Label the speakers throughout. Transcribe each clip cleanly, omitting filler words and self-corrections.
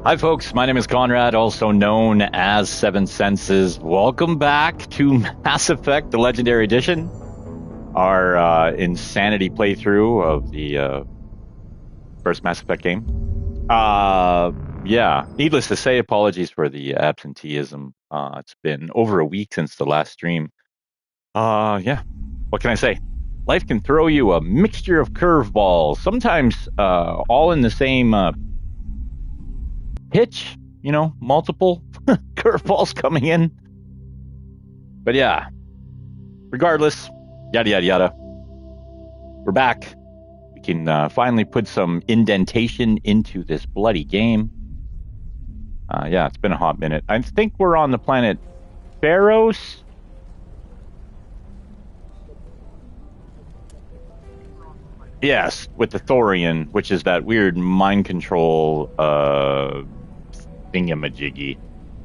Speaker 1: Hi, folks. My name is Conrad, also known as Seven Senses. Welcome back to Mass Effect, the Legendary Edition, our insanity playthrough of the first Mass Effect game. Yeah, needless to say, apologies for the absenteeism. It's been over a week since the last stream. Yeah, what can I say? Life can throw you a mixture of curveballs, sometimes all in the same pitch, multiple curveballs coming in. But yeah, regardless, yada, yada, yada. We're back. We can finally put some indentation into this bloody game. Yeah, it's been a hot minute. I think we're on the planet Pharos. Yes, with the Thorian, which is that weird mind control thingamajiggy.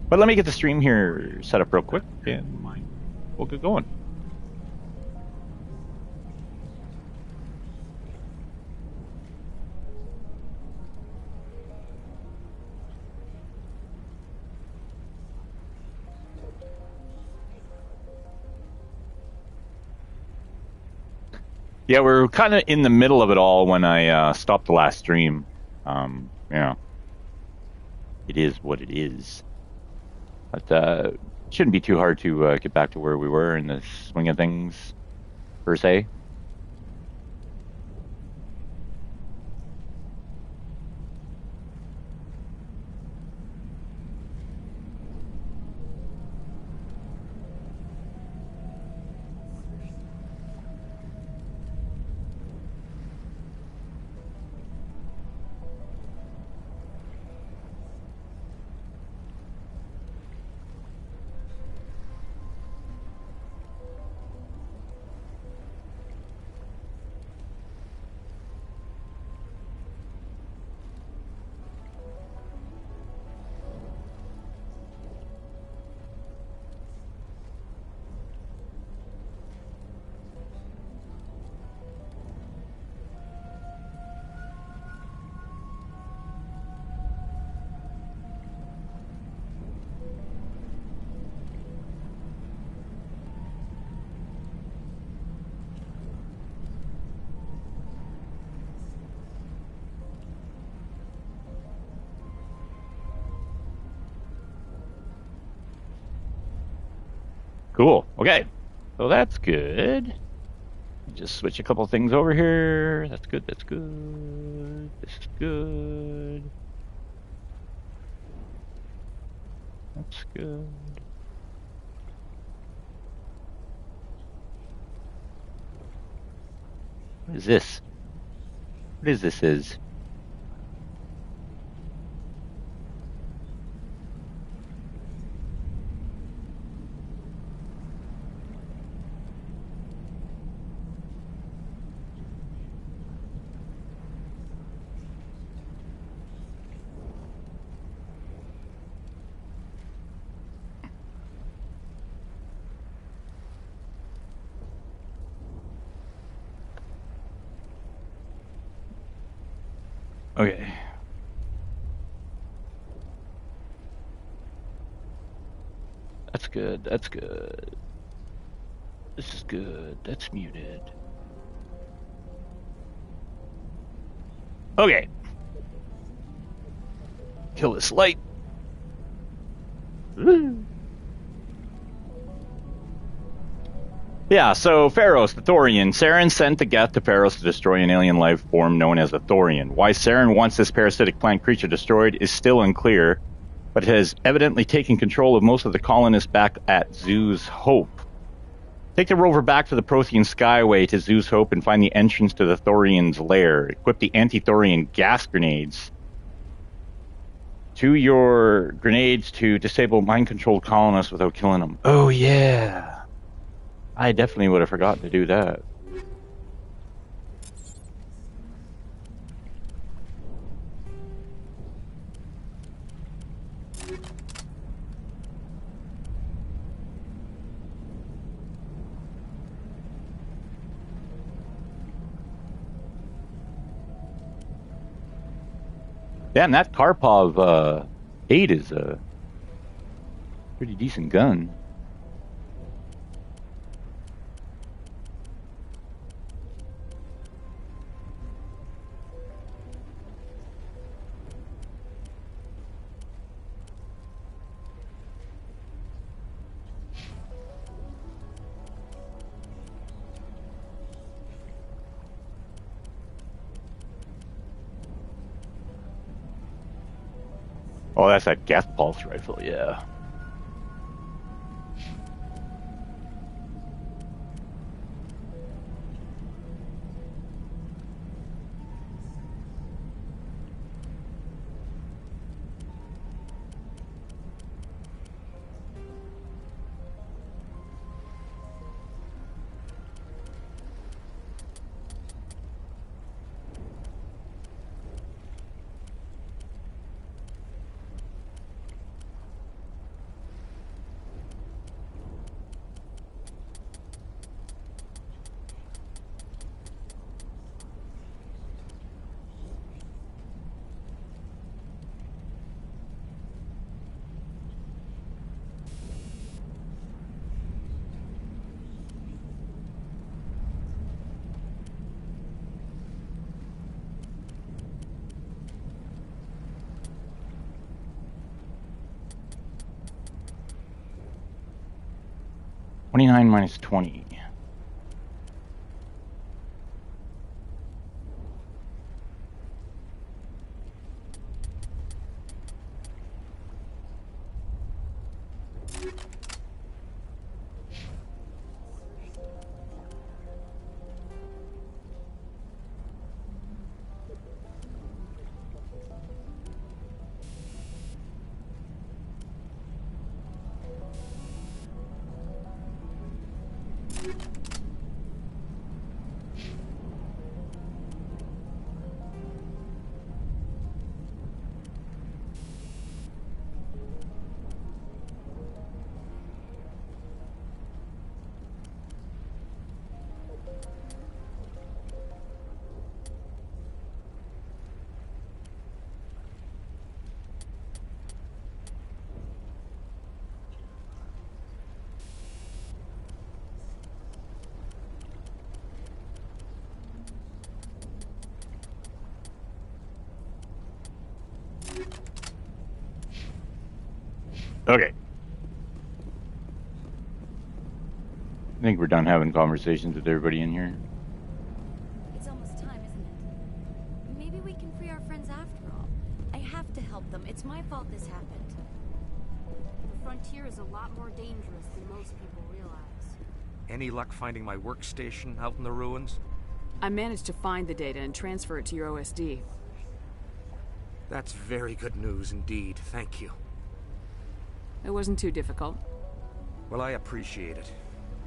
Speaker 1: But let me get the stream here set up real quick and we'll get going. Yeah, we're kind of in the middle of it all when I stopped the last stream. Yeah, it is what it is. But shouldn't be too hard to get back to where we were in the swing of things, per se. Cool. Okay. So that's good. Just switch a couple things over here. That's good. That's good. This is good. That's good. What is this? What is this? Okay. That's good. That's good. This is good. That's muted. Okay. Kill this light. Woo. Yeah, so Pharos, the Thorian. Saren sent the Geth to Pharos to destroy an alien life form known as the Thorian. Why Saren wants this parasitic plant creature destroyed is still unclear, but has evidently taken control of most of the colonists back at Zoo's Hope. Take the rover back to the Prothean Skyway to Zoo's Hope and find the entrance to the Thorian's lair. Equip the anti-Thorian gas grenades to your grenades to disable mind-controlled colonists without killing them. Oh, yeah. I definitely would have forgotten to do that. Damn, that Karpov 8 is a pretty decent gun. Oh, that's that gas pulse rifle, yeah. $29 minus 20. Okay. I think we're done having conversations with everybody in here.
Speaker 2: It's almost time, isn't it? Maybe we can free our friends after all. I have to help them. It's my fault this happened.
Speaker 3: The frontier is a lot more dangerous than most people realize.
Speaker 4: Any luck finding my workstation out in the ruins?
Speaker 5: I managed to find the data and transfer it to your OSD.
Speaker 4: That's very good news indeed. Thank you.
Speaker 5: It wasn't too difficult.
Speaker 4: Well, I appreciate it.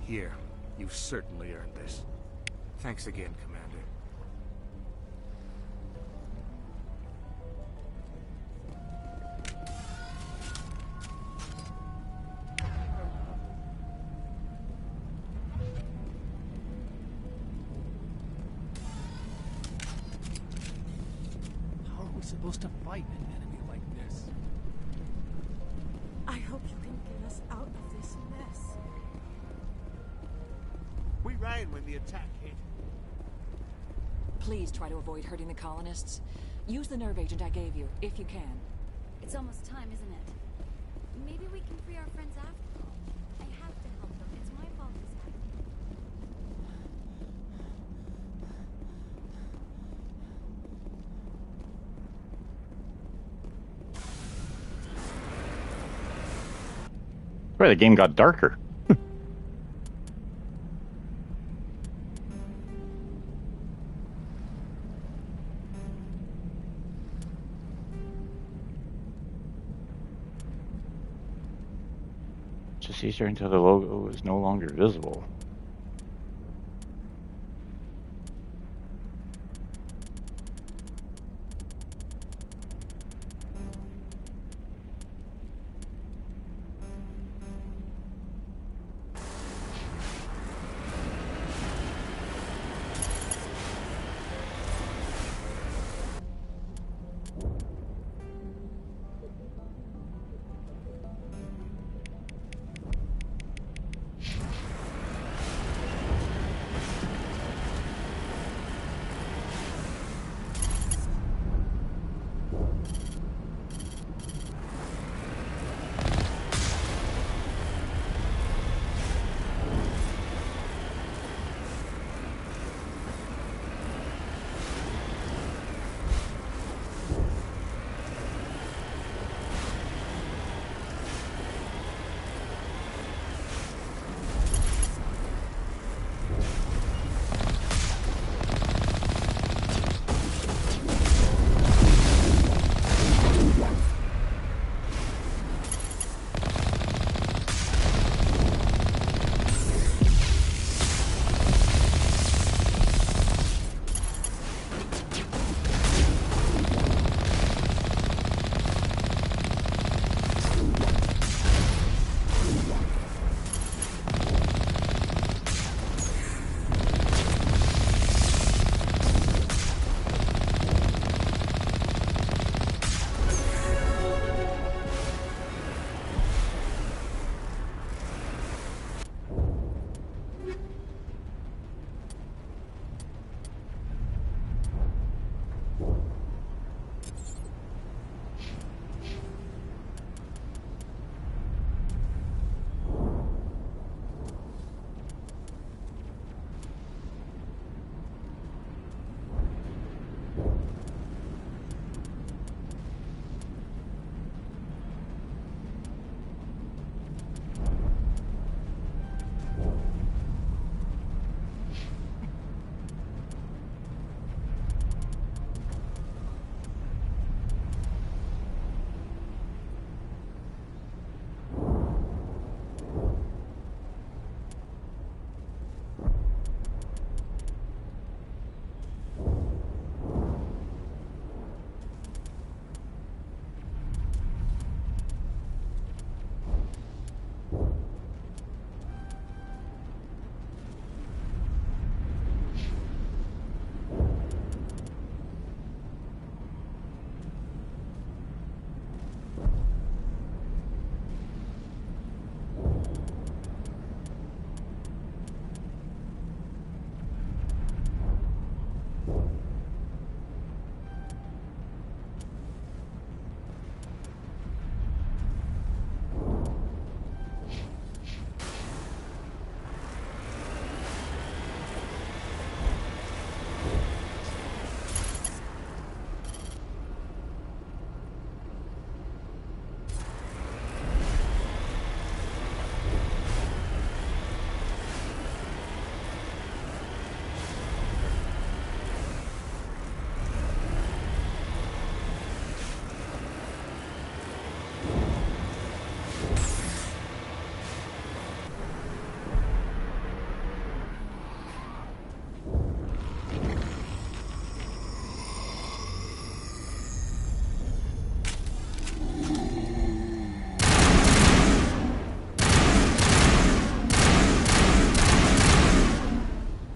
Speaker 4: Here, you've certainly earned this. Thanks again, Commander.
Speaker 6: How are we supposed to fight an enemy like this?
Speaker 3: I hope you can get us out of this mess.
Speaker 7: We ran when the attack hit.
Speaker 8: Please try to avoid hurting the colonists. Use the nerve agent I gave you, if you can.
Speaker 2: It's almost time, isn't it? Maybe we can free our friends after all. I have to help them. It's my fault this happened.
Speaker 1: Boy, the game got darker. Just easier until the logo is no longer visible.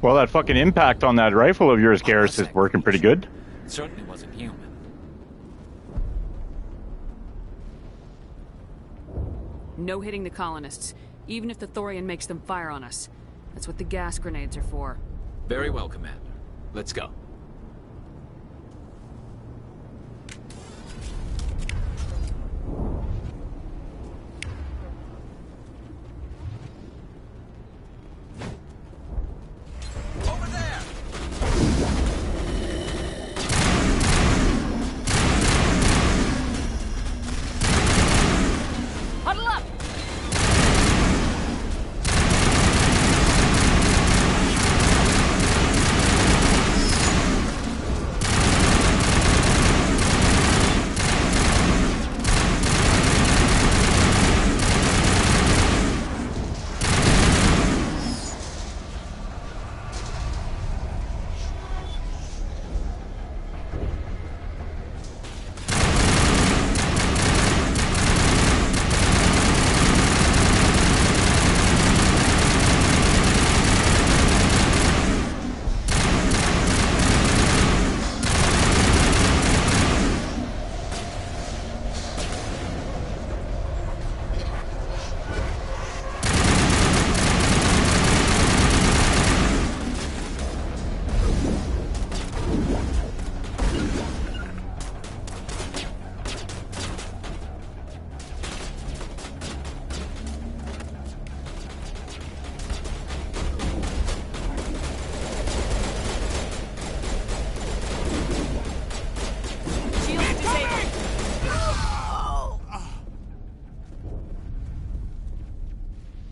Speaker 1: Well, that fucking impact on that rifle of yours, Garrus, is working pretty good.
Speaker 9: It certainly wasn't human.
Speaker 5: No hitting the colonists, even if the Thorian makes them fire on us. That's what the gas grenades are for.
Speaker 9: Very well, Commander. Let's go.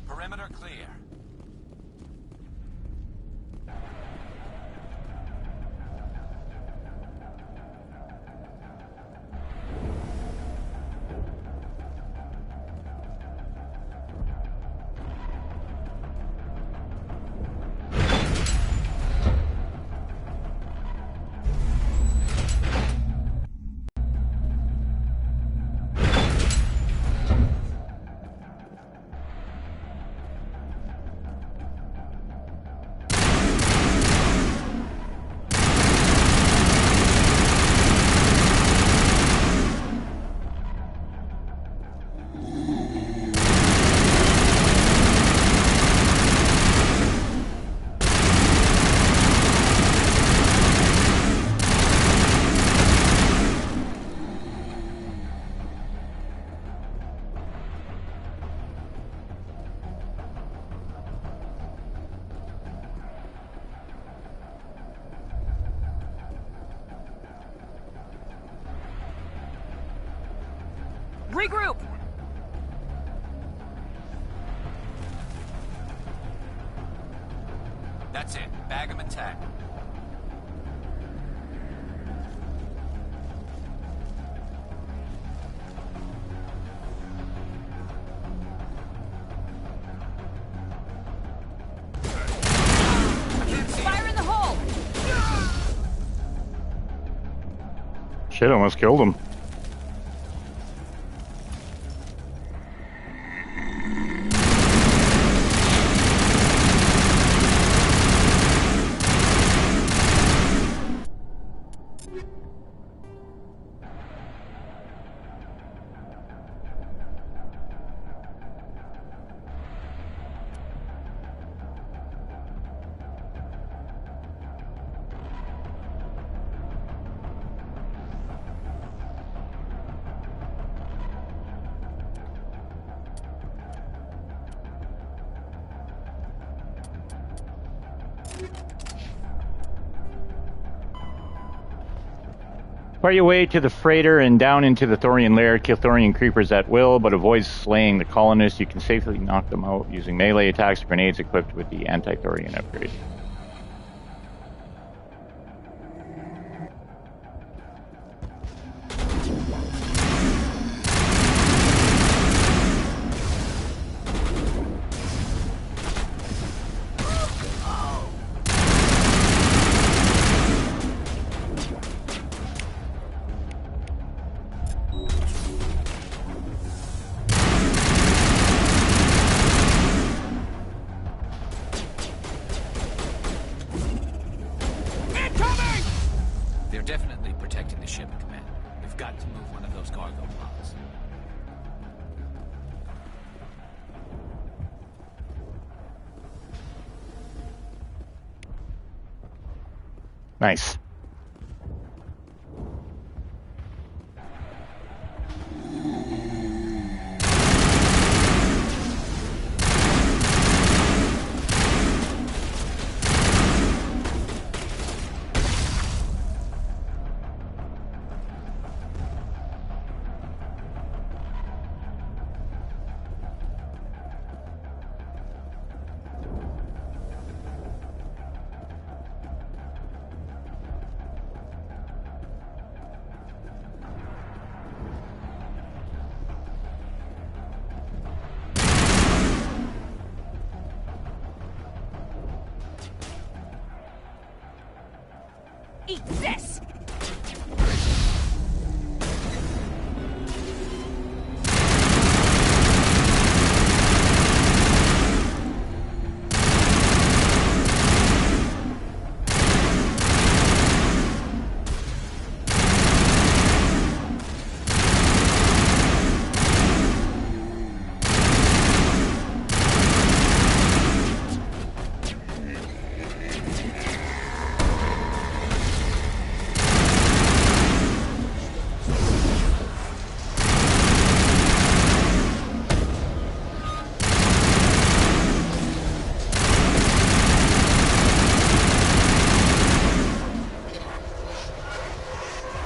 Speaker 9: Perimeter clear.
Speaker 5: Regroup!
Speaker 9: That's it. Bag 'em and tag 'em.
Speaker 5: Fire in the hole!
Speaker 1: Shit, almost killed him. Fight your way to the freighter and down into the Thorian lair. Kill Thorian creepers at will, but avoid slaying the colonists. You can safely knock them out using melee attacks or grenades equipped with the anti-Thorian upgrade.
Speaker 9: us.
Speaker 1: Nice.
Speaker 2: Eat this!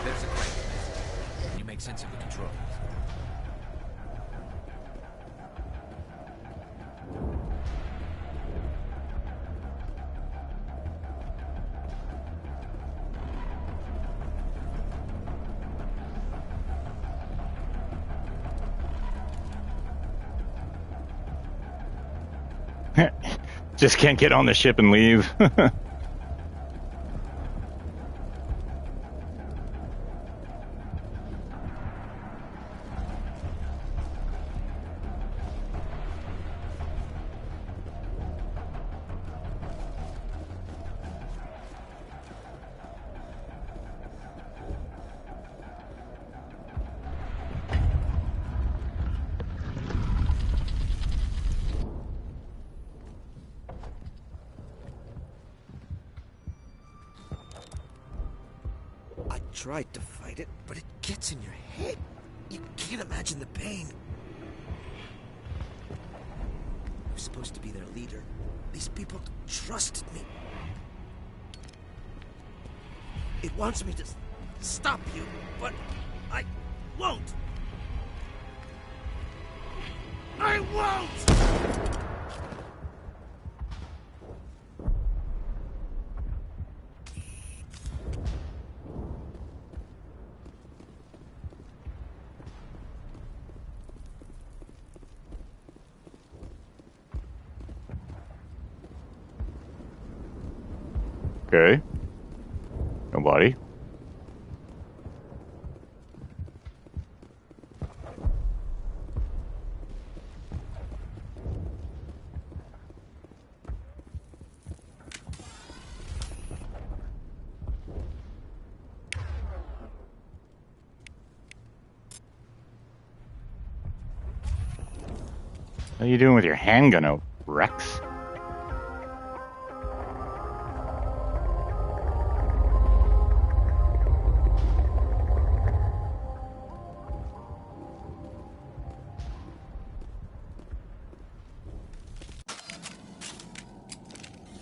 Speaker 9: There's a crank. Can you make sense of the controls?
Speaker 1: Just can't get on the ship and leave.
Speaker 4: I tried to fight it, but it gets in your head. You can't imagine the pain. I'm supposed to be their leader. These people trusted me. It wants me to stop you, but I won't. I won't!
Speaker 1: Okay. Nobody. What are you doing with your handgun out, Rex?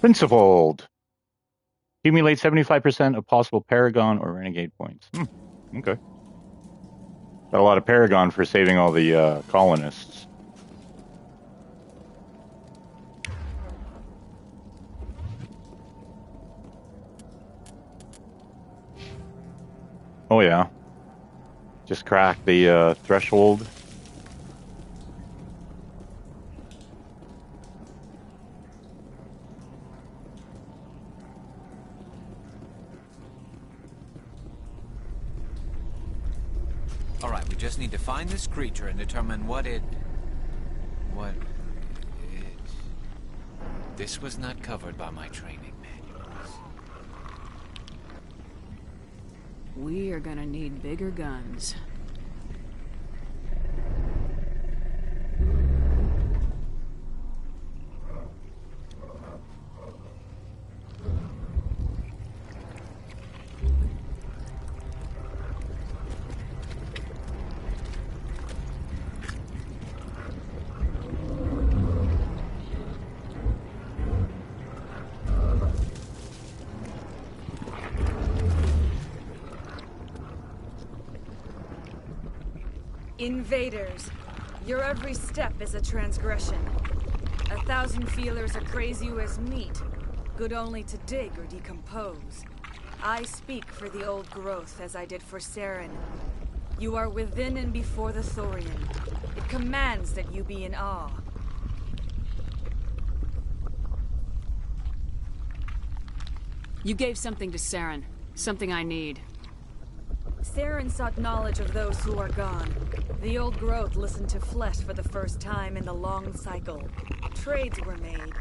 Speaker 1: Principled. Accumulate 75% of possible Paragon or Renegade points. Okay. Got a lot of Paragon for saving all the colonists. Oh yeah. Just crack the threshold.
Speaker 9: All right, we just need to find this creature and determine what it... This was not covered by my training manuals.
Speaker 5: We are gonna need bigger guns. Invaders. Your every step is a transgression. 1,000 feelers appraise you as meat, good only to dig or decompose. I speak for the old growth as I did for Saren. You are within and before the Thorian. It commands that you be in awe. You gave something to Saren. Something I need. Saren sought knowledge of those who are gone. The old growth listened to flesh for the first time in the long cycle. Trades were made.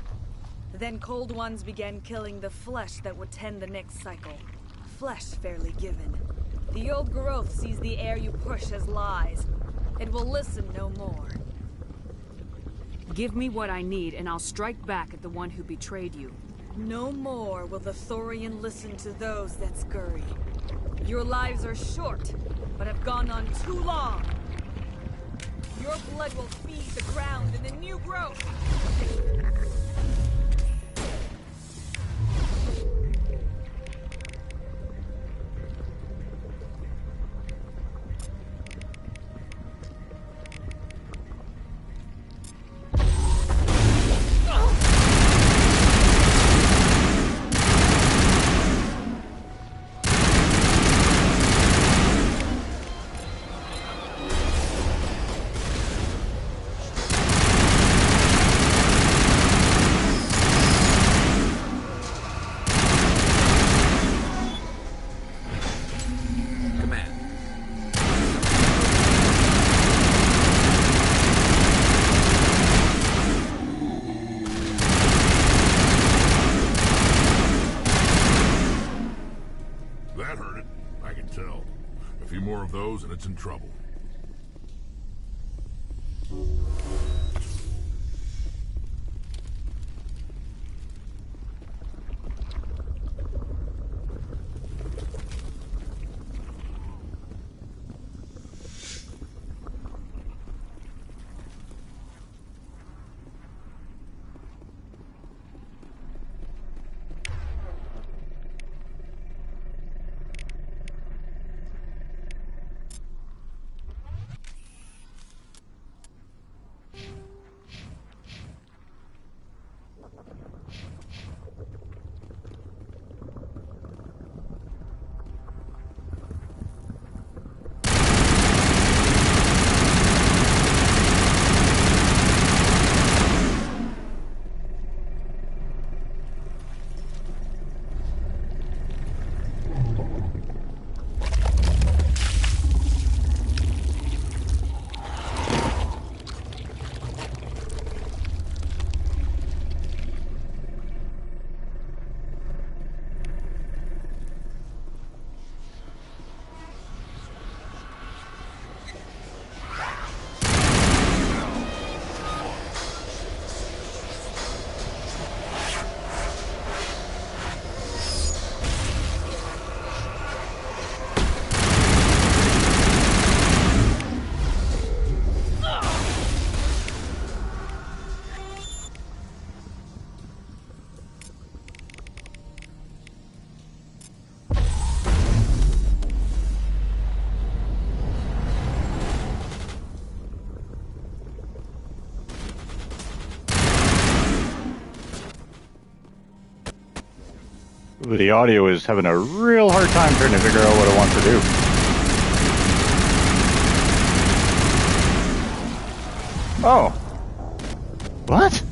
Speaker 5: Then cold ones began killing the flesh that would tend the next cycle. Flesh fairly given. The old growth sees the air you push as lies. It will listen no more. Give me what I need and I'll strike back at the one who betrayed you. No more will the Thorian listen to those that scurry. Your lives are short, but have gone on too long. Your blood will feed the ground and the new growth.
Speaker 10: That hurt it. I can tell. A few more of those and it's in trouble.
Speaker 1: The audio is having a real hard time trying to figure out what it wants to do. Oh. What?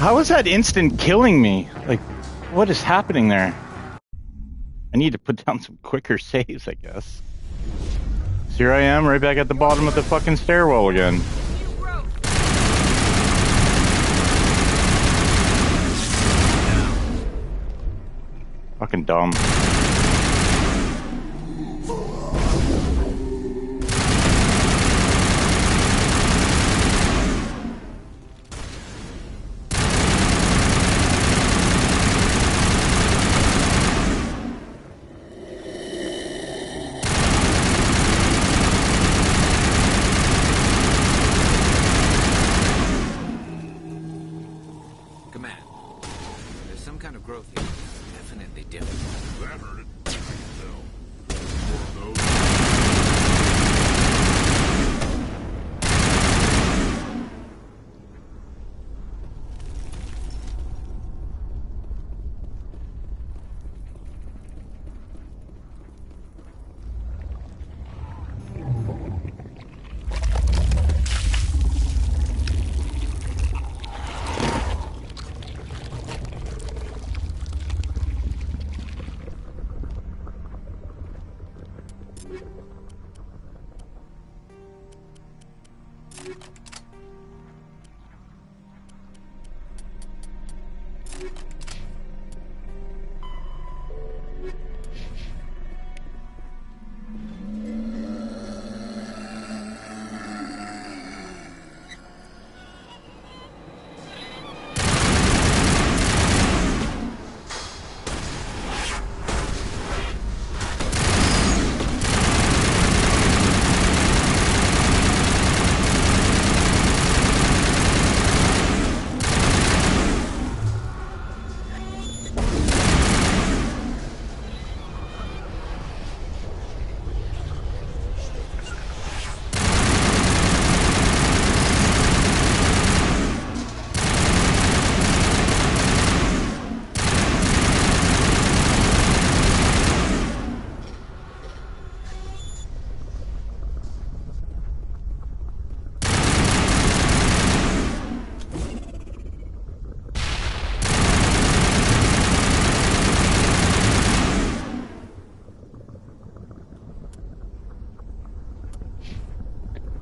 Speaker 1: How is that instant killing me? Like, what is happening there? I need to put down some quicker saves, I guess. So here I am, right back at the bottom of the fucking stairwell again. Fucking dumb.
Speaker 9: Command. There's some kind of growth here. Definitely different.
Speaker 10: That hurt it. I can tell. More of those.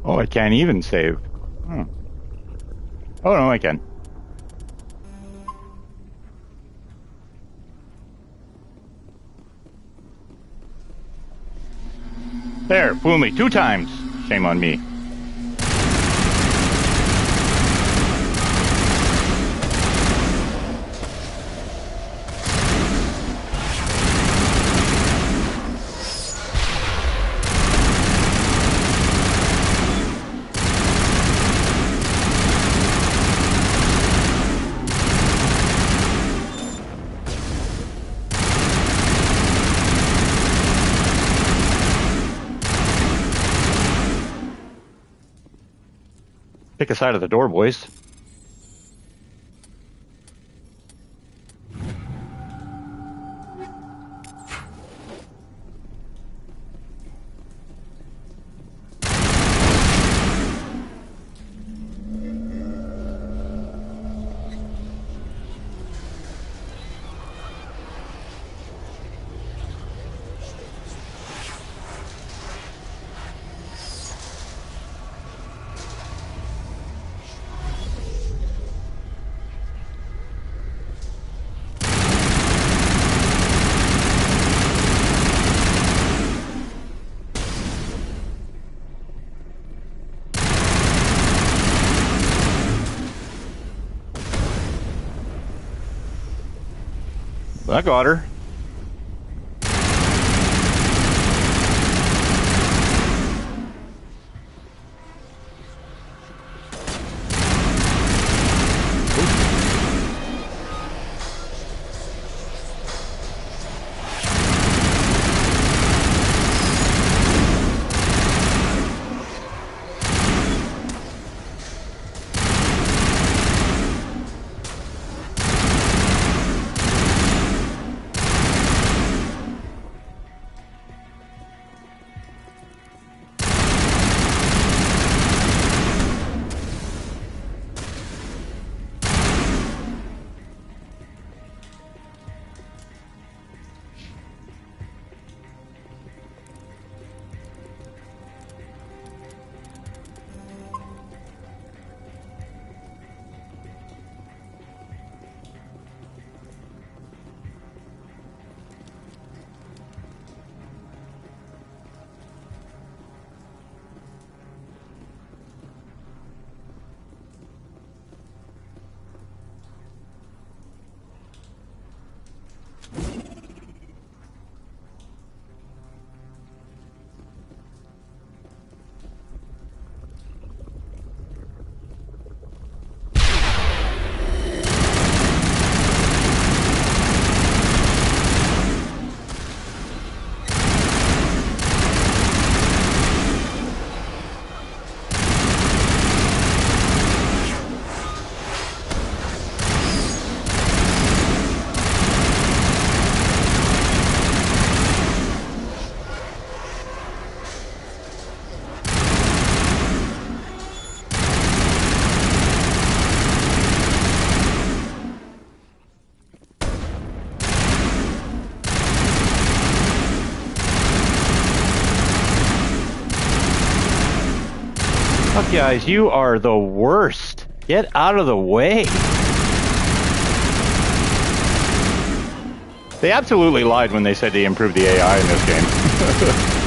Speaker 1: Oh, I can't even save. Oh, no, I can. There, fool me 2 times. Shame on me. Pick a side of the door, boys. I got her. off, guys. You are the worst. Get out of the way. They absolutely lied when they said they improved the AI in this game.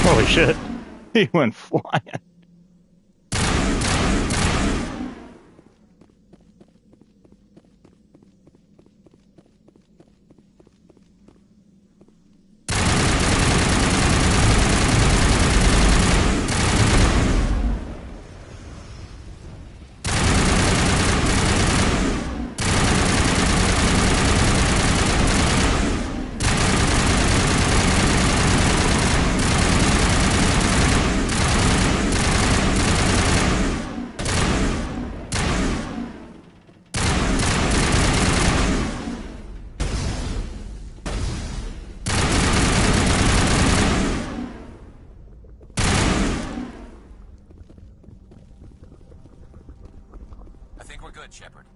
Speaker 1: Holy shit. He went flying.
Speaker 9: we're good, Shepard.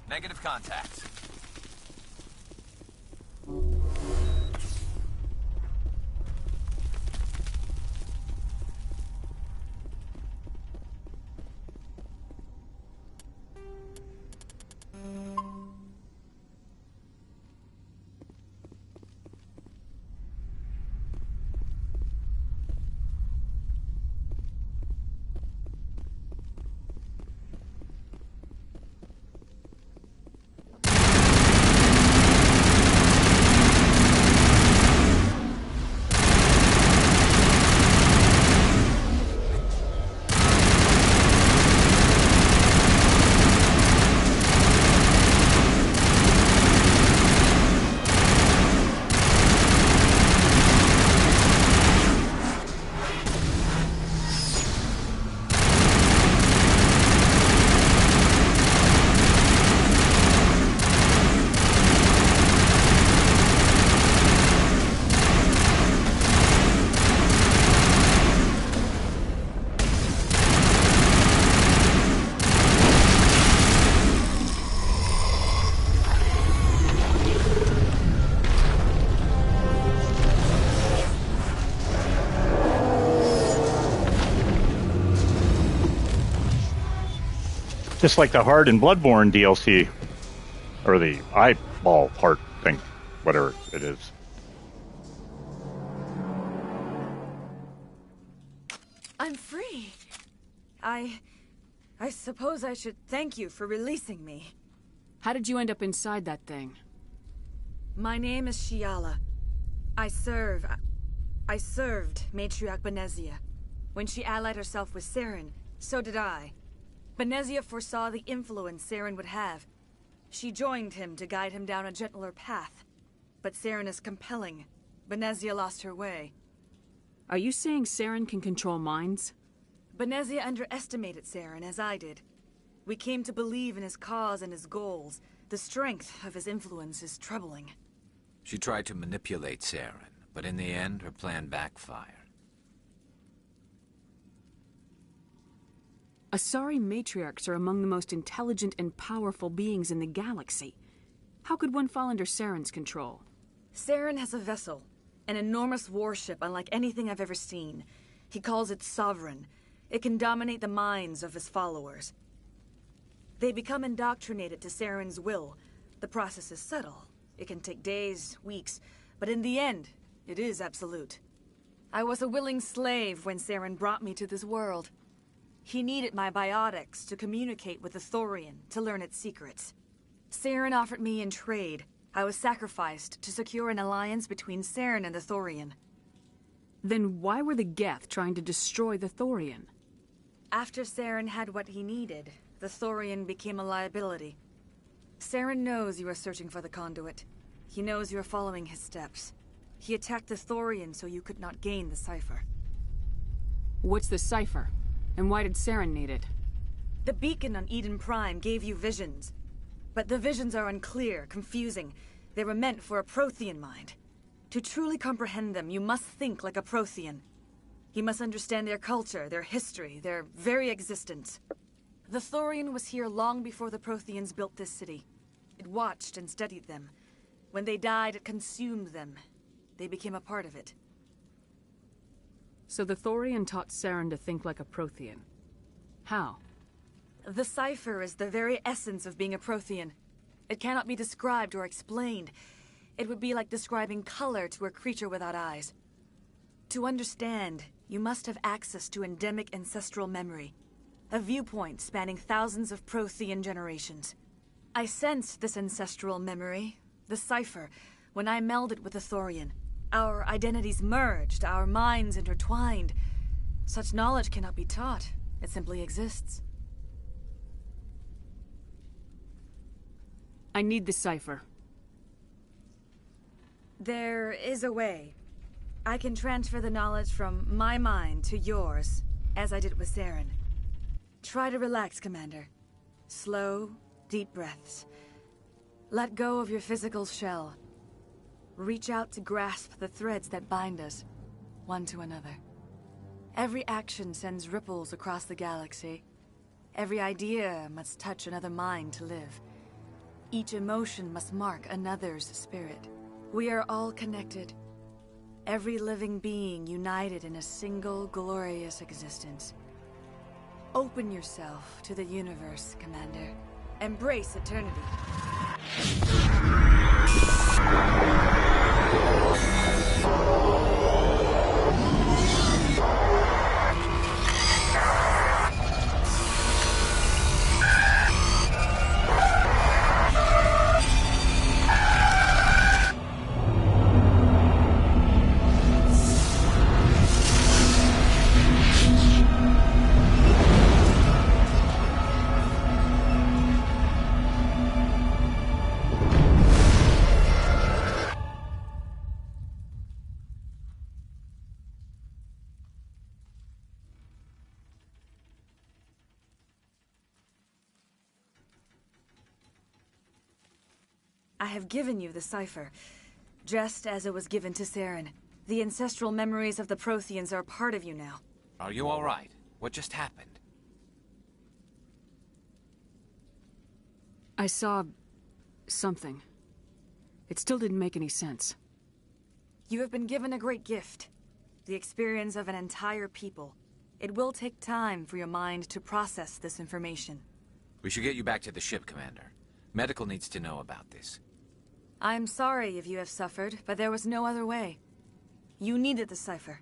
Speaker 9: Negative contact.
Speaker 1: Just like the Hard and Bloodborne DLC. Or the eyeball heart thing. Whatever it is.
Speaker 5: I'm free. I suppose I should thank you for releasing me.
Speaker 8: How did you end up inside that thing?
Speaker 5: My name is Shiala. I served Matriarch Benezia. When she allied herself with Saren, so did I. Benezia foresaw the influence Saren would have. She joined him to guide him down a gentler path. But Saren is compelling. Benezia lost her way.
Speaker 8: Are you saying Saren can control minds?
Speaker 5: Benezia underestimated Saren, as I did. We came to believe in his cause and his goals. The strength of his influence is troubling.
Speaker 9: She tried to manipulate Saren, but in the end, her plan backfired.
Speaker 8: Asari matriarchs are among the most intelligent and powerful beings in the galaxy. How could one fall under Saren's control?
Speaker 5: Saren has a vessel, an enormous warship unlike anything I've ever seen. He calls it Sovereign. It can dominate the minds of his followers. They become indoctrinated to Saren's will. The process is subtle. It can take days, weeks, but in the end, it is absolute. I was a willing slave when Saren brought me to this world. He needed my biotics to communicate with the Thorian, to learn its secrets. Saren offered me in trade. I was sacrificed to secure an alliance between Saren and the Thorian.
Speaker 8: Then why were the Geth trying to destroy the Thorian?
Speaker 5: After Saren had what he needed, the Thorian became a liability. Saren knows you are searching for the conduit. He knows you are following his steps. He attacked the Thorian so you could not gain the cipher.
Speaker 8: What's the cipher? And why did Saren need it?
Speaker 5: The beacon on Eden Prime gave you visions. But the visions are unclear, confusing. They were meant for a Prothean mind. To truly comprehend them, you must think like a Prothean. You must understand their culture, their history, their very existence. The Thorian was here long before the Protheans built this city. It watched and studied them. When they died, it consumed them. They became a part of it.
Speaker 8: So the Thorian taught Saren to think like a Prothean. How?
Speaker 5: The cipher is the very essence of being a Prothean. It cannot be described or explained. It would be like describing color to a creature without eyes. To understand, you must have access to endemic ancestral memory. A viewpoint spanning thousands of Prothean generations. I sensed this ancestral memory, the cipher, when I melded with the Thorian. Our identities merged, our minds intertwined. Such knowledge cannot be taught. It simply exists.
Speaker 8: I need the cipher.
Speaker 5: There is a way. I can transfer the knowledge from my mind to yours, as I did with Saren. Try to relax, Commander. Slow, deep breaths. Let go of your physical shell. Reach out to grasp the threads that bind us, one to another. Every action sends ripples across the galaxy. Every idea must touch another mind to live. Each emotion must mark another's spirit. We are all connected. Every living being united in a single glorious existence. Open yourself to the universe, Commander. Embrace eternity. I have given you the cipher, just as it was given to Saren. The ancestral memories of the Protheans are part of you now.
Speaker 9: Are you all right? What just happened?
Speaker 8: I saw... something. It still didn't make any sense.
Speaker 5: You have been given a great gift. The experience of an entire people. It will take time for your mind to process this information.
Speaker 9: We should get you back to the ship, Commander. Medical needs to know about this.
Speaker 5: I'm sorry if you have suffered, but there was no other way. You needed the cipher.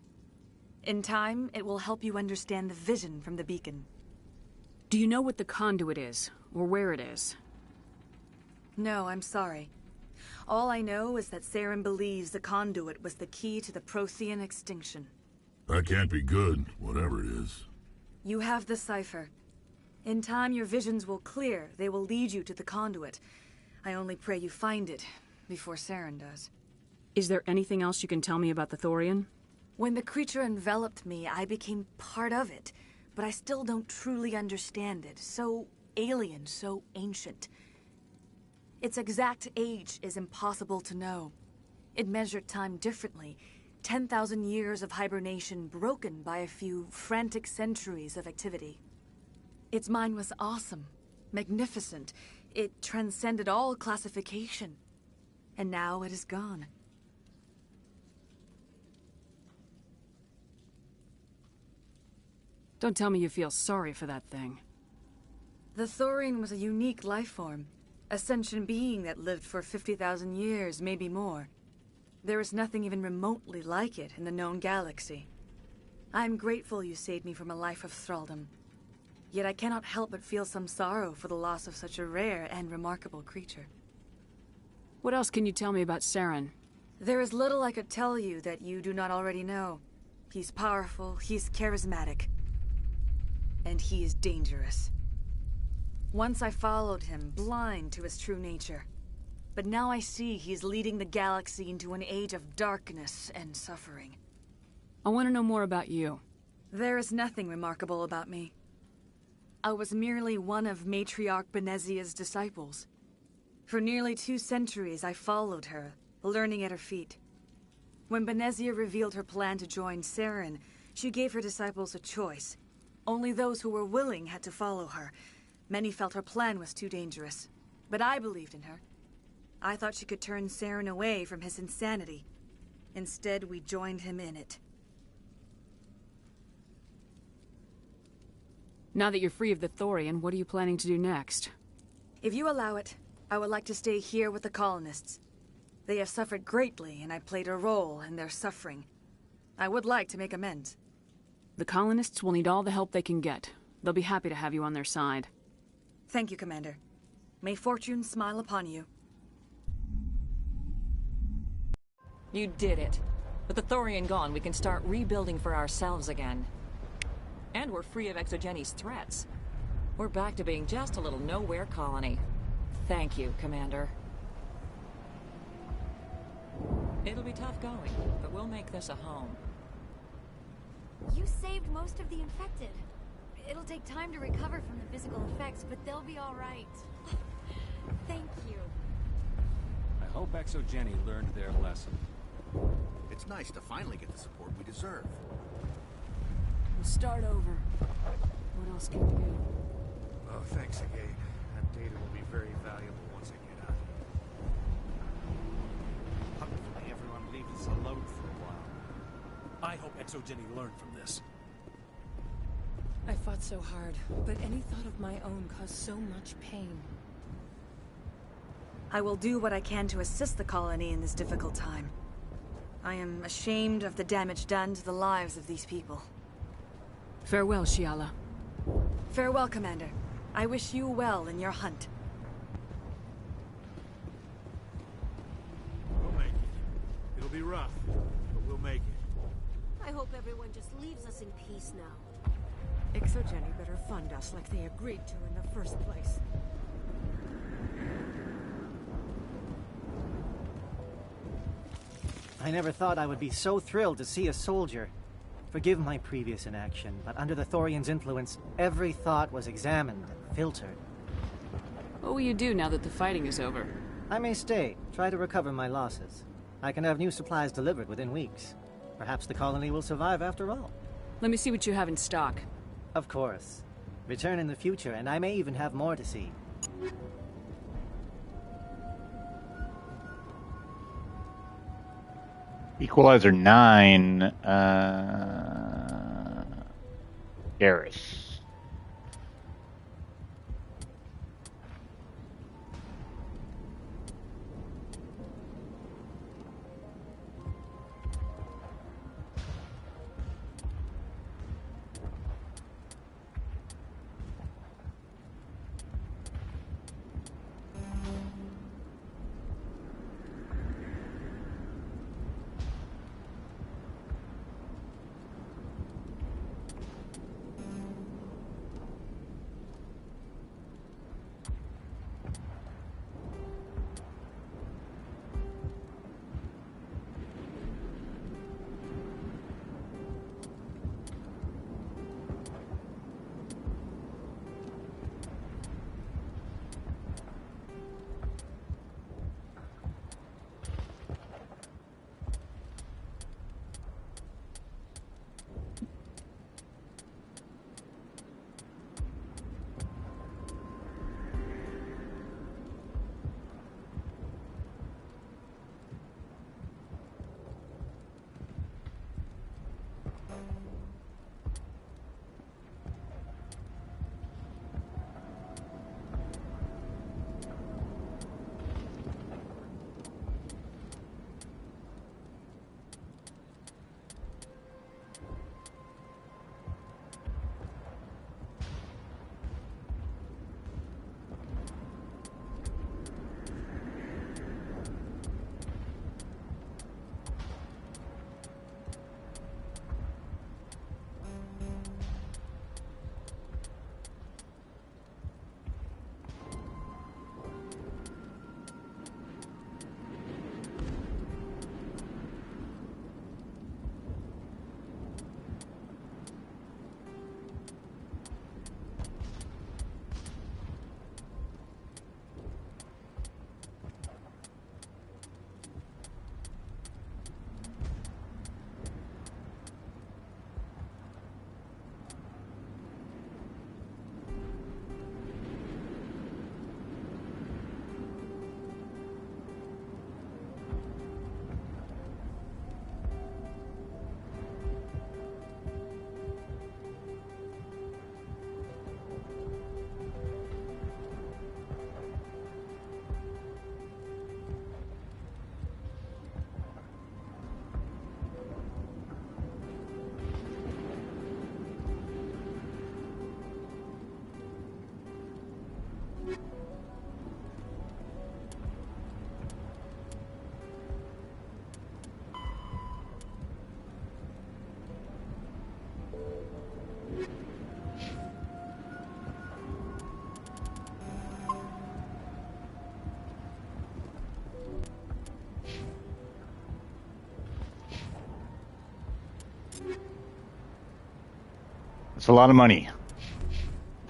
Speaker 5: In time, it will help you understand the vision from the beacon.
Speaker 8: Do you know what the conduit is, or where it is?
Speaker 5: No, I'm sorry. All I know is that Saren believes the conduit was the key to the Prothean extinction.
Speaker 10: That can't be good, whatever it is.
Speaker 5: You have the cipher. In time, your visions will clear. They will lead you to the conduit. I only pray you find it before Saren does.
Speaker 8: Is there anything else you can tell me about the Thorian?
Speaker 5: When the creature enveloped me, I became part of it, but I still don't truly understand it. So alien, so ancient. Its exact age is impossible to know. It measured time differently. 10,000 years of hibernation broken by a few frantic centuries of activity. Its mind was awesome, magnificent. It transcended all classification. And now it is gone.
Speaker 8: Don't tell me you feel sorry for that thing.
Speaker 5: The Thorian was a unique life form. A sentient being that lived for 50,000 years, maybe more. There is nothing even remotely like it in the known galaxy. I'm grateful you saved me from a life of thraldom. Yet I cannot help but feel some sorrow for the loss of such a rare and remarkable creature.
Speaker 8: What else can you tell me about Saren?
Speaker 5: There is little I could tell you that you do not already know. He's powerful, he's charismatic, and he is dangerous. Once I followed him, blind to his true nature. But now I see he's leading the galaxy into an age of darkness and suffering.
Speaker 8: I want to know more about you.
Speaker 5: There is nothing remarkable about me. I was merely one of Matriarch Benezia's disciples. For nearly 2 centuries I followed her, learning at her feet. When Benezia revealed her plan to join Saren, she gave her disciples a choice. Only those who were willing had to follow her. Many felt her plan was too dangerous, but I believed in her. I thought she could turn Saren away from his insanity. Instead, we joined him in it.
Speaker 8: Now that you're free of the Thorian, what are you planning to do next?
Speaker 5: If you allow it, I would like to stay here with the colonists. They have suffered greatly, and I played a role in their suffering. I would like to make amends.
Speaker 8: The colonists will need all the help they can get. They'll be happy to have you on their side.
Speaker 5: Thank you, Commander. May fortune smile upon you.
Speaker 11: You did it. With the Thorian gone, we can start rebuilding for ourselves again. And we're free of Exogeni's threats. We're back to being just a little nowhere colony. Thank you, Commander. It'll be tough going, but we'll make this a home.
Speaker 2: You saved most of the infected. It'll take time to recover from the physical effects, but they'll be all right. Thank you.
Speaker 6: I hope Exogeni learned their lesson.
Speaker 7: It's nice to finally get the support we deserve.
Speaker 8: We'll start over. What else can we do?
Speaker 4: Oh, thanks again. That data will be very valuable once I get out.
Speaker 7: Hopefully everyone leaves us alone for a while.
Speaker 6: I hope Exogeni learned from this.
Speaker 12: I fought so hard, but any thought of my own caused so much pain.
Speaker 5: I will do what I can to assist the colony in this difficult time. I am ashamed of the damage done to the lives of these people.
Speaker 8: Farewell, Shiala.
Speaker 5: Farewell, Commander. I wish you well in your hunt.
Speaker 7: We'll make it. It'll be rough, but we'll make it.
Speaker 3: I hope everyone just leaves us in peace now.
Speaker 12: Exogeni better fund us like they agreed to in the first place.
Speaker 13: I never thought I would be so thrilled to see a soldier. Forgive my previous inaction, but under the Thorian's influence, every thought was examined and filtered.
Speaker 8: What will you do now that the fighting is over?
Speaker 13: I may stay, try to recover my losses. I can have new supplies delivered within weeks. Perhaps the colony will survive after all.
Speaker 8: Let me see what you have in stock.
Speaker 13: Of course. Return in the future, and I may even have more to see.
Speaker 1: Equalizer 9, Garrus. It's a lot of money.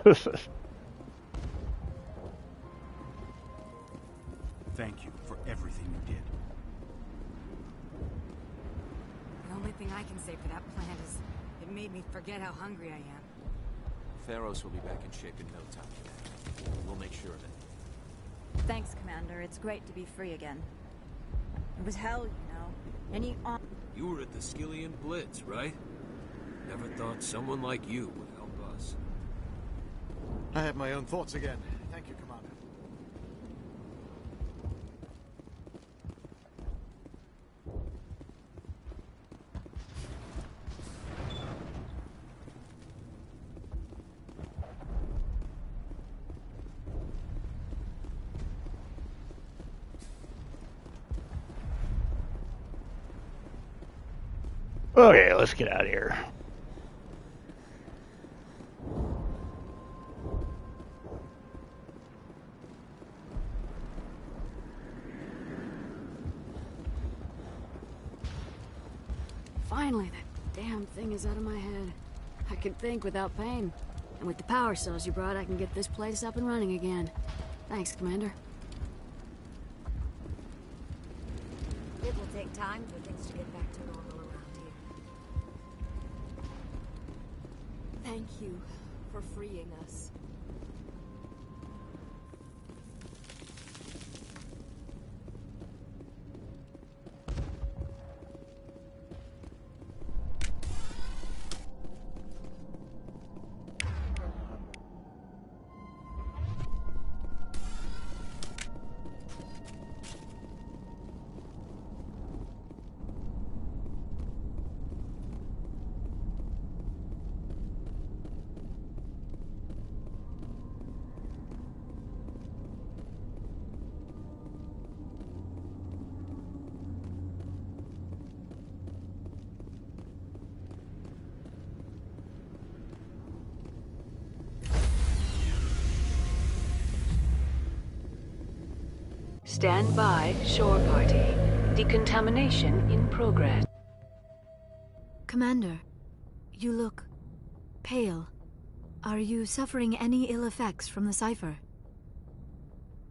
Speaker 7: Thank you for everything you did.
Speaker 14: The only thing I can say for that plant is it made me forget how hungry I am.
Speaker 6: Pharaohs will be back in shape in no time. We'll make sure of it.
Speaker 2: Thanks, Commander. It's great to be free again. It was hell, you know. Any
Speaker 15: You were at the Skillian Blitz, right? Never thought someone like you would help us.
Speaker 16: I have my own thoughts again. Thank you, Commander.
Speaker 1: Okay, let's get out of here.
Speaker 8: Finally, that damn thing is out of my head. I can think without pain. And with the power cells you brought, I can get this place up and running again. Thanks, Commander.
Speaker 2: It will take time for things to get back to normal around here.
Speaker 12: Thank you for freeing us.
Speaker 8: Stand by, shore party. Decontamination in progress.
Speaker 2: Commander, you look pale. Are you suffering any ill effects from the cipher?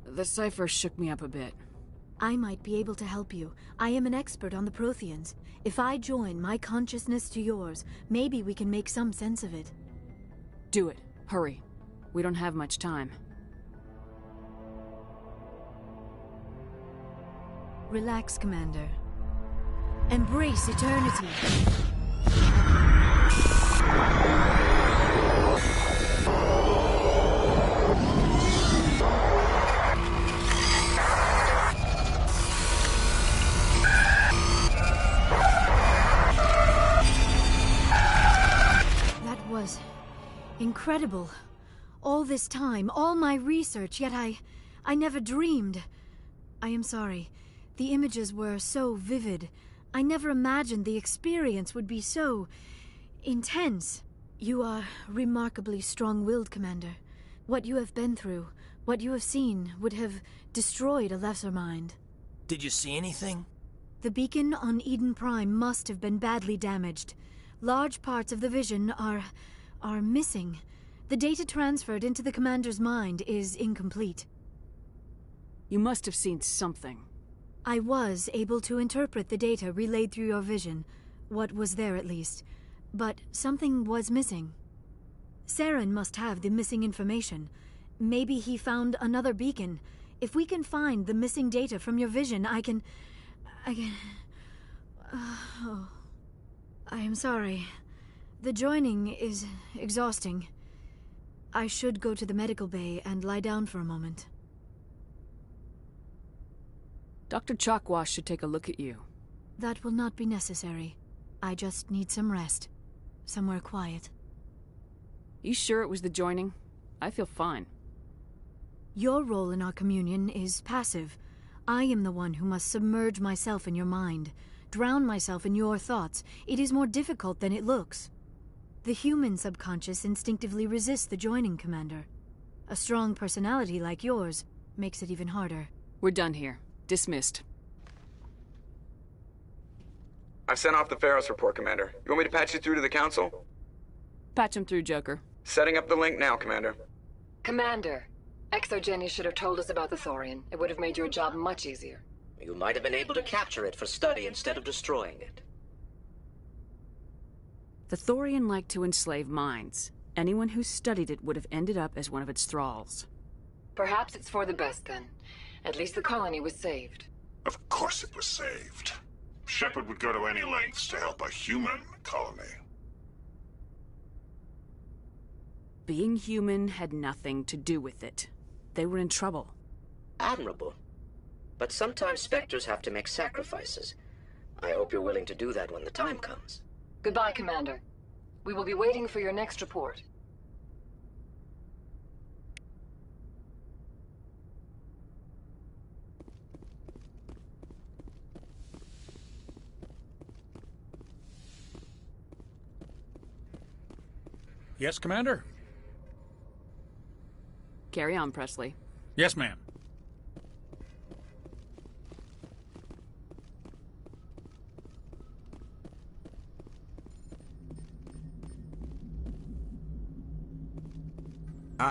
Speaker 8: The cipher shook me up a bit.
Speaker 2: I might be able to help you. I am an expert on the Protheans. If I join my consciousness to yours, maybe we can make some sense of it.
Speaker 8: Do it. Hurry. We don't have much time.
Speaker 2: Relax, Commander. Embrace eternity. That was incredible. All this time, all my research, yet I never dreamed. I am sorry. The images were so vivid. I never imagined the experience would be so intense. You are remarkably strong-willed, Commander. What you have been through, what you have seen, would have destroyed a lesser mind.
Speaker 15: Did you see anything?
Speaker 2: The beacon on Eden Prime must have been badly damaged. Large parts of the vision are missing. The data transferred into the Commander's mind is incomplete.
Speaker 8: You must have seen something.
Speaker 2: I was able to interpret the data relayed through your vision, what was there at least, but something was missing. Saren must have the missing information. Maybe he found another beacon. If we can find the missing data from your vision, I can... Oh, I am sorry. The joining is exhausting. I should go to the medical bay and lie down for a moment.
Speaker 8: Dr. Chakwas should take a look at you.
Speaker 2: That will not be necessary. I just need some rest. Somewhere quiet.
Speaker 8: You sure it was the joining? I feel fine.
Speaker 2: Your role in our communion is passive. I am the one who must submerge myself in your mind, drown myself in your thoughts. It is more difficult than it looks. The human subconscious instinctively resists the joining, Commander. A strong personality like yours makes it even harder.
Speaker 5: We're done here. Dismissed.
Speaker 17: I've sent off the Pharos report, Commander. You want me to patch you through to the Council?
Speaker 5: Patch him through, Joker.
Speaker 17: Setting up the link now, Commander.
Speaker 18: Commander, Exogeny should have told us about the Thorian. It would have made your job much easier.
Speaker 19: You might have been able to capture it for study instead of destroying it.
Speaker 5: The Thorian liked to enslave minds. Anyone who studied it would have ended up as one of its thralls.
Speaker 18: Perhaps it's for the best, then. At least the colony was saved.
Speaker 10: Of course it was saved. Shepard would go to any lengths to help a human colony.
Speaker 5: Being human had nothing to do with it. They were in trouble.
Speaker 19: Admirable. But sometimes Spectres have to make sacrifices. I hope you're willing to do that when the time comes.
Speaker 18: Goodbye, Commander. We will be waiting for your next report.
Speaker 7: Yes, Commander?
Speaker 5: Carry on, Presley.
Speaker 7: Yes, ma'am.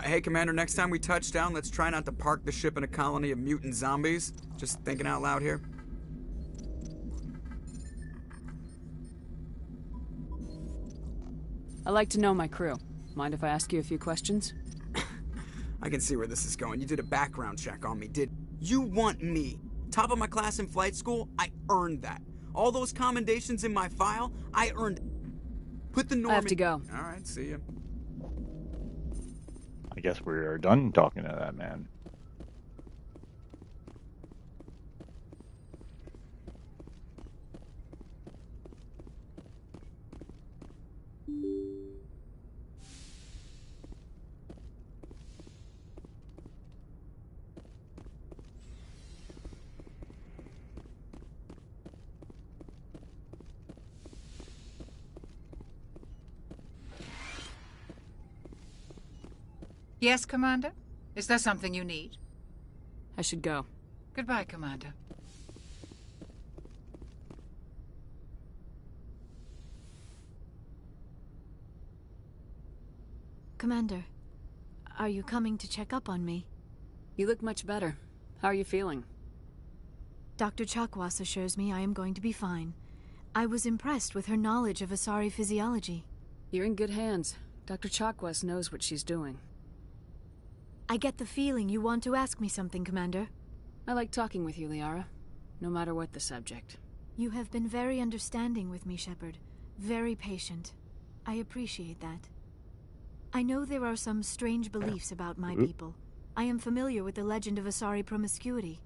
Speaker 17: Hey, Commander, next time we touch down, let's try not to park the ship in a colony of mutant zombies. Just thinking out loud here.
Speaker 5: I like to know my crew. Mind if I ask you a few questions?
Speaker 17: I can see where this is going. You did a background check on me, did you? Want me? Top of my class in flight school? I earned that. All those commendations in my file? I earned... Put the Norman...
Speaker 5: I have to go.
Speaker 17: Alright, see ya.
Speaker 1: I guess we're done talking to that man.
Speaker 20: Yes, Commander? Is there something you need?
Speaker 5: I should go.
Speaker 20: Goodbye, Commander.
Speaker 2: Commander, are you coming to check up on me?
Speaker 5: You look much better. How are you feeling?
Speaker 2: Dr. Chakwas assures me I am going to be fine. I was impressed with her knowledge of Asari physiology.
Speaker 5: You're in good hands. Dr. Chakwas knows what she's doing.
Speaker 2: I get the feeling you want to ask me something, Commander.
Speaker 5: I like talking with you, Liara. No matter what the subject.
Speaker 2: You have been very understanding with me, Shepard. Very patient. I appreciate that. I know there are some strange beliefs about my people. I am familiar with the legend of Asari promiscuity,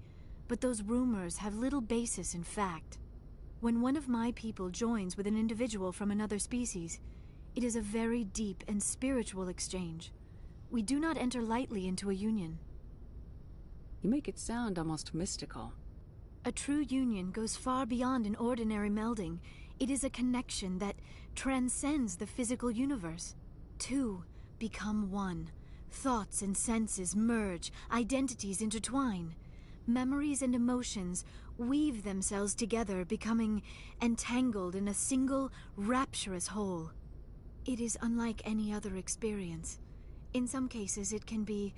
Speaker 2: but those rumors have little basis in fact. When one of my people joins with an individual from another species, it is a very deep and spiritual exchange. We do not enter lightly into a union.
Speaker 5: You make it sound almost mystical.
Speaker 2: A true union goes far beyond an ordinary melding. It is a connection that transcends the physical universe. Two become one. Thoughts and senses merge, identities intertwine. Memories and emotions weave themselves together, becoming entangled in a single, rapturous whole. It is unlike any other experience. In some cases, it can be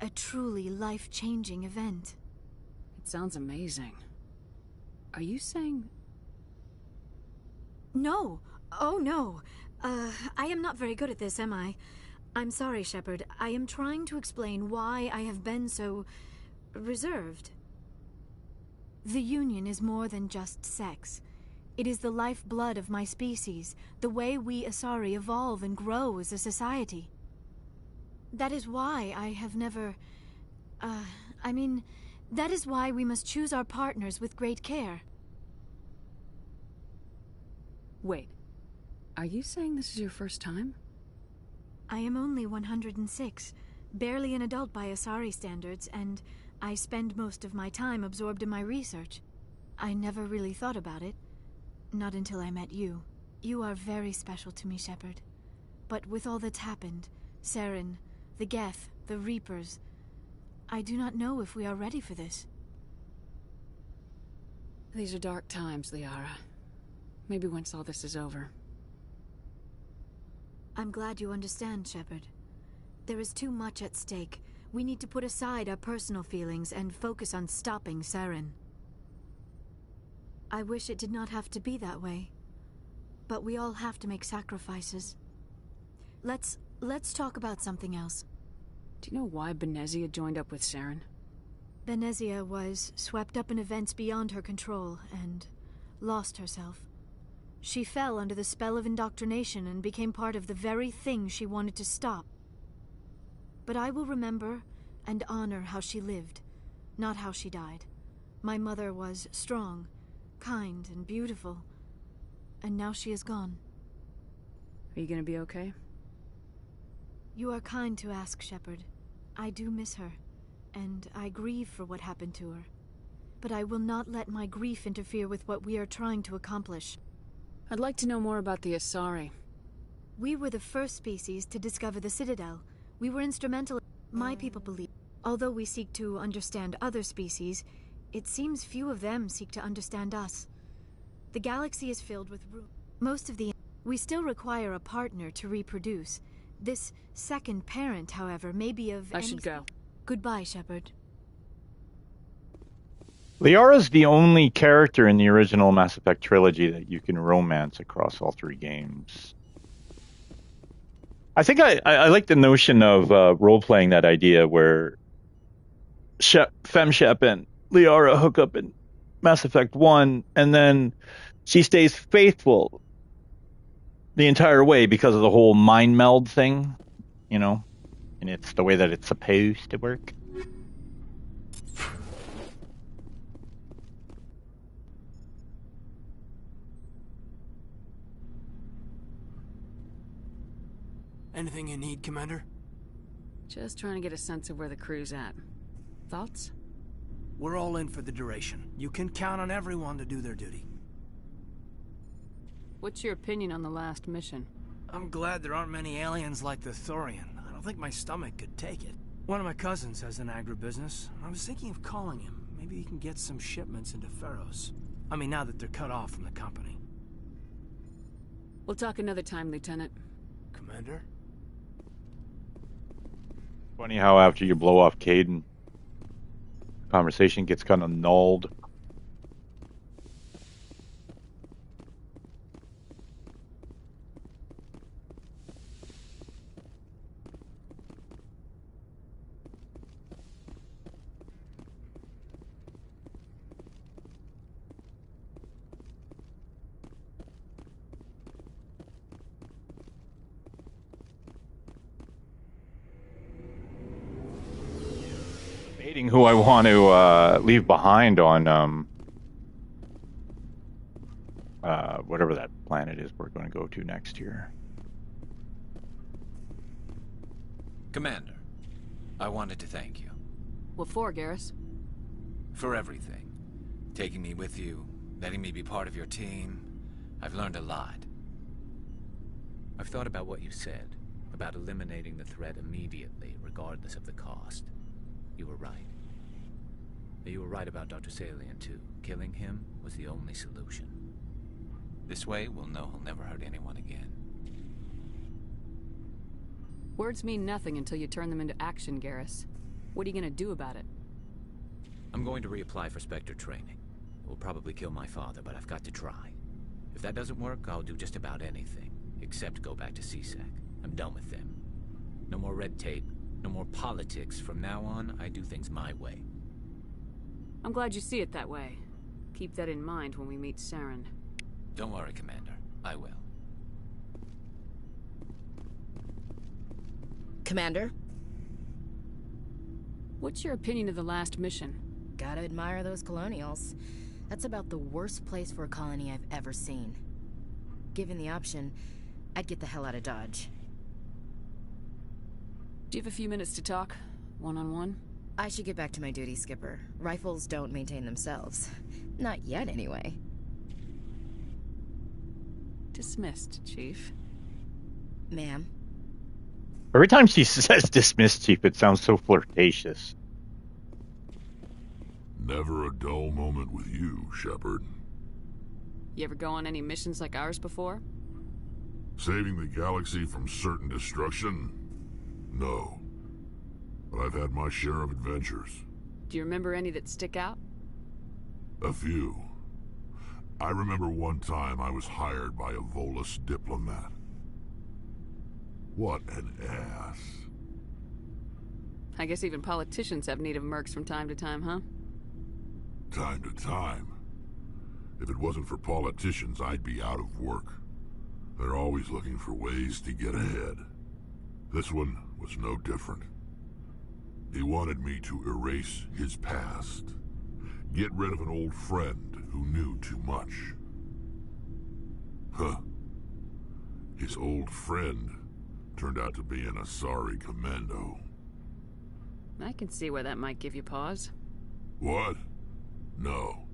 Speaker 2: a truly life-changing event.
Speaker 5: It sounds amazing. Are you saying...
Speaker 2: No. Oh, no. I am not very good at this, am I? I'm sorry, Shepard. I am trying to explain why I have been so... reserved. The Union is more than just sex. It is the lifeblood of my species, the way we Asari evolve and grow as a society. That is why I have never... that is why we must choose our partners with great care.
Speaker 5: Wait. Are you saying this is your first time?
Speaker 2: I am only 106. barely an adult by Asari standards, and I spend most of my time absorbed in my research. I never really thought about it. Not until I met you. You are very special to me, Shepard. But with all that's happened, Saren, the Geth, the Reapers, I do not know if we are ready for this.
Speaker 5: These are dark times, Liara. Maybe once all this is over.
Speaker 2: I'm glad you understand, Shepard. There is too much at stake. We need to put aside our personal feelings and focus on stopping Saren. I wish it did not have to be that way. But we all have to make sacrifices. Let's talk about something else.
Speaker 5: Do you know why Benezia joined up with Saren?
Speaker 2: Benezia was swept up in events beyond her control and lost herself. She fell under the spell of indoctrination and became part of the very thing she wanted to stop. But I will remember and honor how she lived, not how she died. My mother was strong, kind, and beautiful, and now she is gone.
Speaker 5: Are you gonna be okay?
Speaker 2: You are kind to ask, Shepard. I do miss her, and I grieve for what happened to her. But I will not let my grief interfere with what we are trying to accomplish.
Speaker 5: I'd like to know more about the Asari.
Speaker 2: We were the first species to discover the Citadel. We were instrumental. My people believe. Although we seek to understand other species, it seems few of them seek to understand us. The galaxy is filled with most of the. We still require a partner to reproduce. This second parent, however, may be of.
Speaker 5: I should go.
Speaker 2: Goodbye, Shepard.
Speaker 1: Liara's the only character in the original Mass Effect trilogy that you can romance across all three games. I think I like the notion of role-playing that idea where FemShep and Liara hook up in Mass Effect 1, and then she stays faithful the entire way because of the whole mind meld thing, you know? And it's the way that it's supposed to work.
Speaker 15: Anything you need, Commander?
Speaker 5: Just trying to get a sense of where the crew's at. Thoughts?
Speaker 15: We're all in for the duration. You can count on everyone to do their duty.
Speaker 5: What's your opinion on the last mission?
Speaker 15: I'm glad there aren't many aliens like the Thorian. I don't think my stomach could take it. One of my cousins has an agribusiness. I was thinking of calling him. Maybe he can get some shipments into Feros. I mean, now that they're cut off from the company.
Speaker 5: We'll talk another time, Lieutenant.
Speaker 15: Commander?
Speaker 1: Funny how after you blow off Caden, conversation gets kind of nulled. Who I want to leave behind on whatever that planet is we're going to go to next year.
Speaker 9: Commander, I wanted to thank you.
Speaker 5: What for, Garrus?
Speaker 9: For everything. Taking me with you, letting me be part of your team. I've learned a lot. I've thought about what you said, about eliminating the threat immediately, regardless of the cost. You were right. You were right about Dr. Salian, too. Killing him was the only solution. This way, we'll know he'll never hurt anyone again.
Speaker 5: Words mean nothing until you turn them into action, Garrus. What are you gonna do about it?
Speaker 9: I'm going to reapply for Spectre training. It will probably kill my father, but I've got to try. If that doesn't work, I'll do just about anything, except go back to CSEC. I'm done with them. No more red tape, no more politics. From now on, I do things my way.
Speaker 5: I'm glad you see it that way. Keep that in mind when we meet Saren.
Speaker 9: Don't worry, Commander. I will.
Speaker 21: Commander?
Speaker 5: What's your opinion of the last mission?
Speaker 21: Gotta admire those colonials. That's about the worst place for a colony I've ever seen. Given the option, I'd get the hell out of Dodge.
Speaker 5: Do you have a few minutes to talk? One-on-one?
Speaker 21: I should get back to my duty, Skipper. Rifles don't maintain themselves. Not yet, anyway.
Speaker 5: Dismissed, Chief.
Speaker 21: Ma'am?
Speaker 1: Every time she says dismiss, Chief, it sounds so flirtatious.
Speaker 10: Never a dull moment with you, Shepard.
Speaker 5: You ever go on any missions like ours before?
Speaker 10: Saving the galaxy from certain destruction? No. But I've had my share of adventures.
Speaker 5: Do you remember any that stick out?
Speaker 10: A few. I remember one time I was hired by a Volus diplomat. What an ass.
Speaker 5: I guess even politicians have need of mercs from time to time, huh?
Speaker 10: Time to time. If it wasn't for politicians, I'd be out of work. They're always looking for ways to get ahead. This one was no different. He wanted me to erase his past. Get rid of an old friend who knew too much. Huh. His old friend turned out to be an Asari commando.
Speaker 5: I can see where that might give you pause.
Speaker 10: What? No.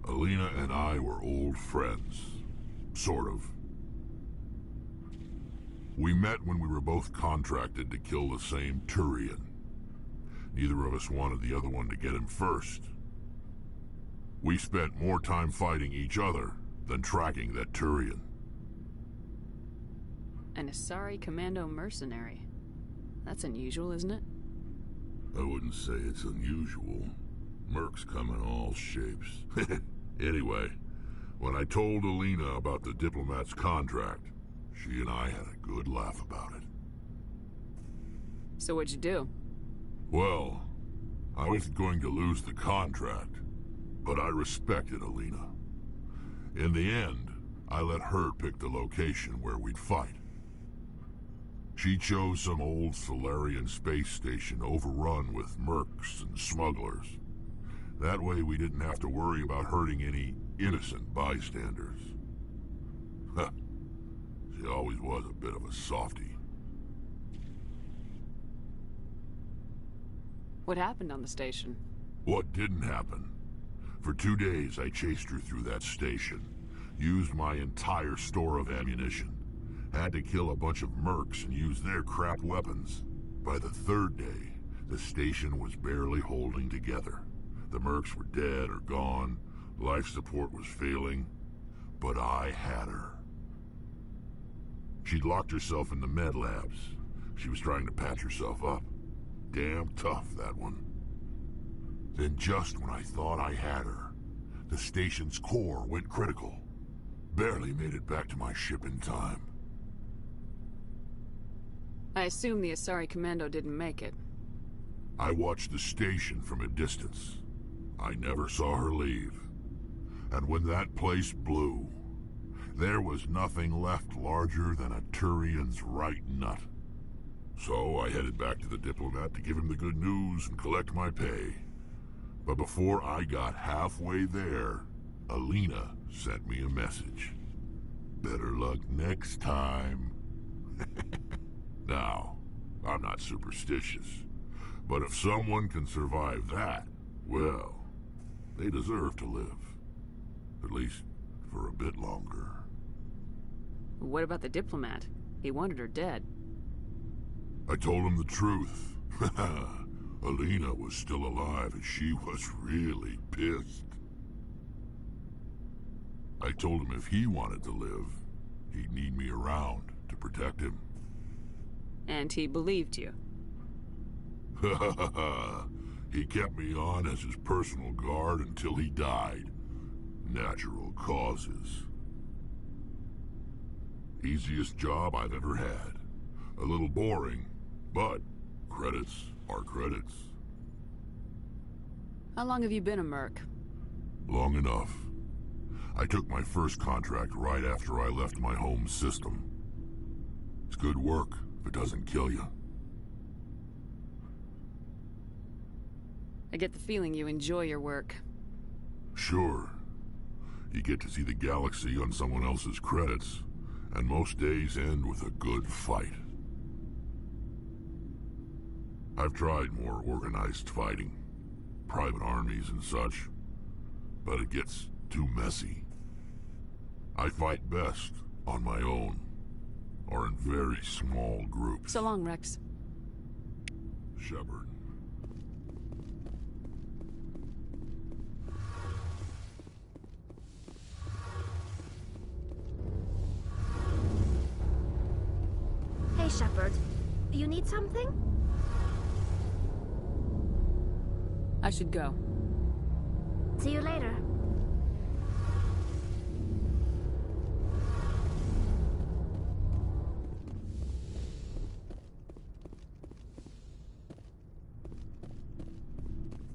Speaker 10: Alina and I were old friends. Sort of. We met when we were both contracted to kill the same Turian. Neither of us wanted the other one to get him first. We spent more time fighting each other than tracking that Turian.
Speaker 5: An Asari commando mercenary. That's unusual, isn't it?
Speaker 10: I wouldn't say it's unusual. Mercs come in all shapes. Anyway, when I told Alina about the diplomat's contract, she and I had a good laugh about it.
Speaker 5: So what'd you do?
Speaker 10: Well, I wasn't going to lose the contract, but I respected Alina. In the end, I let her pick the location where we'd fight. She chose some old Solarian space station overrun with mercs and smugglers. That way we didn't have to worry about hurting any innocent bystanders. Huh. She always was a bit of a softie.
Speaker 5: What happened on the station?
Speaker 10: What didn't happen? For 2 days I chased her through that station, used my entire store of ammunition, had to kill a bunch of mercs and use their crap weapons. By the 3rd day, the station was barely holding together. The mercs were dead or gone, life support was failing, but I had her. She'd locked herself in the med labs. She was trying to patch herself up. Damn tough, that one. Then just when I thought I had her, the station's core went critical. Barely made it back to my ship in time.
Speaker 5: I assume the Asari commando didn't make it.
Speaker 10: I watched the station from a distance. I never saw her leave. And when that place blew, there was nothing left larger than a Turian's right nut. So I headed back to the diplomat to give him the good news and collect my pay. But before I got halfway there, Alina sent me a message. Better luck next time. Now, I'm not superstitious, but if someone can survive that, well, they deserve to live. At least for a bit longer.
Speaker 5: What about the diplomat? He wanted her dead.
Speaker 10: I told him the truth. Alina was still alive and she was really pissed. I told him if he wanted to live, he'd need me around to protect him.
Speaker 5: And he believed you.
Speaker 10: He kept me on as his personal guard until he died. Natural causes. Easiest job I've ever had. A little boring, but credits are credits.
Speaker 5: How long have you been a merc?
Speaker 10: Long enough. I took my first contract right after I left my home system. It's good work if it doesn't kill you.
Speaker 5: I get the feeling you enjoy your work.
Speaker 10: Sure. You get to see the galaxy on someone else's credits, and most days end with a good fight. I've tried more organized fighting, private armies and such, but it gets too messy. I fight best on my own, or in very small groups.
Speaker 5: So long, Rex.
Speaker 10: Shepard.
Speaker 3: Hey, Shepard. You need something?
Speaker 5: I should go.
Speaker 3: See you later.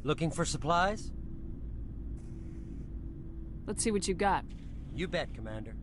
Speaker 11: Looking for supplies?
Speaker 5: Let's see what you got.
Speaker 11: You bet, Commander.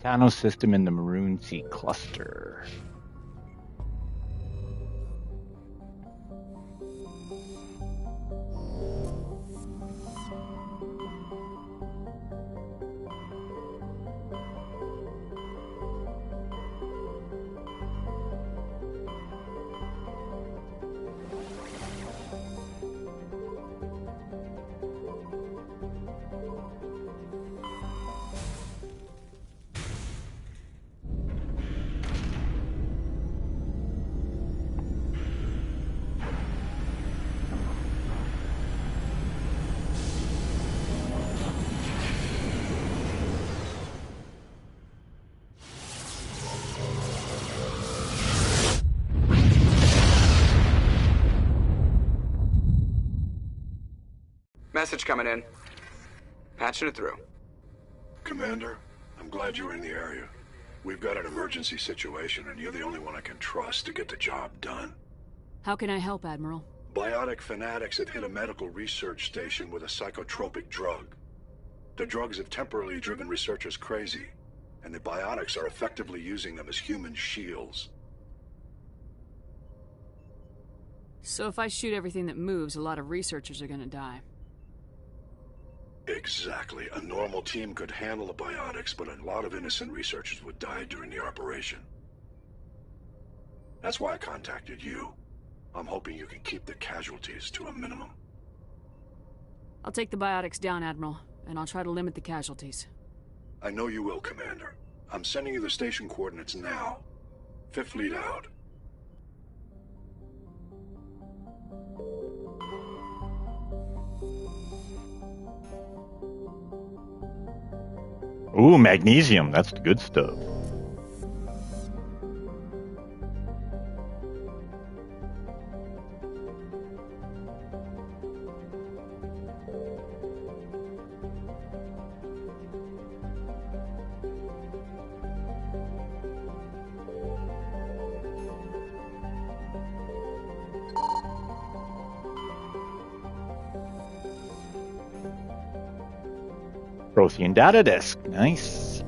Speaker 1: Thanos system in the Maroon Sea cluster.
Speaker 17: Message coming in. Patching it through.
Speaker 22: Commander, I'm glad you're in the area. We've got an emergency situation, and you're the only one I can trust to get the job done.
Speaker 5: How can I help, Admiral?
Speaker 22: Biotic fanatics have hit a medical research station with a psychotropic drug. The drugs have temporarily driven researchers crazy, and the biotics are effectively using them as human shields.
Speaker 5: So if I shoot everything that moves, a lot of researchers are gonna die.
Speaker 22: Exactly. A normal team could handle the biotics, but a lot of innocent researchers would die during the operation. That's why I contacted you. I'm hoping you can keep the casualties to a minimum.
Speaker 5: I'll take the biotics down, Admiral, and I'll try to limit the casualties.
Speaker 22: I know you will, Commander. I'm sending you the station coordinates now. Fifth Fleet out.
Speaker 1: Ooh, magnesium. That's the good stuff. Prothean data disk. Nice.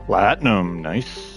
Speaker 1: Platinum. Nice.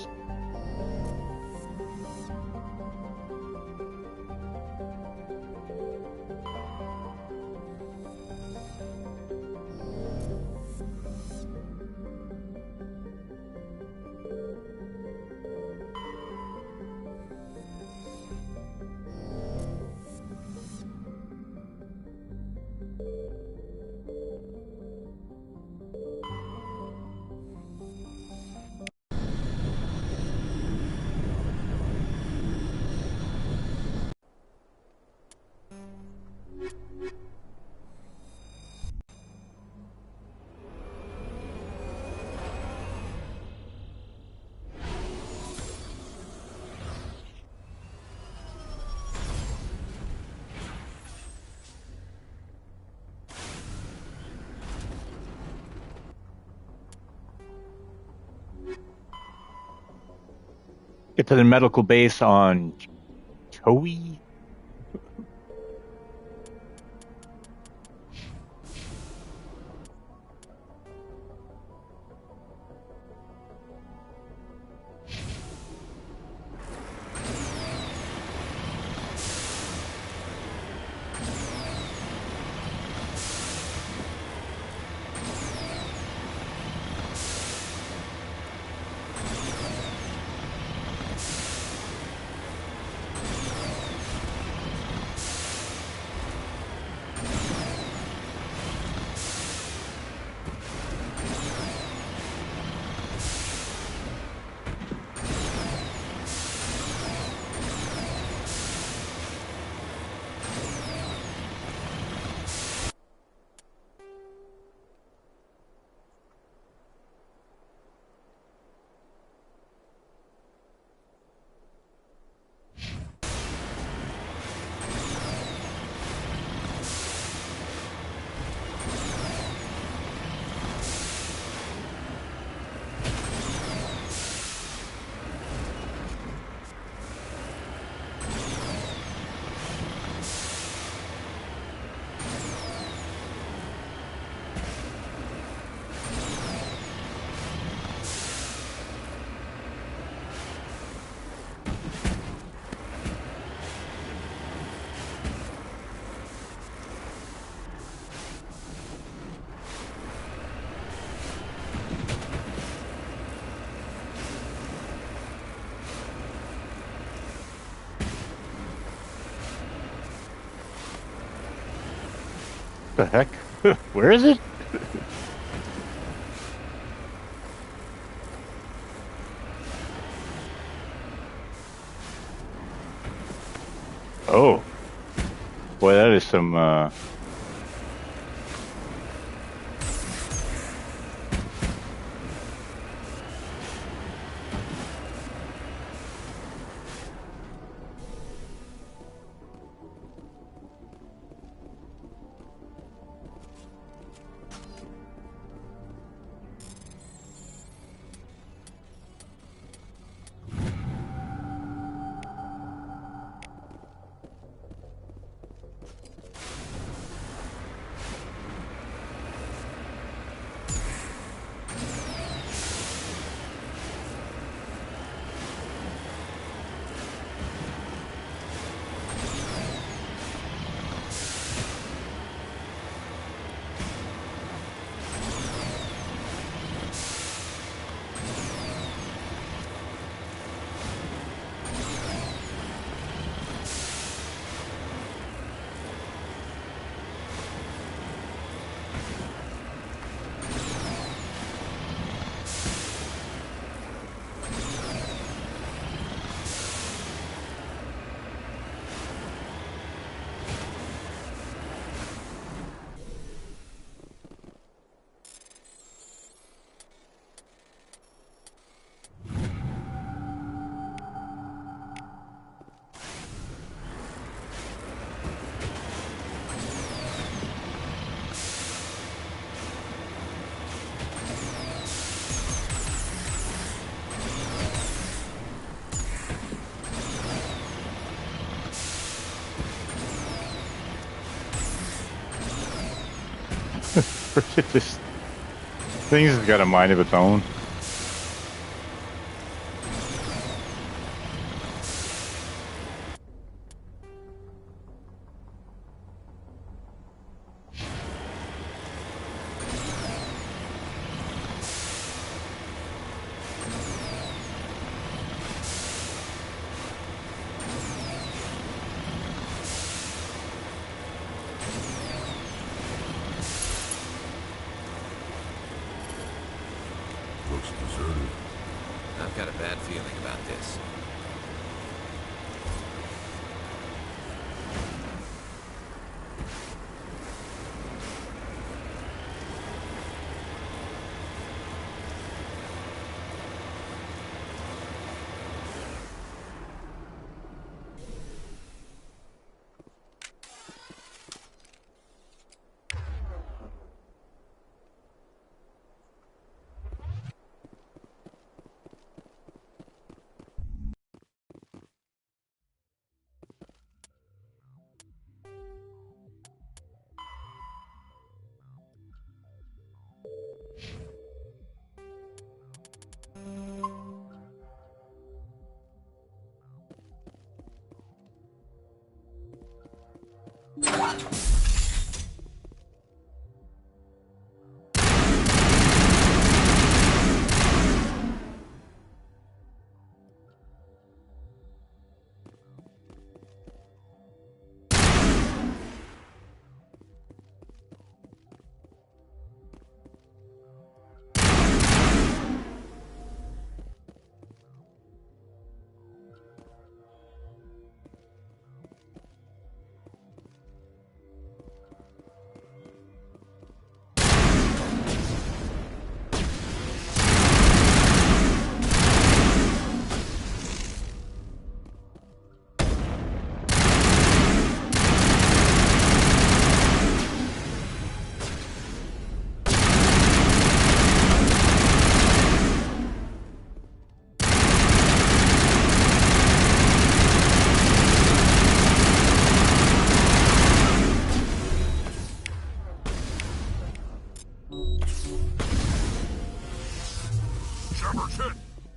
Speaker 1: Get to the medical base on Choi. The heck? Where is it? Oh. Boy, that is some, This thing's got a mind of its own.
Speaker 10: Looks deserted.
Speaker 9: I've got a bad feeling about this.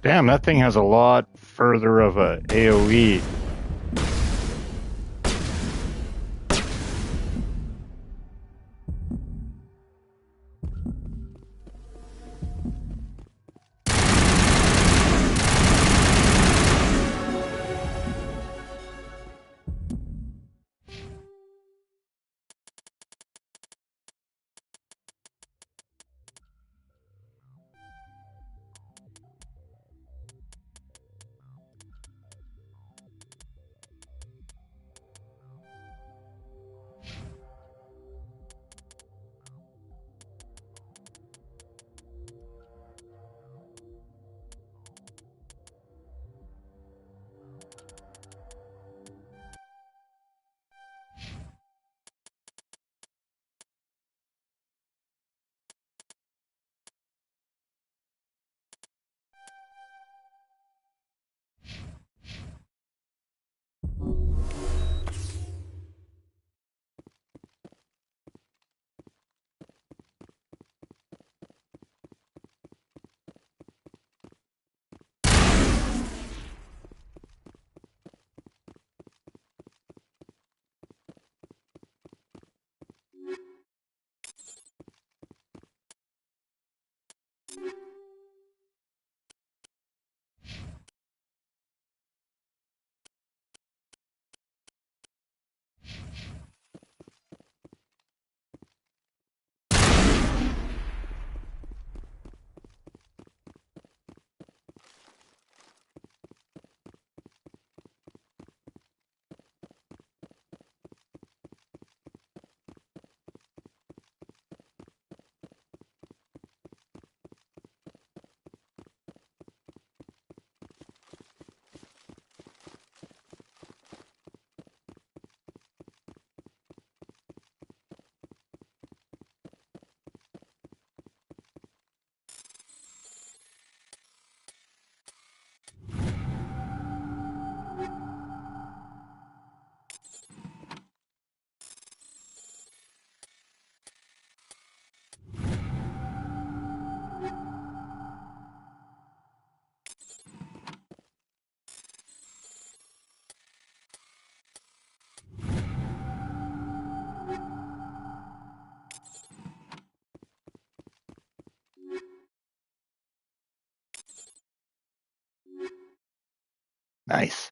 Speaker 1: Damn, that thing has a lot further of a AoE. Nice.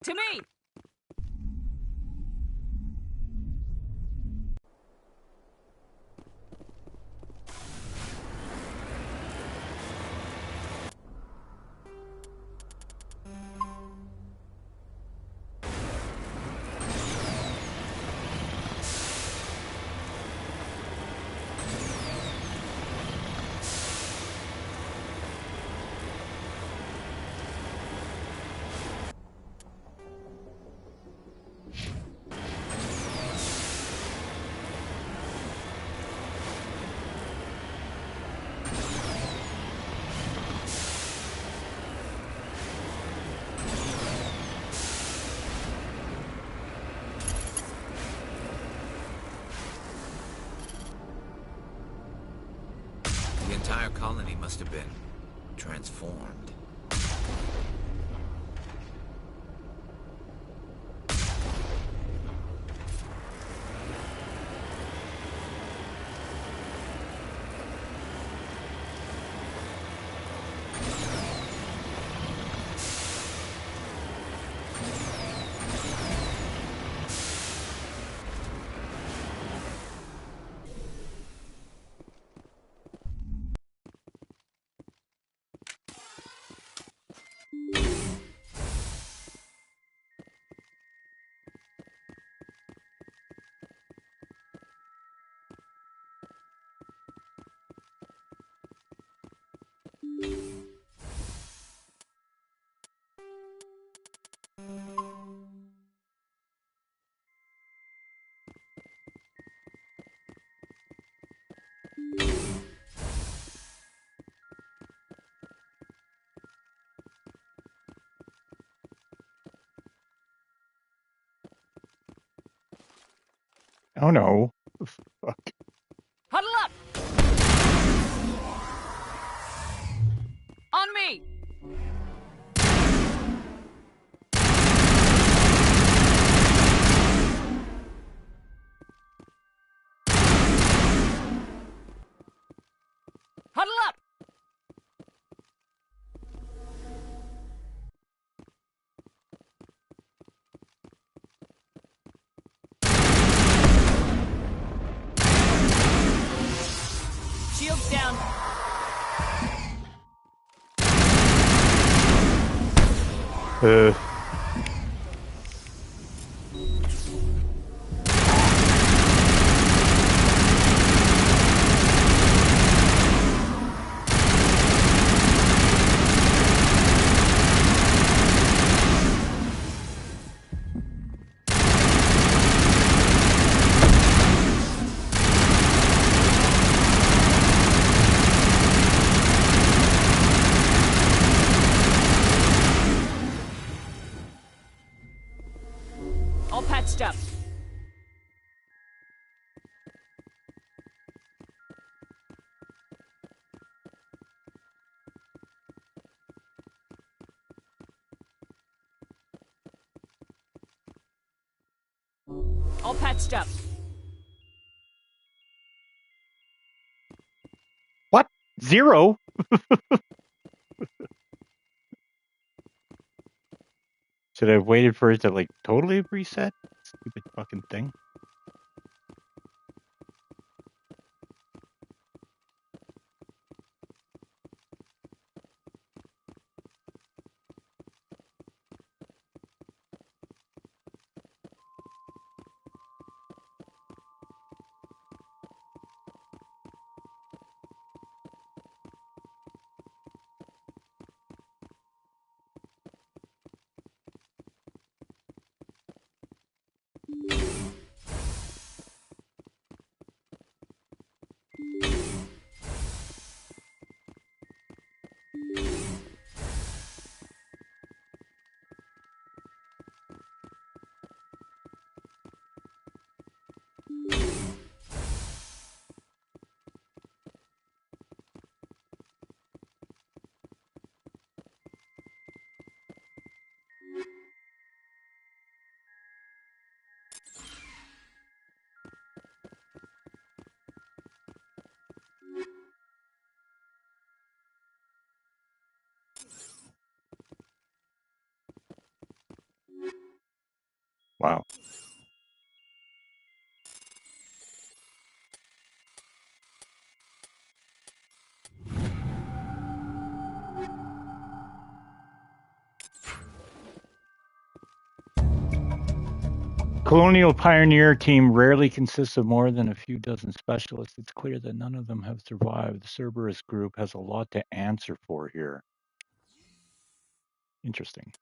Speaker 5: To me!
Speaker 9: The entire colony must have been transformed.
Speaker 1: Oh no. Fuck.
Speaker 5: Huddle up! On me! Huddle up! Shields down.
Speaker 1: Uh.
Speaker 5: All patched up. All patched up.
Speaker 1: What? 0? Should I have waited for it to like totally reset? Stupid fucking thing. Wow. Colonial Pioneer team rarely consists of more than a few dozen specialists. It's clear that none of them have survived. The Cerberus group has a lot to answer for here. Interesting.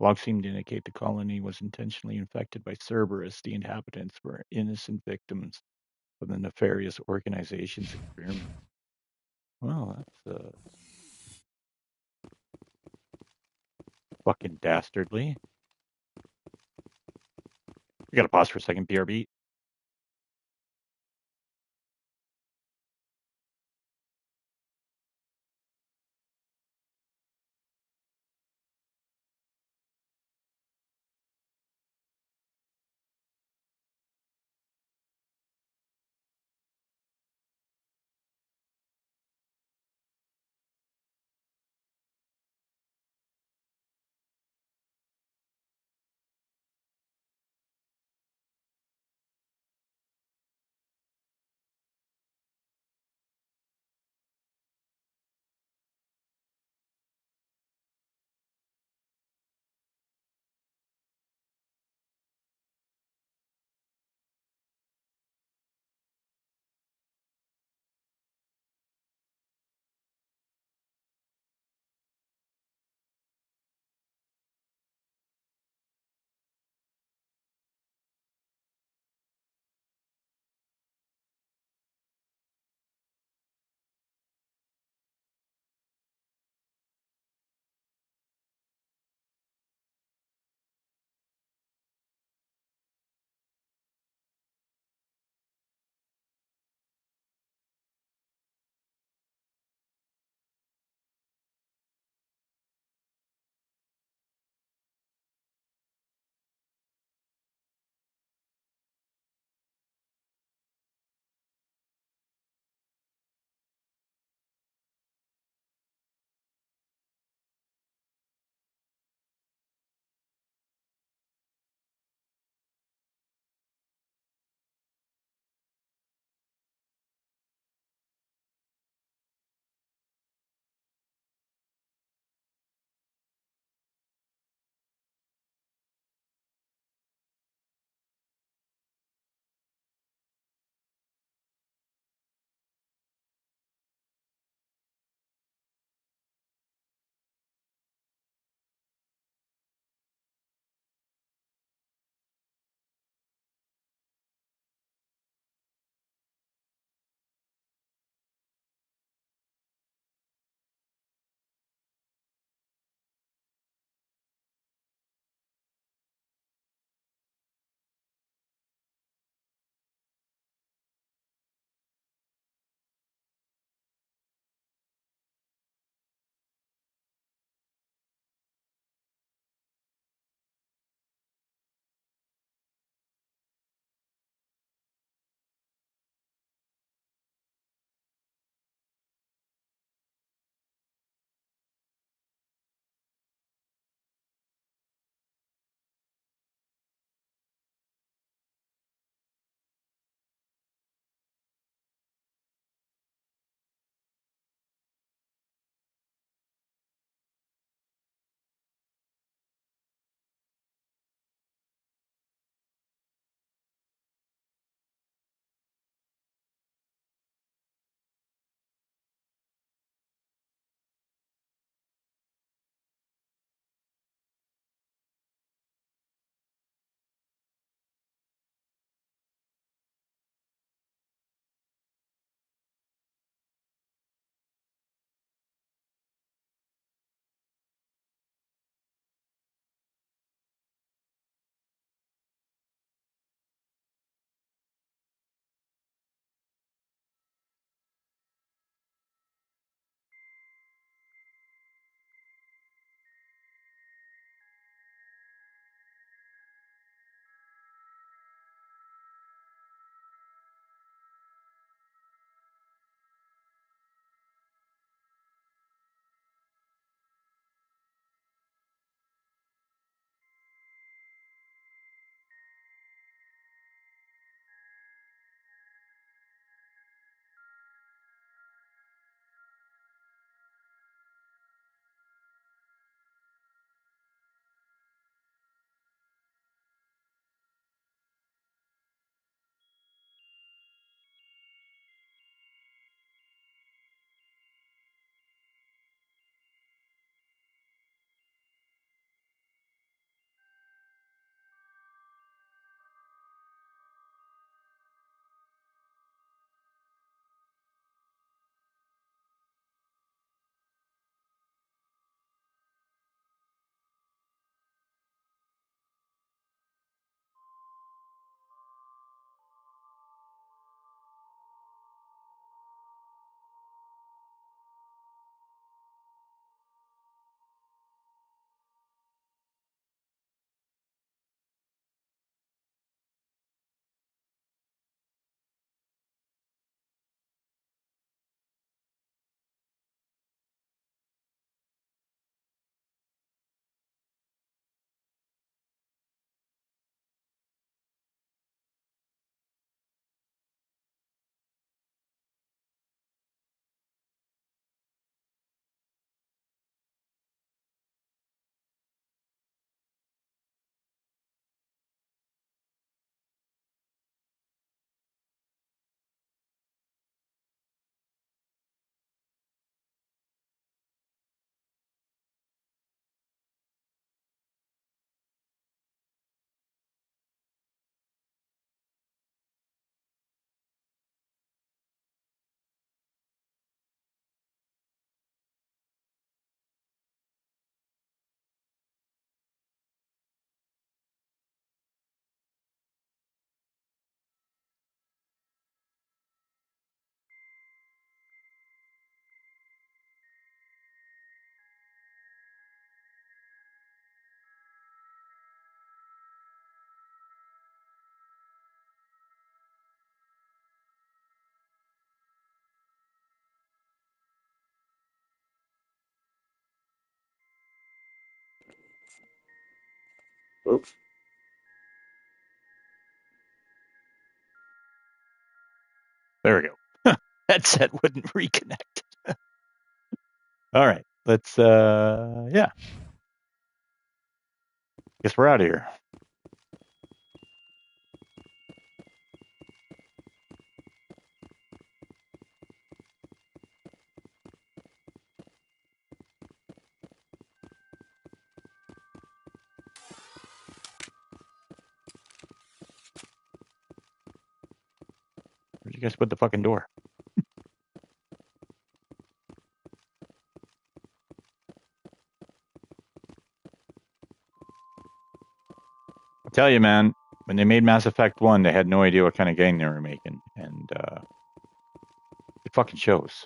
Speaker 1: Logs seem to indicate the colony was intentionally infected by Cerberus. The inhabitants were innocent victims of the nefarious organization's experiment. Well, that's fucking dastardly. We gotta pause for a second, BRB.
Speaker 19: Oops.
Speaker 1: There we go. Headset wouldn't reconnect. All right. Let's, yeah. Guess we're out of here. Where'd you guys put the fucking door? I'll tell you, man, when they made Mass Effect 1, they had no idea what kind of game they were making. And it fucking shows.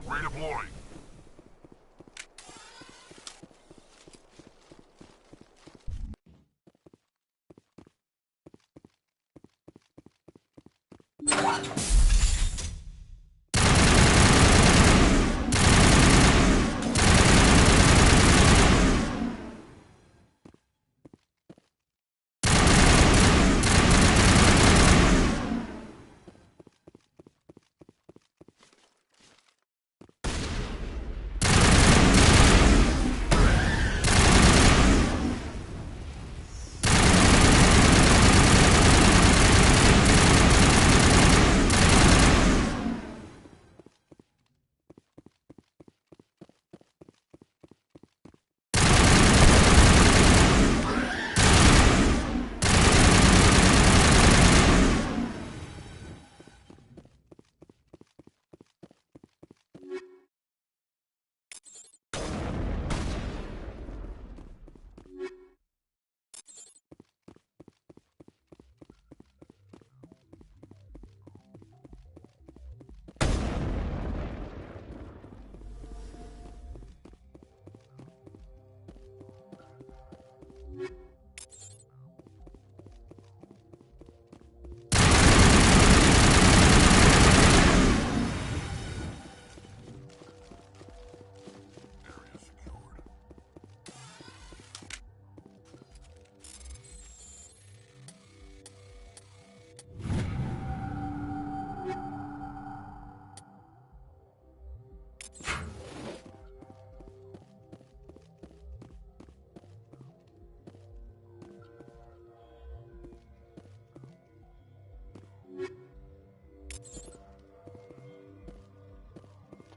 Speaker 10: Redeploying.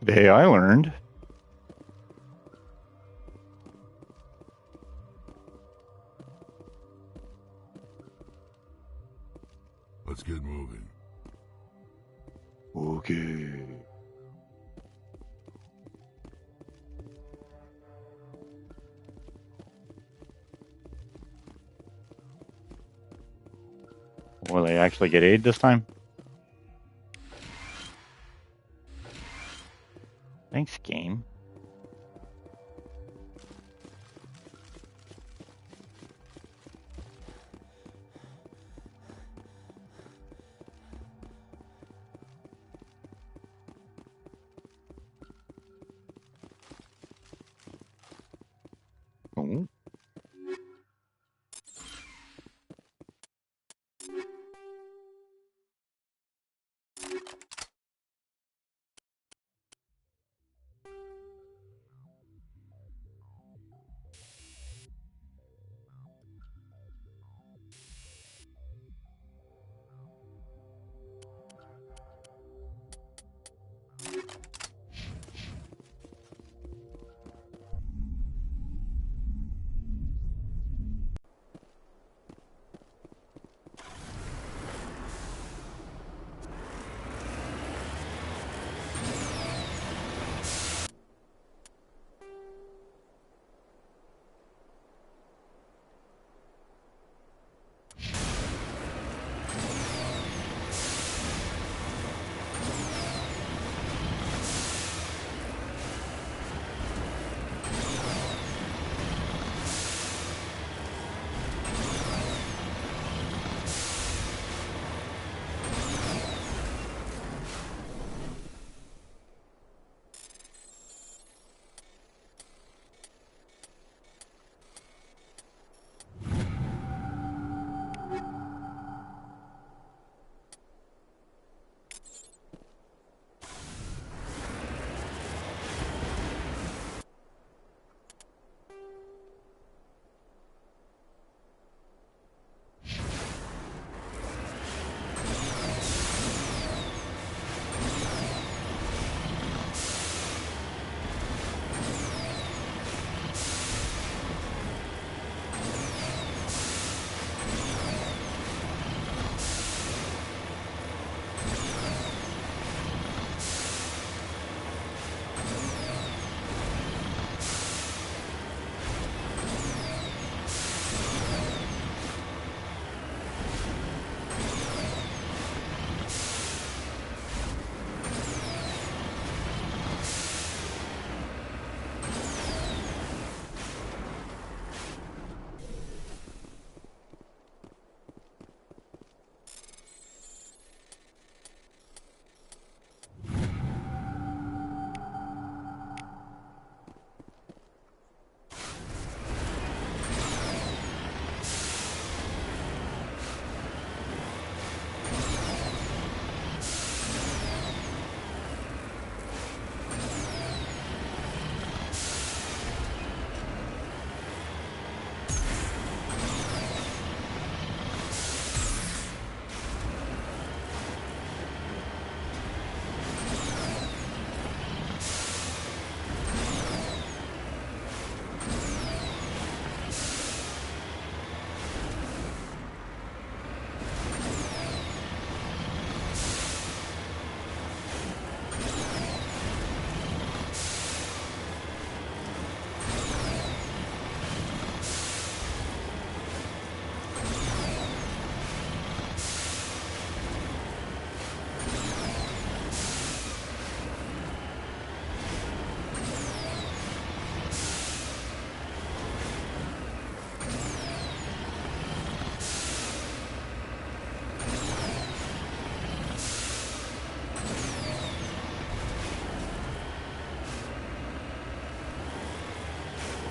Speaker 1: Today I learned.
Speaker 10: Let's get moving.
Speaker 1: Okay. Will they actually get aid this time? Thanks, game.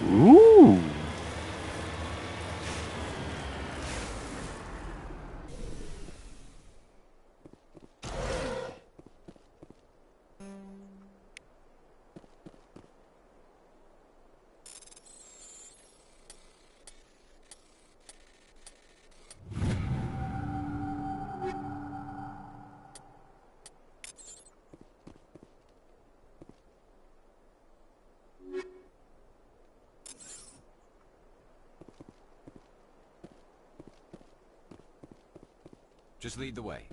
Speaker 1: Ooh.
Speaker 9: Just lead the way.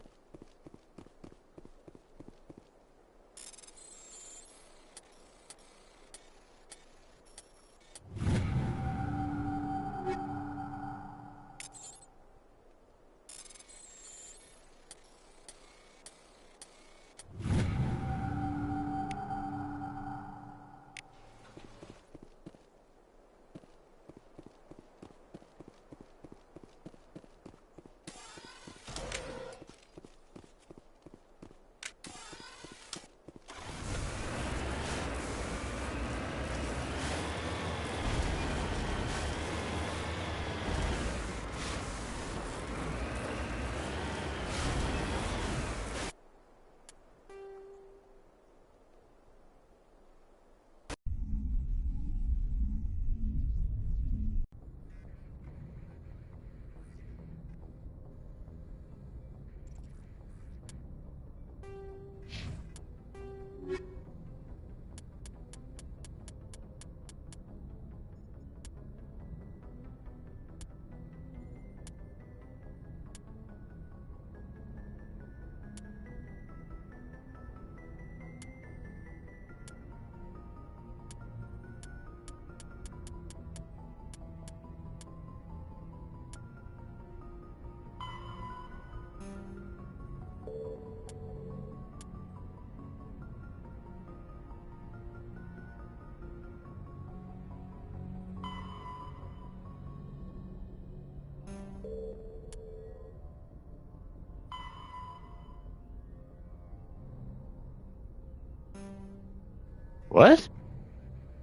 Speaker 9: What?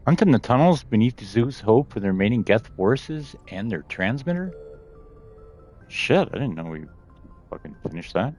Speaker 9: Hunting the tunnels beneath Zeus' hope for the remaining Geth forces and their transmitter? Shit, I didn't know we fucking finished that.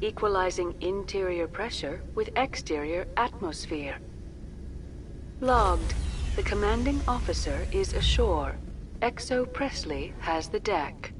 Speaker 4: Equalizing interior pressure with exterior atmosphere. Logged. The commanding officer is ashore. Exo Presley has the deck.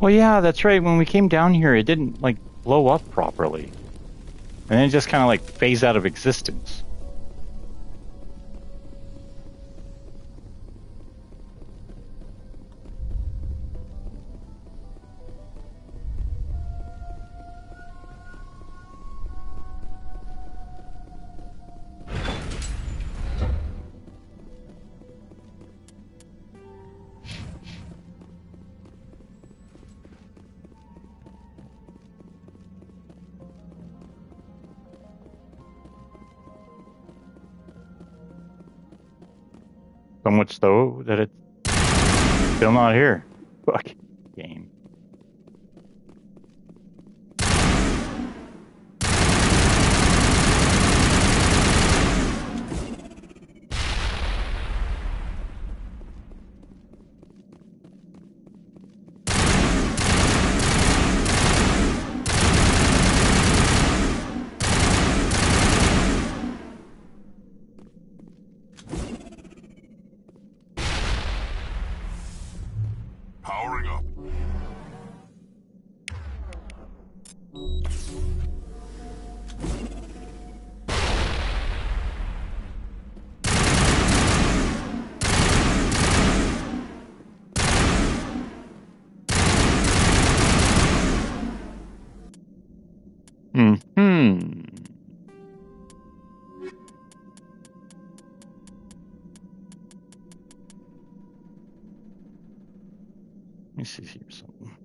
Speaker 1: Well, yeah, that's right. When we came down here, it didn't, like, blow up properly. And then it just kind of, like, phased out of existence. So much so that it's still not here. Fuck. Game.
Speaker 10: Powering up.
Speaker 1: Let me see here something.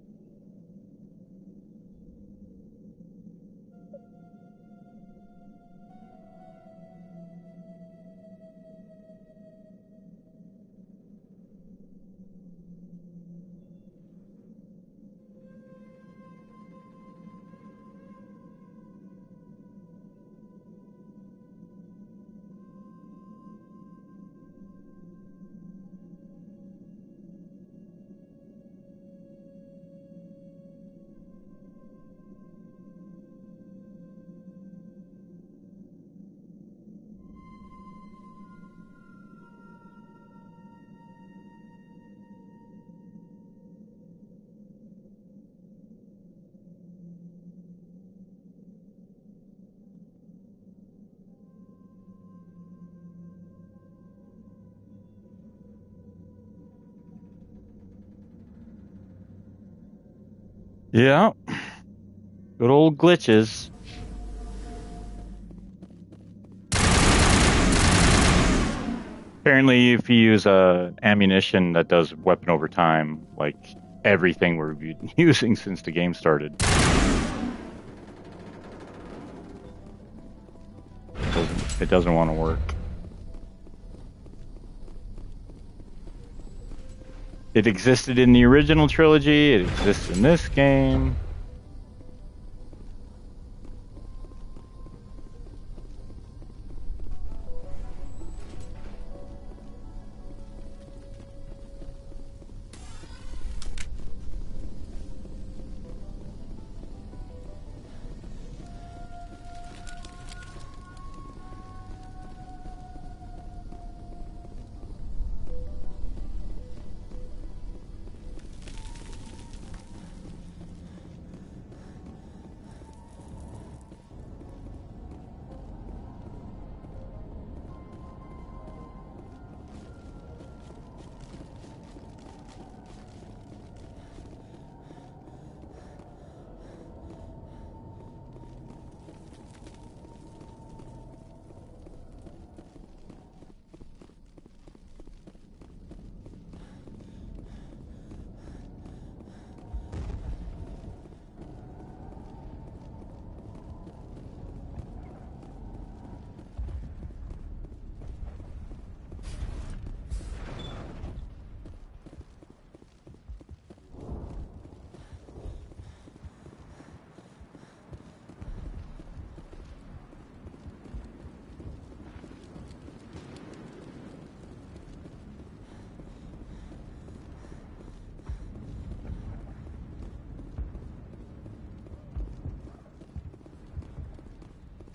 Speaker 1: Yeah. Good old glitches. Apparently, if you use ammunition that does weapon over time, like everything we're using since the game started, it doesn't want to work. It existed in the original trilogy. It exists in this game.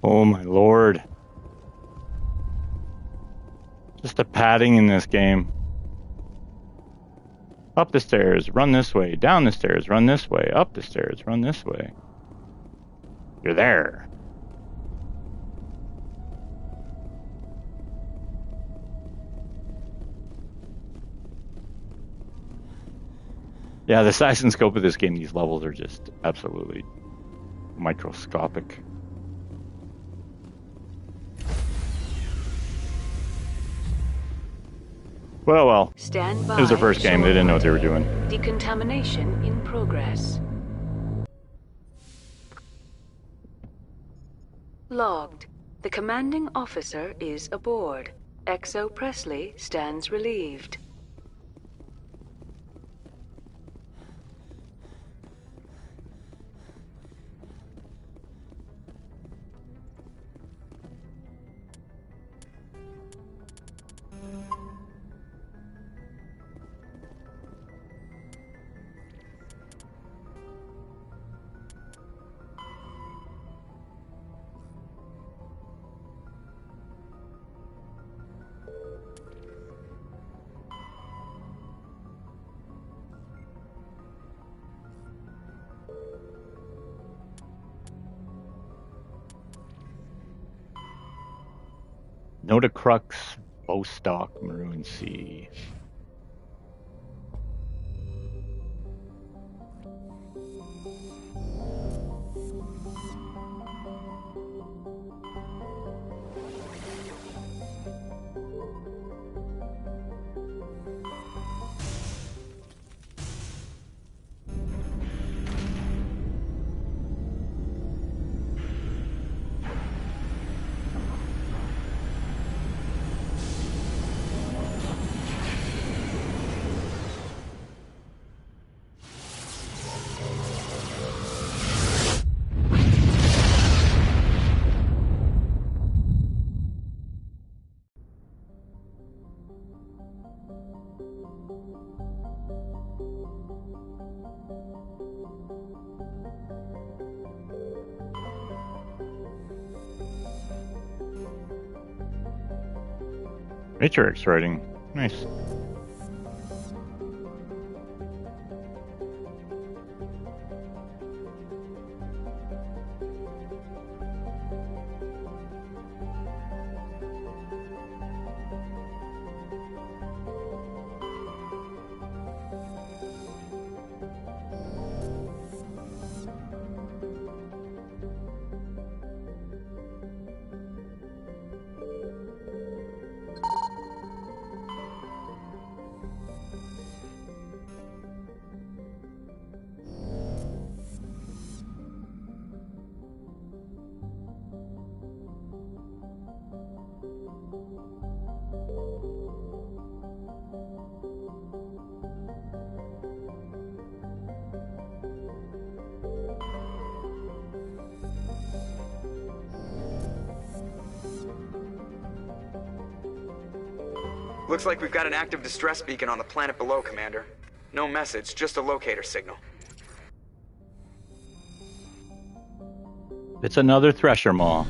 Speaker 1: Oh my lord. Just the padding in this game. Up the stairs, run this way. Down the stairs, run this way. Up the stairs, run this way. You're there. Yeah, the size and scope of this game, these levels are just absolutely microscopic. Well.
Speaker 4: Stand by.
Speaker 1: It was their first game. They didn't know what they were doing.
Speaker 4: Decontamination in progress. Logged. The commanding officer is aboard. XO Presley stands relieved.
Speaker 1: Notacrux, Bostock, Maroon Sea. Matrix writing. Nice.
Speaker 17: Looks like we've got an active distress beacon on the planet below, Commander. No message, just a locator signal.
Speaker 1: It's another Thresher Maw.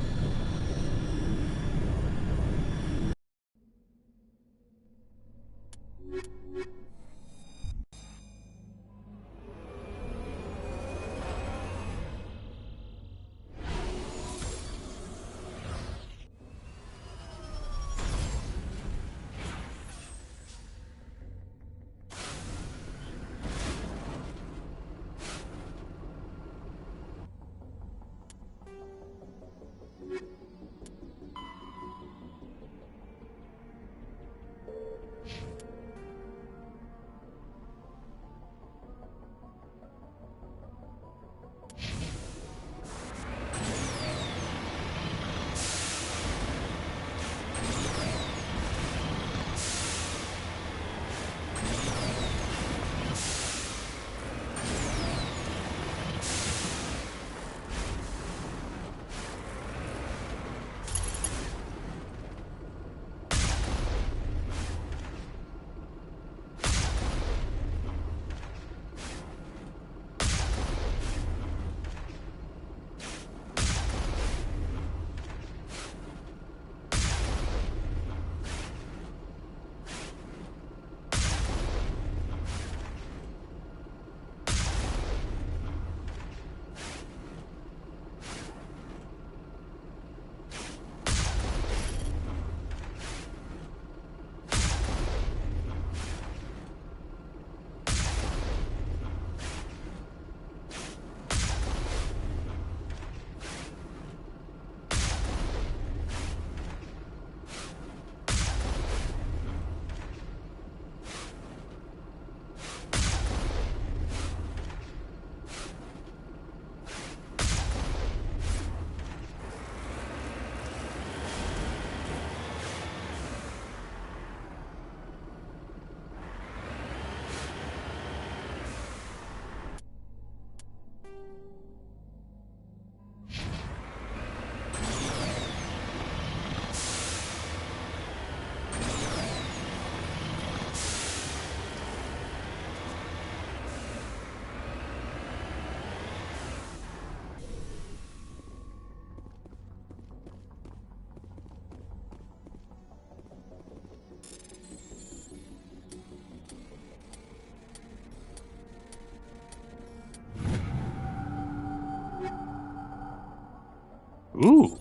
Speaker 1: Ooh.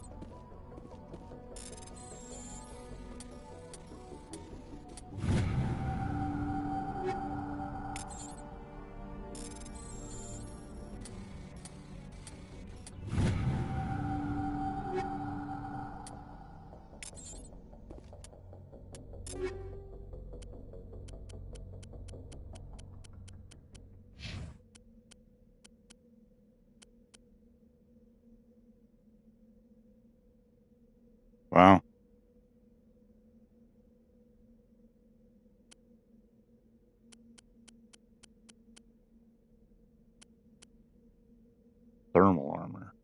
Speaker 1: Wow. Thermal armor.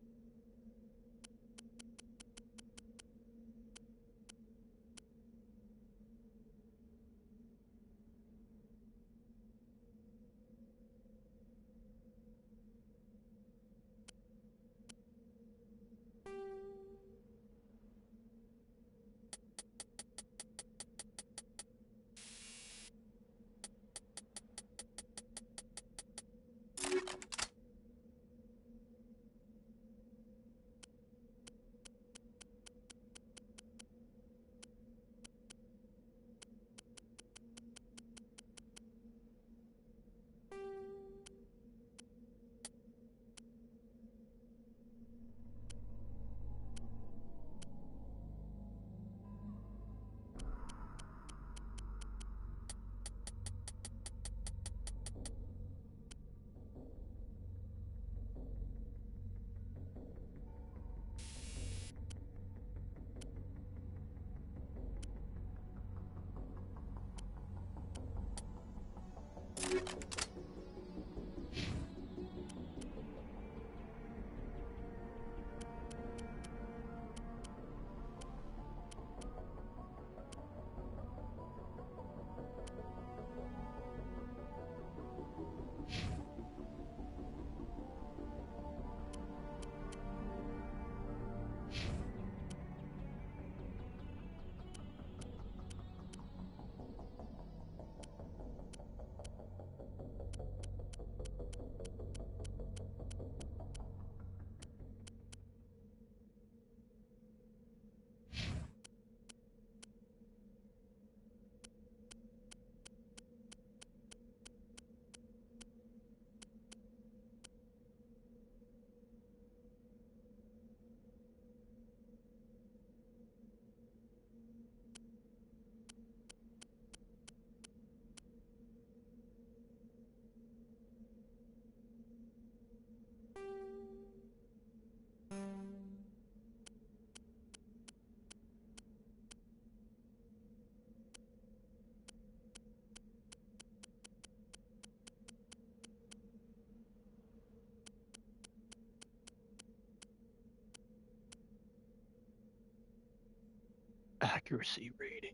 Speaker 1: Accuracy rating.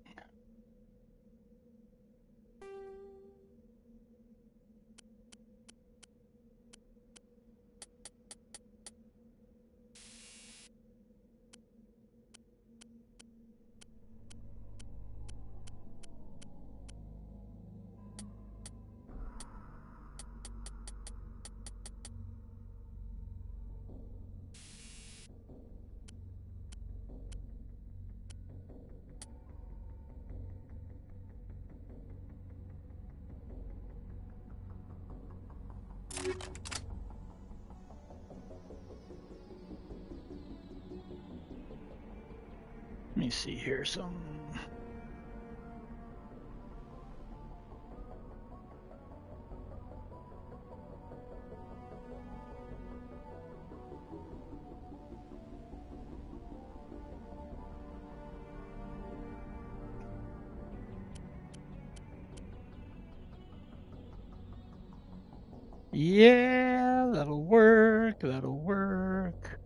Speaker 1: Let me see here some. Yeah, that'll work. That'll work.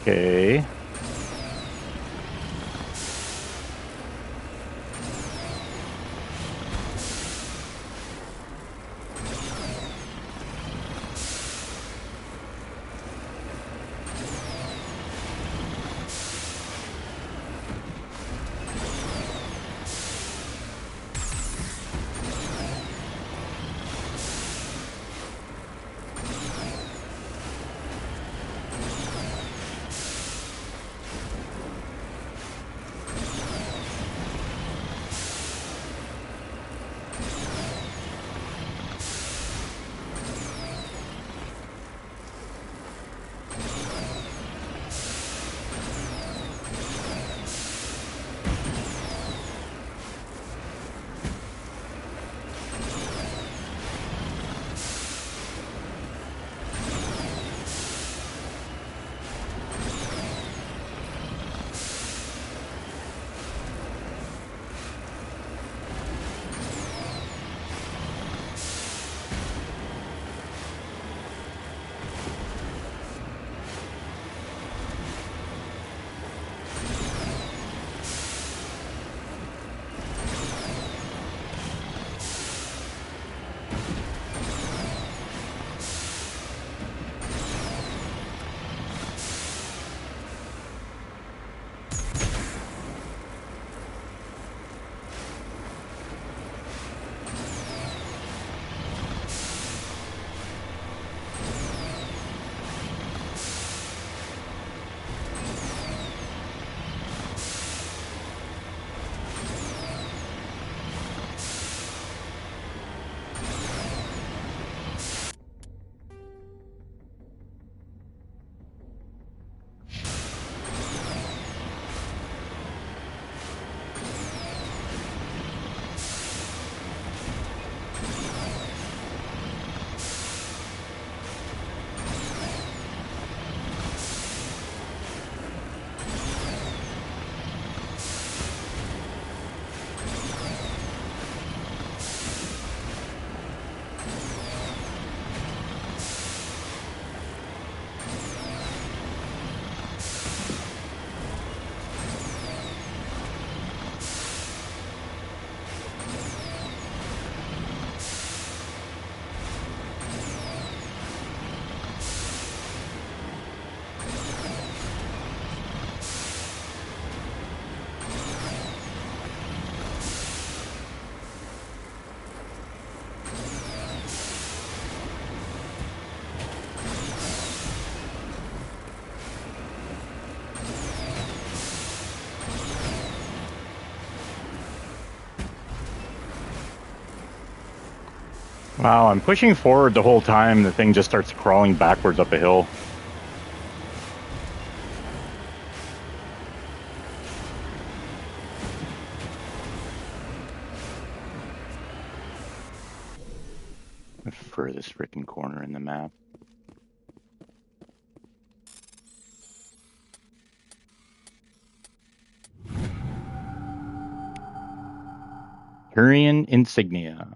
Speaker 1: Okay. Wow, I'm pushing forward the whole time. The thing just starts crawling backwards up a hill. The furthest freaking corner in the map. Turian insignia.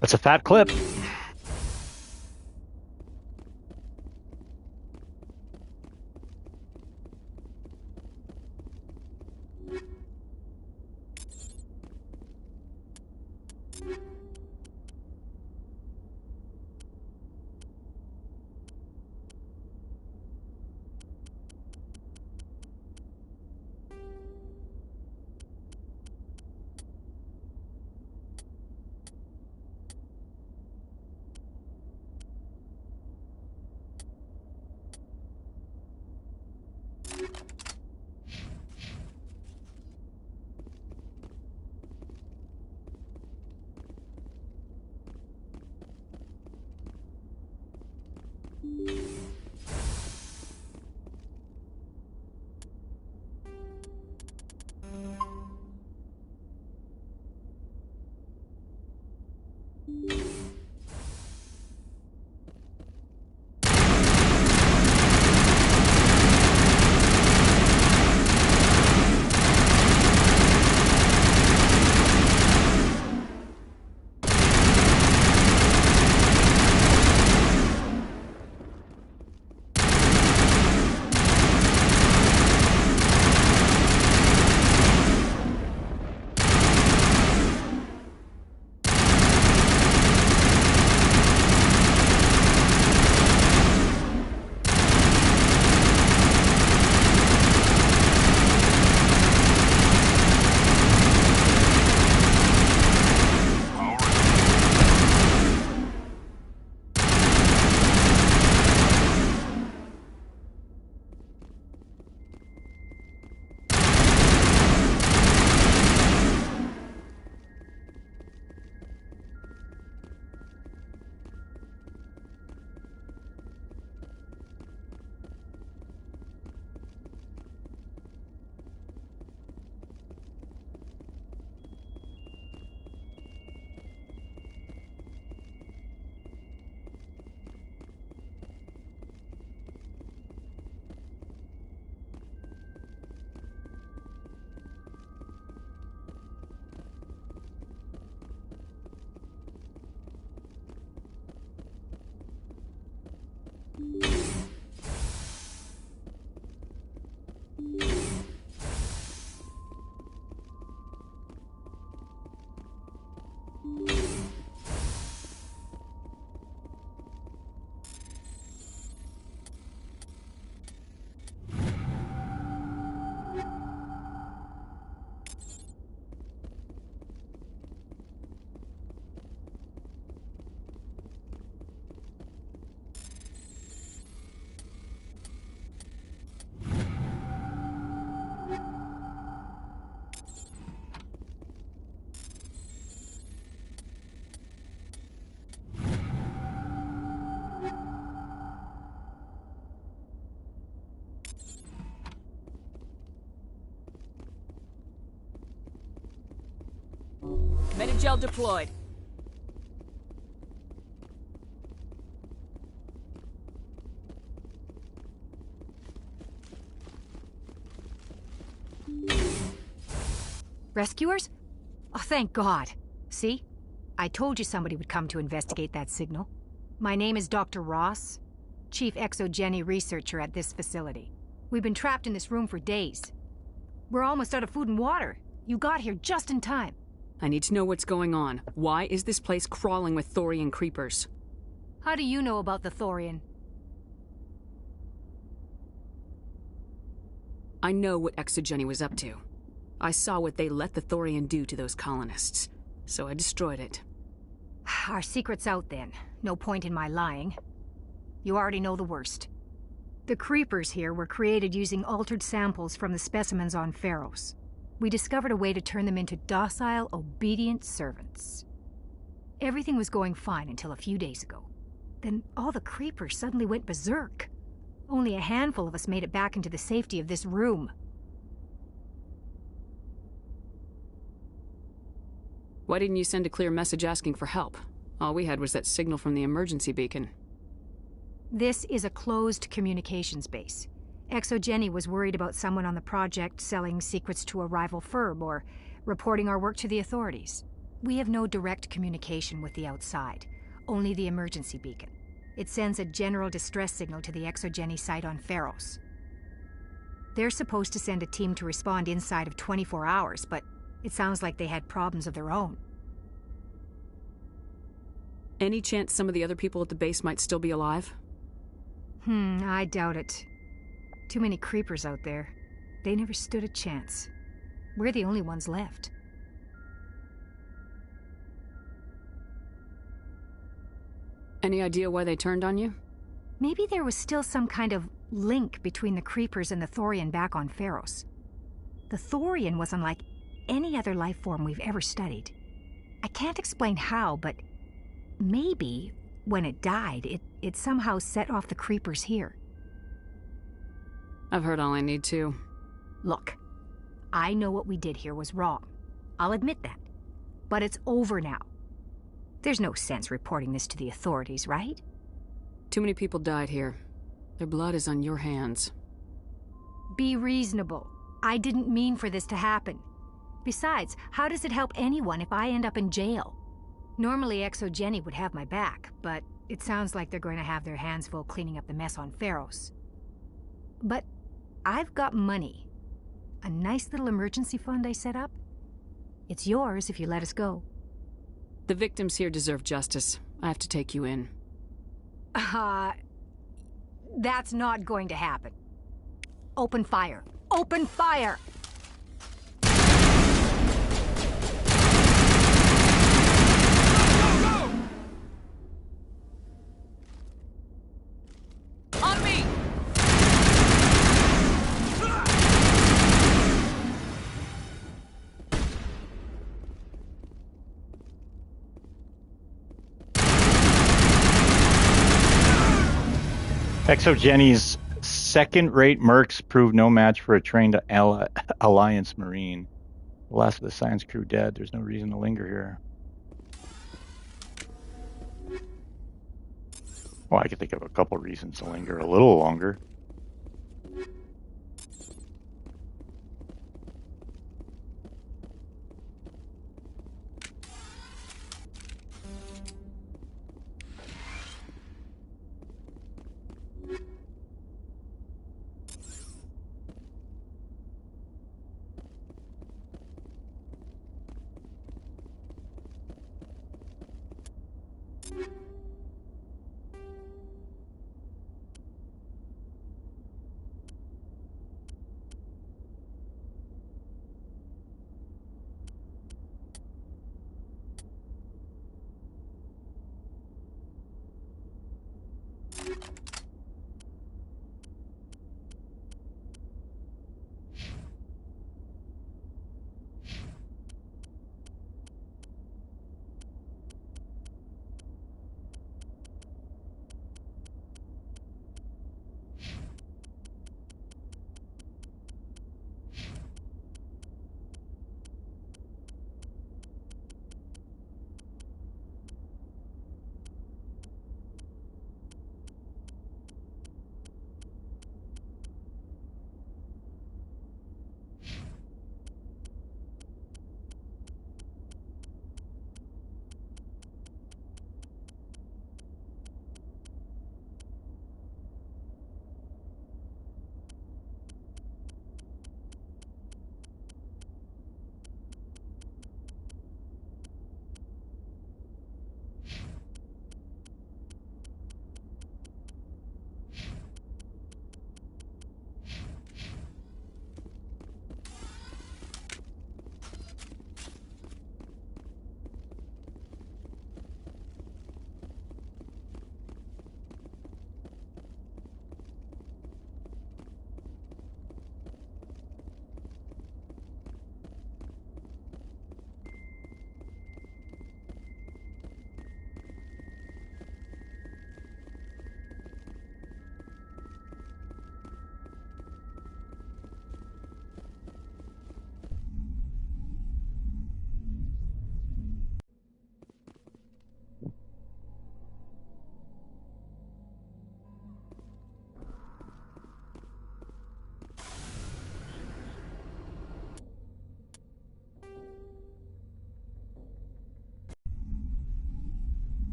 Speaker 1: That's a fat clip.
Speaker 5: Metagel deployed.
Speaker 13: Rescuers? Oh, thank God. See? I told you somebody would come to investigate that signal. My name is Dr. Ross, Chief Exogeny Researcher at this facility. We've been trapped in this room for days. We're almost out of food and water. You got here just in time.
Speaker 5: I need to know what's going on. Why is this place crawling with Thorian creepers?
Speaker 13: How do you know about the Thorian?
Speaker 5: I know what Exogeny was up to. I saw what they let the Thorian do to those colonists, so I destroyed it.
Speaker 13: Our secret's out then. No point in my lying. You already know the worst. The creepers here were created using altered samples from the specimens on Pharos. We discovered a way to turn them into docile, obedient servants. Everything was going fine until a few days ago. Then all the creepers suddenly went berserk. Only a handful of us made it back into the safety of this room.
Speaker 5: Why didn't you send a clear message asking for help? All we had was that signal from the emergency beacon.
Speaker 13: This is a closed communications base. Exogeny was worried about someone on the project selling secrets to a rival firm or reporting our work to the authorities. We have no direct communication with the outside, only the emergency beacon. It sends a general distress signal to the Exogeny site on Pharos. They're supposed to send a team to respond inside of 24 hours, but it sounds like they had problems of their own.
Speaker 5: Any chance some of the other people at the base might still be alive?
Speaker 13: I doubt it. Too many creepers out there. They never stood a chance. We're the only ones left.
Speaker 5: Any idea why they turned on you?
Speaker 13: Maybe there was still some kind of link between the creepers and the Thorian back on Pharos. The Thorian was unlike any other life form we've ever studied. I can't explain how, but maybe when it died, it somehow set off the creepers here.
Speaker 5: I've heard all I need to.
Speaker 13: Look, I know what we did here was wrong. I'll admit that. But it's over now. There's no sense reporting this to the authorities, right?
Speaker 5: Too many people died here. Their blood is on your hands.
Speaker 13: Be reasonable. I didn't mean for this to happen. Besides, how does it help anyone if I end up in jail? Normally Exogeny would have my back, but it sounds like they're going to have their hands full cleaning up the mess on Pharos. But I've got money. A nice little emergency fund I set up. It's yours if you let us go.
Speaker 5: The victims here deserve justice. I have to take you in.
Speaker 13: That's not going to happen. Open fire. Open fire!
Speaker 5: On me!
Speaker 1: Exogeny's second-rate mercs proved no match for a trained Alliance Marine. The last of the science crew dead. There's no reason to linger here. Well, I could think of a couple reasons to linger a little longer.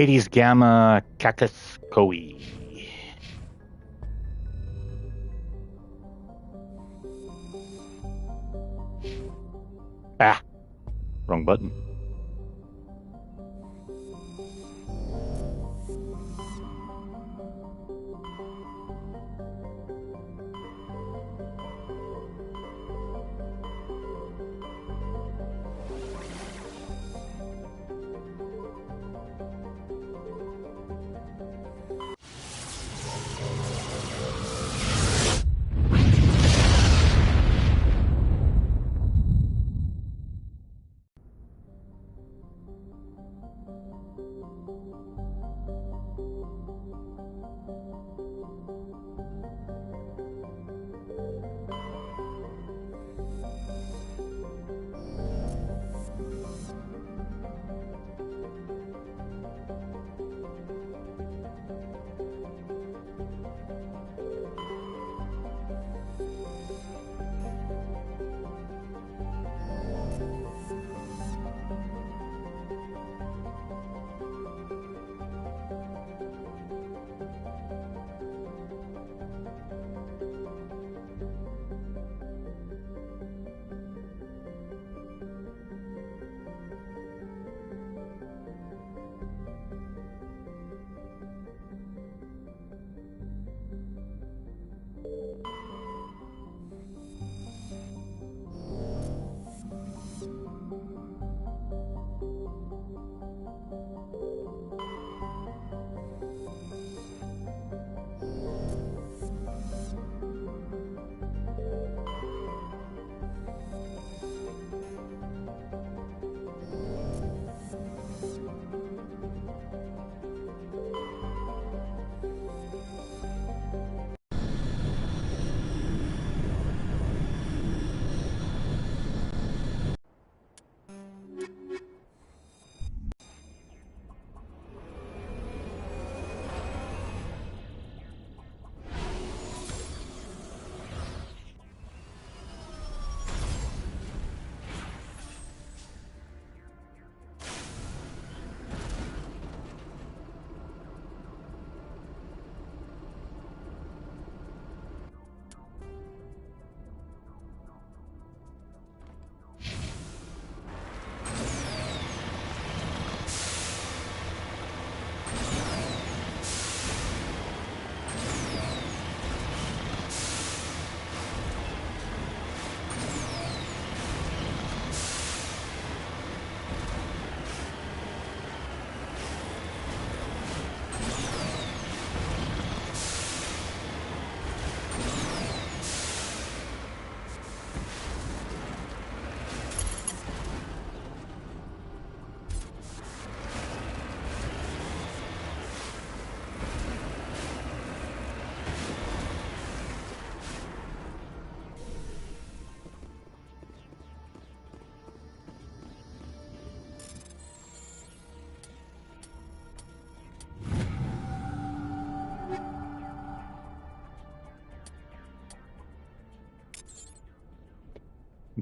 Speaker 1: Hades Gamma Kakaskoi. Ah, wrong button.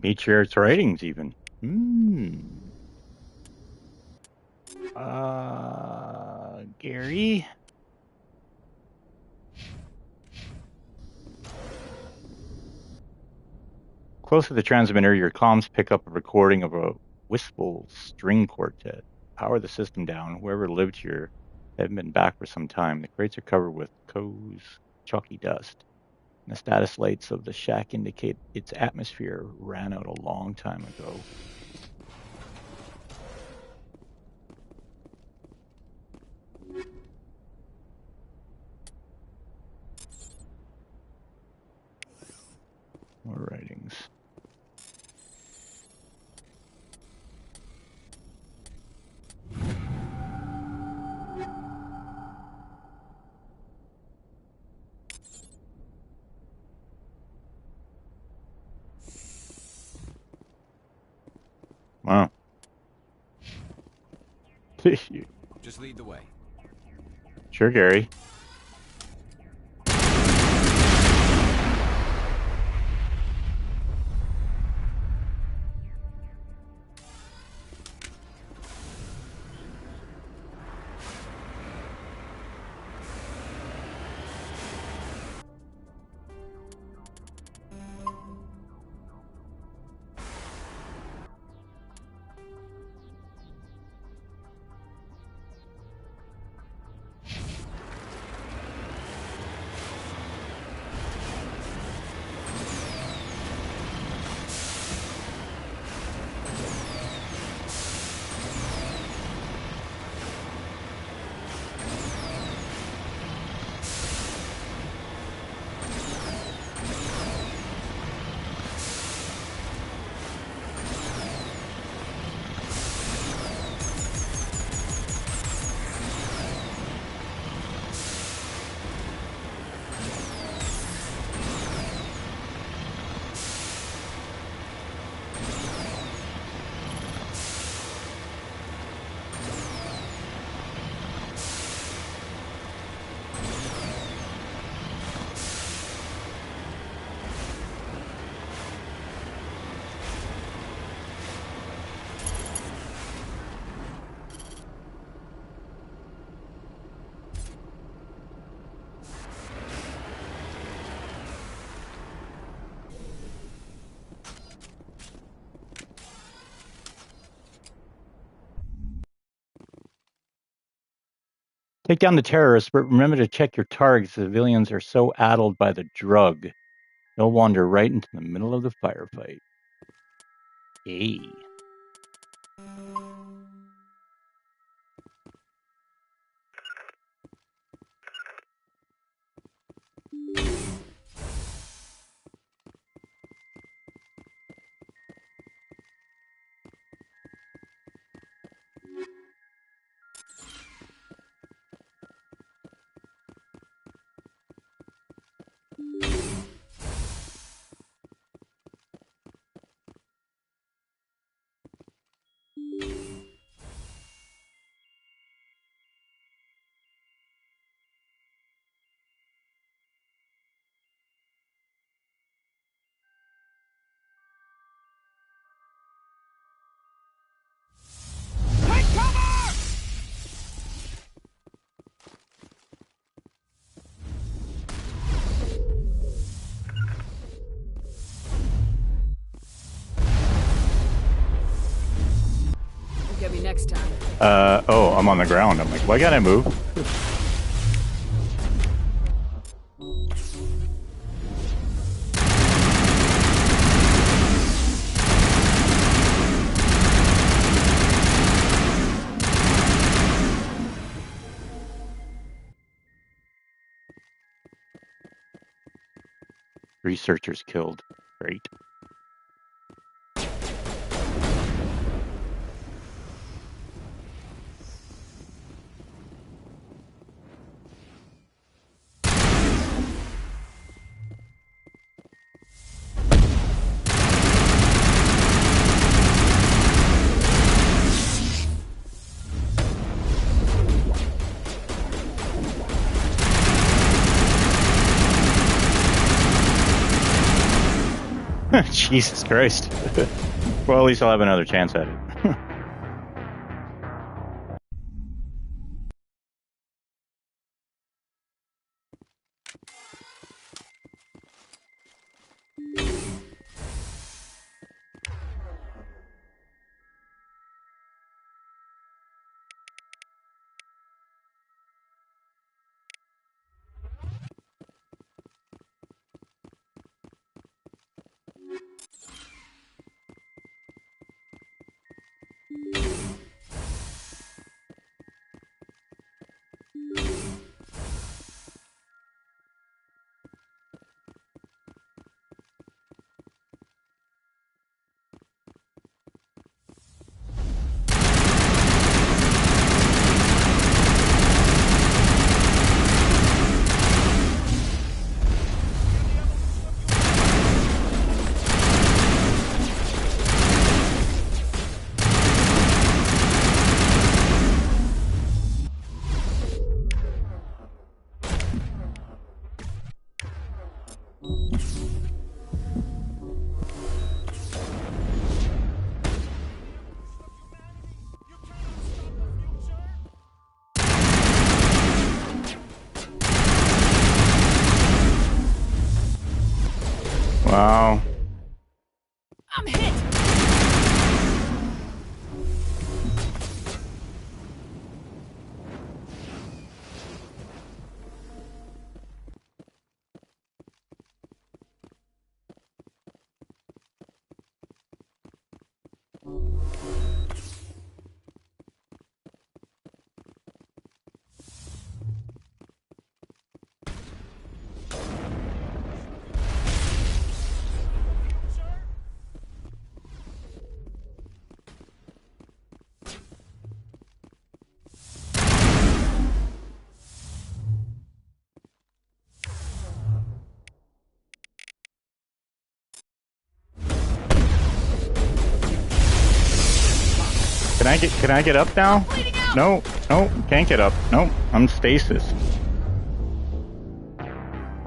Speaker 1: Meteor's ratings even. Gary? Close to the transmitter, your comms pick up a recording of a wistful string quartet. Power the system down. Whoever lived here haven't been back for some time. The crates are covered with chalky dust. The status lights of the shack indicate its atmosphere ran out a long time ago. More writings. Wow.
Speaker 9: Just lead the way.
Speaker 1: Sure, Gary. Take down the terrorists, but remember to check your targets. Civilians are so addled by the drug. They'll wander right into the middle of the firefight. Hey.
Speaker 5: Get me next time.
Speaker 1: Oh, I'm on the ground. I'm like, why can't I move? Researchers killed. Great. Jesus Christ. Well, at least I'll have another chance at it. Wow.
Speaker 5: I'm hit.
Speaker 1: Can I get up now? No, can't get up. No, I'm stasis.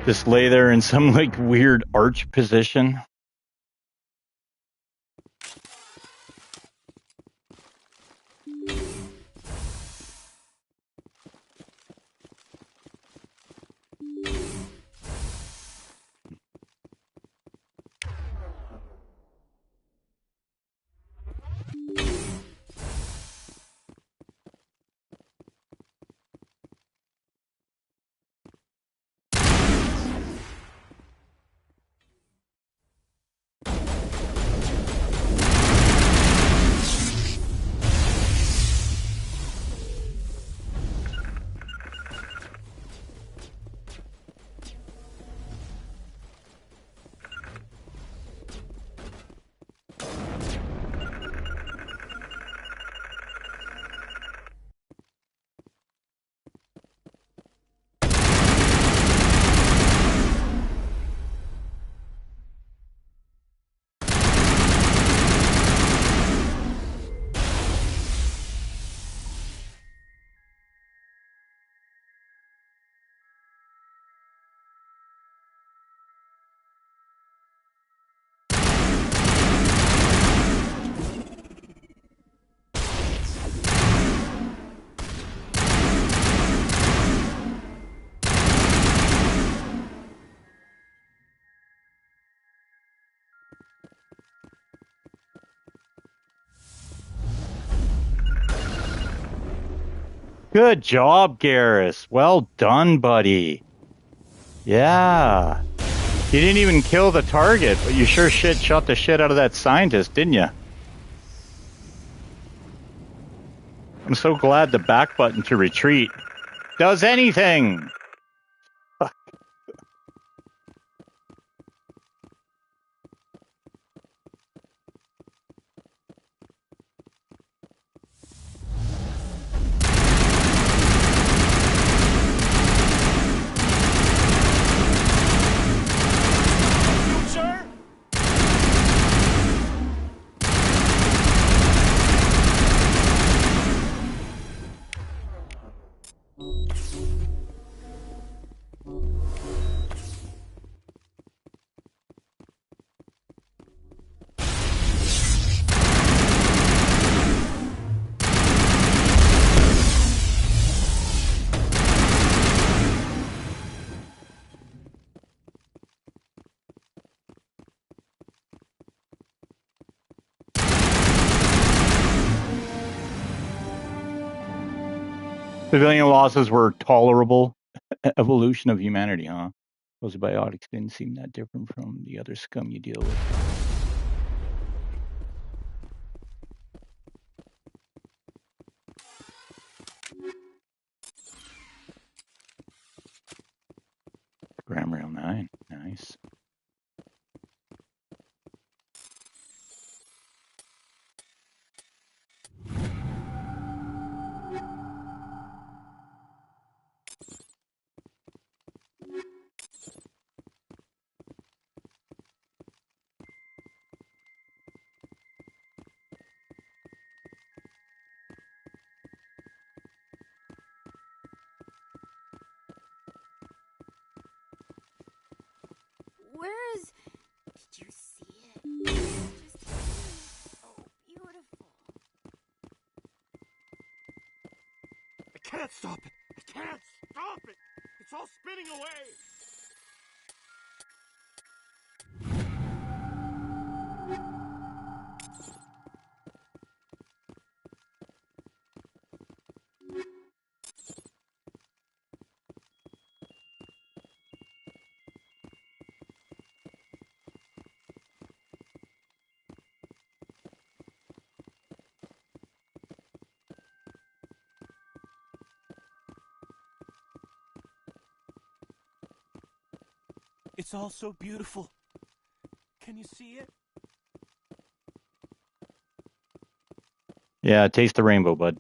Speaker 1: Just lay there in some like weird arch position. Good job, Garrus. Well done, buddy. Yeah. You didn't even kill the target, but you sure shot the shit out of that scientist, didn't you? I'm so glad the back button to retreat does anything. Fuck.
Speaker 15: Sir?
Speaker 1: Civilian losses were tolerable. Evolution of humanity, huh? Those biotics didn't seem that different from the other scum you deal with. Grammar 9. Nice.
Speaker 3: Where is... Did you see it? It's just so beautiful.
Speaker 16: I can't stop it! I can't stop it! It's all spinning away!
Speaker 15: It's all so beautiful. Can you see it?
Speaker 1: Yeah, taste the rainbow, bud.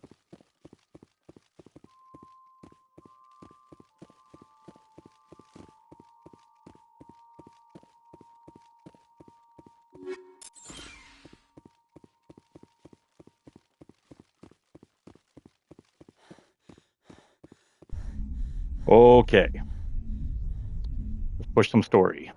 Speaker 1: Okay. Let's push some story.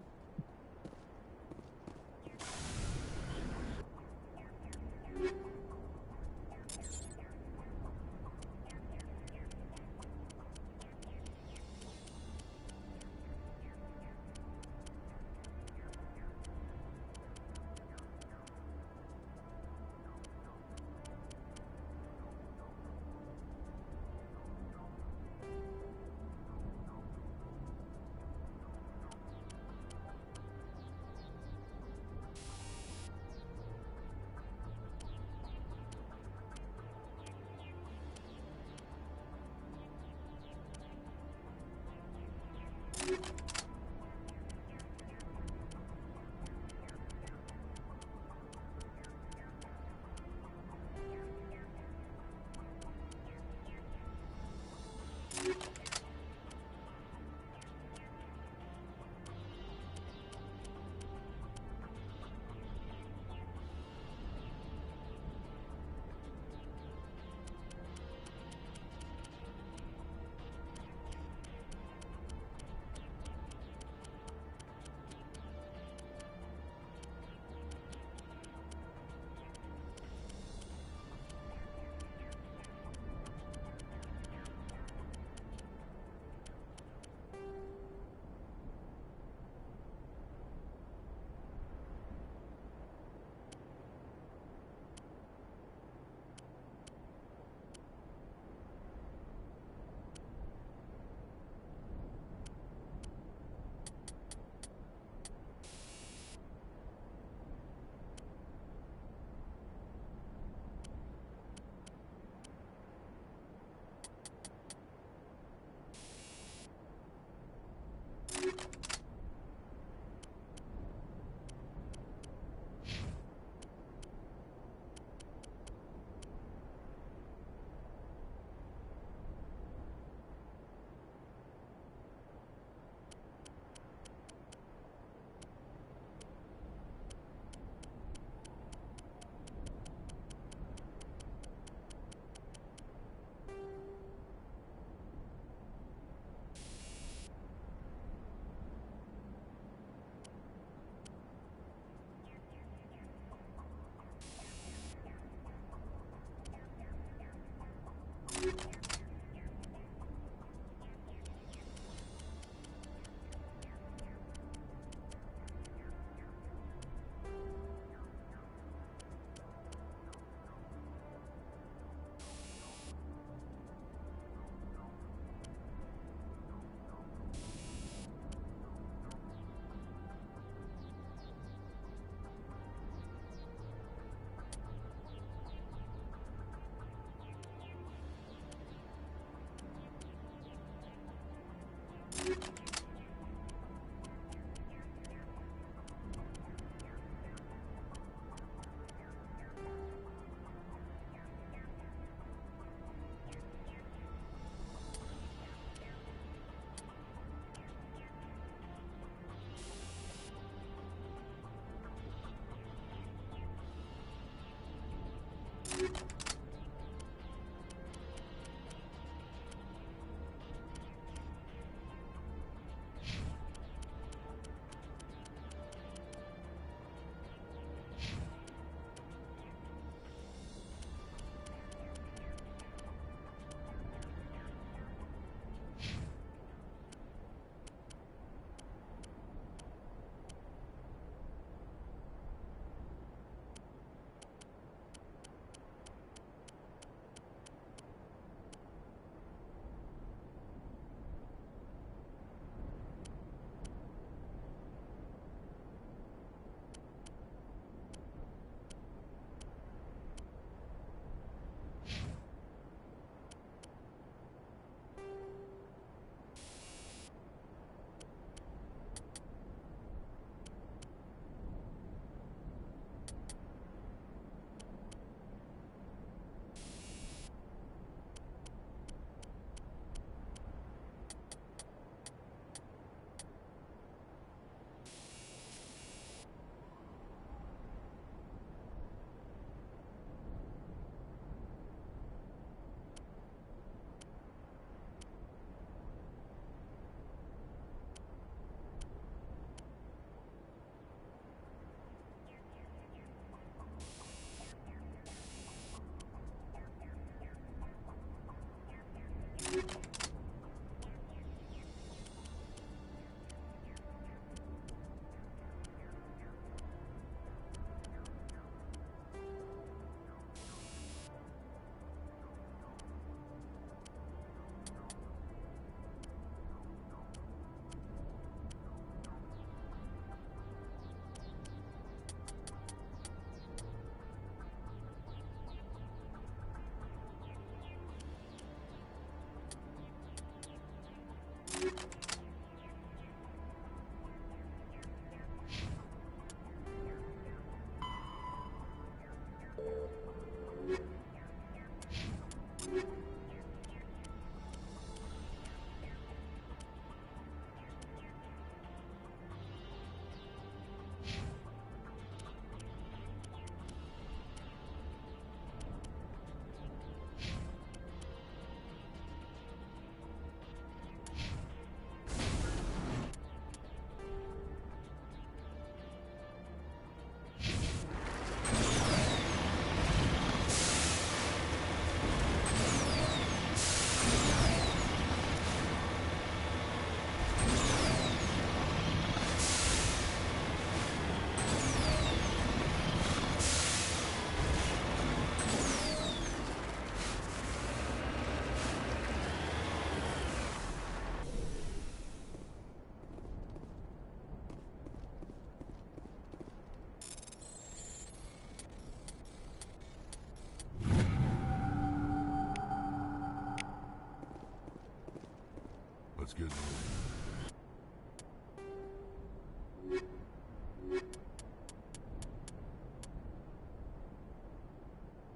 Speaker 10: Let's get moving.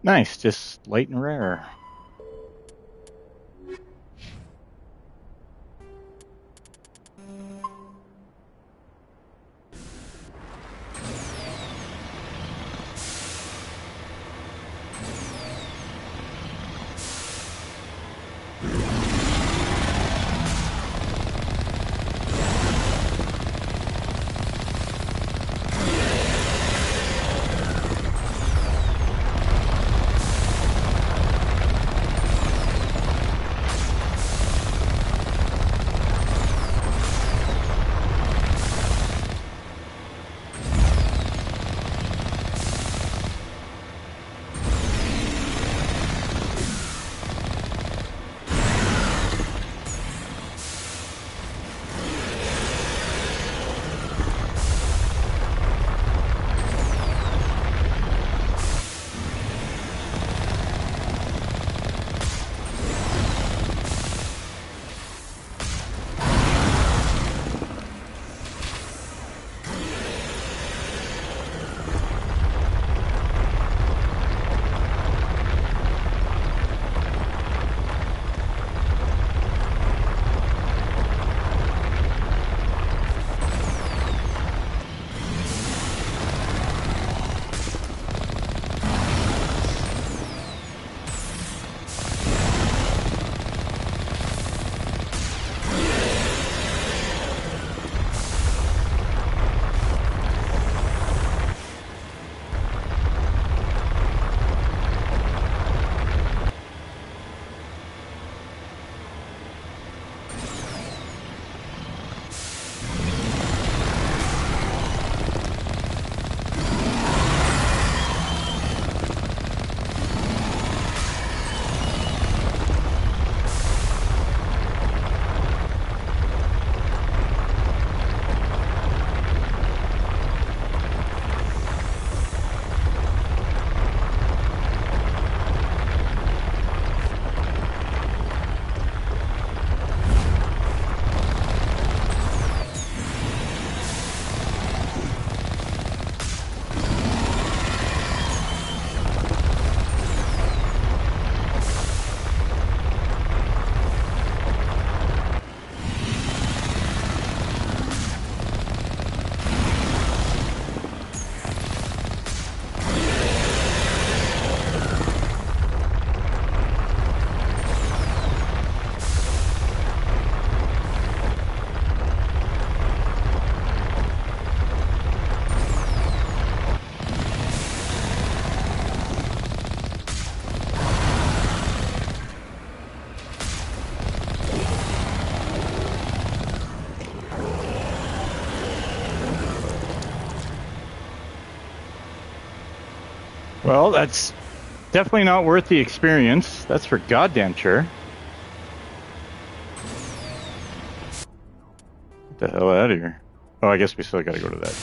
Speaker 1: Nice, just light and rare. Well, that's definitely not worth the experience. That's for goddamn sure. Get the hell out of here. Oh, I guess we still gotta go to that.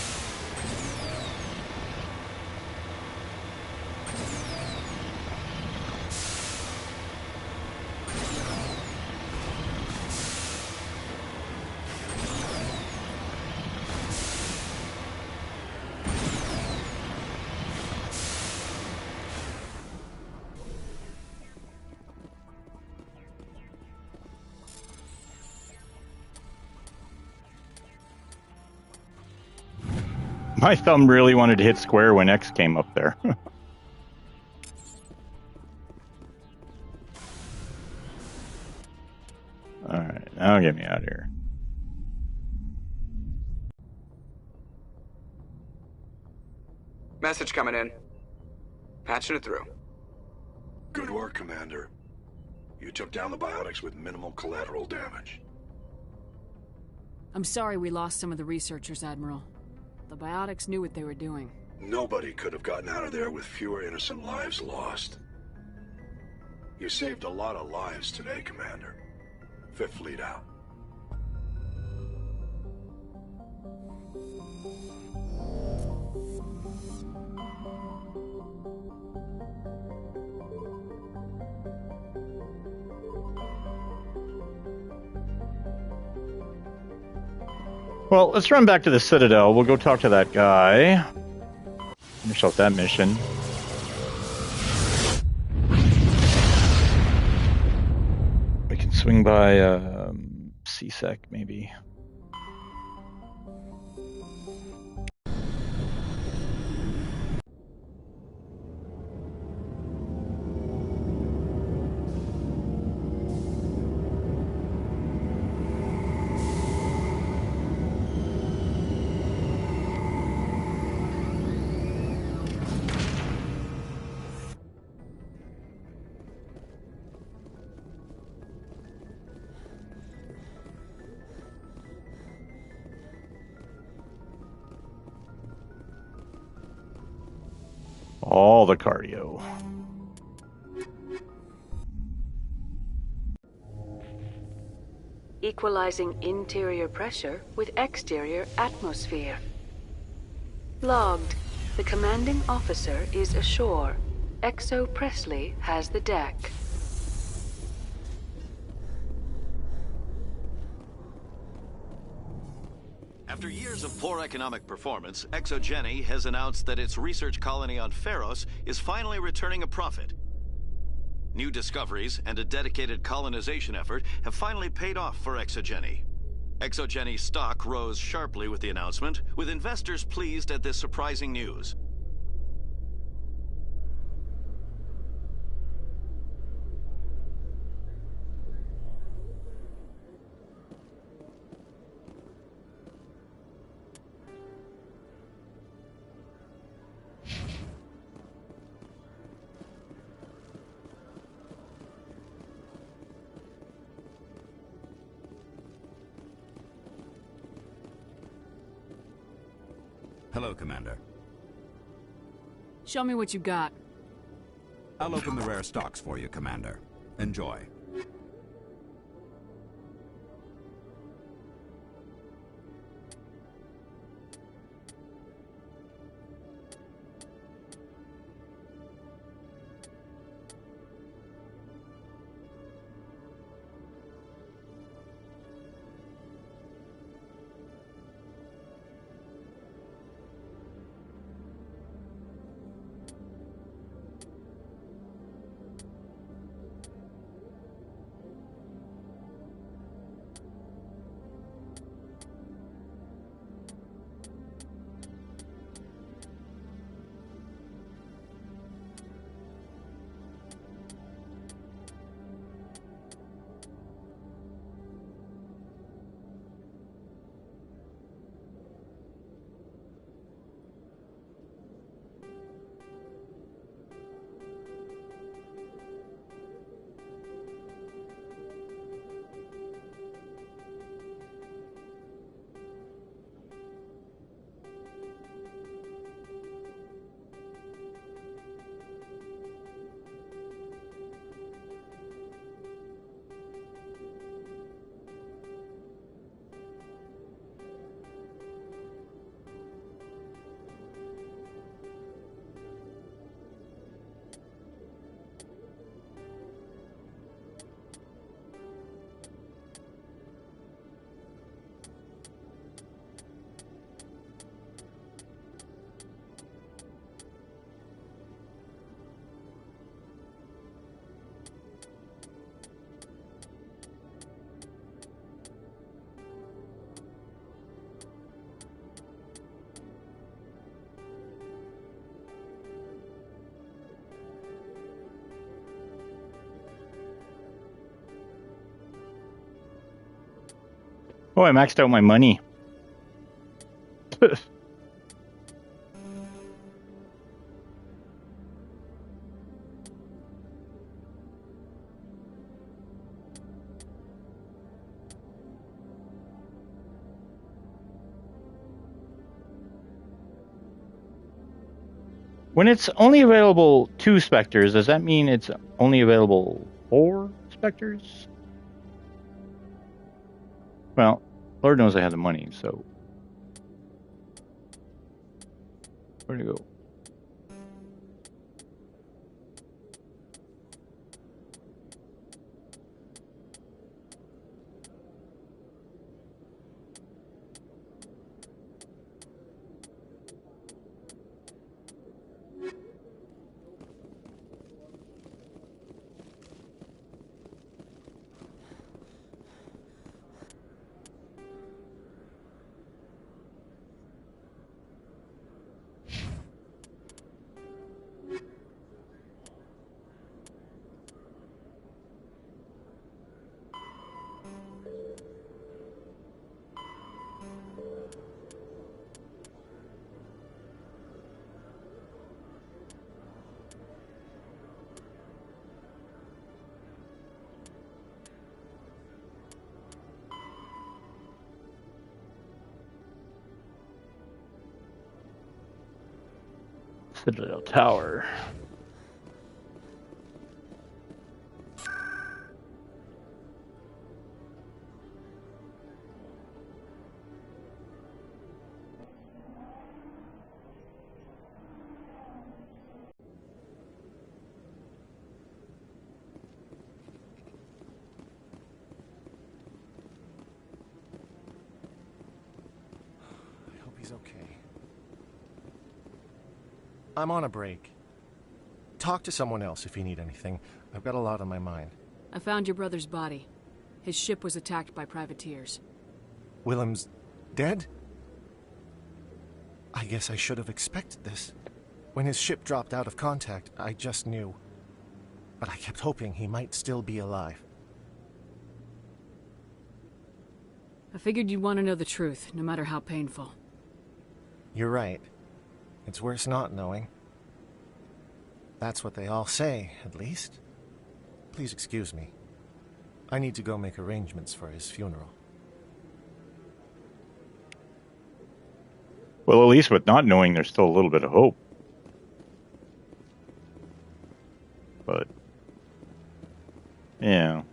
Speaker 1: My thumb really wanted to hit square when X came up there. Alright, now get me out of here.
Speaker 17: Message coming in. Patching it through.
Speaker 22: Good work, Commander. You took down the biotics with minimal collateral damage.
Speaker 5: I'm sorry we lost some of the researchers, Admiral. The biotics knew what they were doing.
Speaker 22: Nobody could have gotten out of there with fewer innocent lives lost. You saved a lot of lives today, Commander. Fifth Fleet out.
Speaker 1: Well, let's run back to the Citadel. We'll go talk to that guy. Finish off that mission. We can swing by CSEC, maybe. All the cardio.
Speaker 4: Equalizing interior pressure with exterior atmosphere. Logged. The commanding officer is ashore. XO Presley has the deck.
Speaker 6: After years of poor economic performance, ExoGeni has announced that its research colony on Pharos is finally returning a profit. New discoveries and a dedicated colonization effort have finally paid off for ExoGeni. ExoGeni's stock rose sharply with the announcement, with investors pleased at this surprising news.
Speaker 14: Hello, Commander.
Speaker 5: Show me what you got.
Speaker 14: I'll open the rare stocks for you, Commander. Enjoy.
Speaker 1: Oh, I maxed out my money. When it's only available 2 Spectres, does that mean it's only available 4 Spectres? Well, Lord knows I had the money, so... Where'd it go? Citadel Tower.
Speaker 8: I hope he's okay. I'm on a break. Talk to someone else if you need anything. I've got a lot on my mind.
Speaker 5: I found your brother's body. His ship was attacked by privateers.
Speaker 8: Willem's dead? I guess I should have expected this. When his ship dropped out of contact, I just knew. But I kept hoping he might still be alive.
Speaker 5: I figured you'd want to know the truth, no matter how painful.
Speaker 8: You're right. It's worse not knowing. That's what they all say, at least. Please excuse me. I need to go make arrangements for his funeral.
Speaker 1: Well, at least with not knowing, there's still a little bit of hope. But, yeah.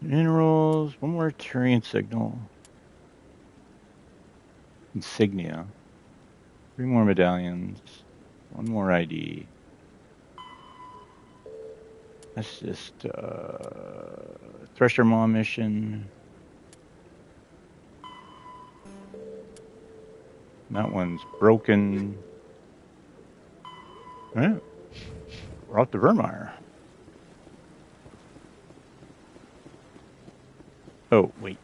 Speaker 1: Minerals, one more Turian signal. Insignia. 3 more medallions. 1 more ID. That's just Thresher Maw mission. That one's broken. Alright. We're off to Vermeer. Oh, wait.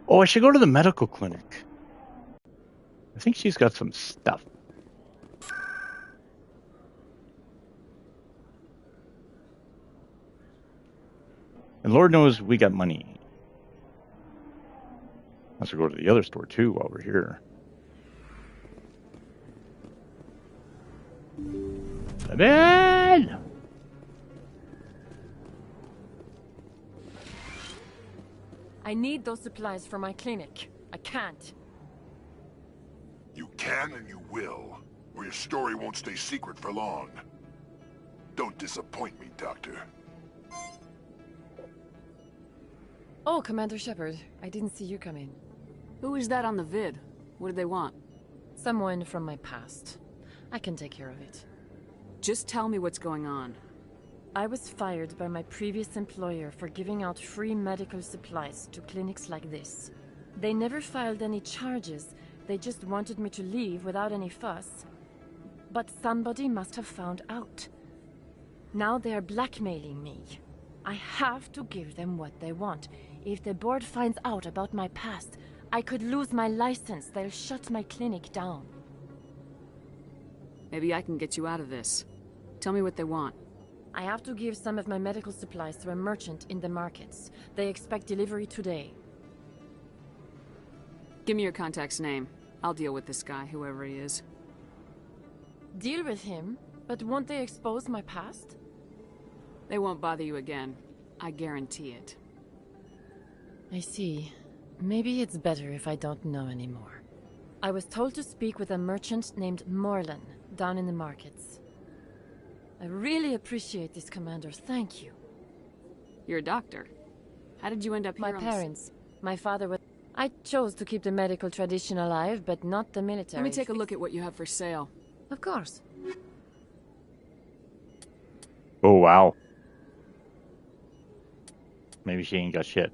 Speaker 1: Oh, I should go to the medical clinic. I think she's got some stuff. And Lord knows we got money. Let's go to the other store too while we're here. Man!
Speaker 12: I need those supplies for my clinic. I can't.
Speaker 10: You can and you will, or your story won't stay secret for long. Don't disappoint me, Doctor.
Speaker 12: Oh, Commander Shepard. I didn't see you come in.
Speaker 5: Who is that on the vid? What did they want?
Speaker 12: Someone from my past. I can take care of it.
Speaker 5: Just tell me what's going on.
Speaker 12: I was fired by my previous employer for giving out free medical supplies to clinics like this. They never filed any charges. They just wanted me to leave without any fuss. But somebody must have found out. Now they are blackmailing me. I have to give them what they want. If the board finds out about my past, I could lose my license. They'll shut my clinic down.
Speaker 5: Maybe I can get you out of this. Tell me what they want.
Speaker 12: I have to give some of my medical supplies to a merchant in the markets. They expect delivery today.
Speaker 5: Give me your contact's name. I'll deal with this guy, whoever he is.
Speaker 12: Deal with him? But won't they expose my past?
Speaker 5: They won't bother you again. I guarantee it.
Speaker 12: I see. Maybe it's better if I don't know anymore. I was told to speak with a merchant named Morlan, down in the markets. I really appreciate this, Commander. Thank you.
Speaker 5: You're a doctor. How did you end up here?
Speaker 12: My parents. My father was... I chose to keep the medical tradition alive, but not the military.
Speaker 5: Let me take a look at what you have for sale.
Speaker 12: Of course.
Speaker 1: Oh, wow. Maybe she ain't got shit.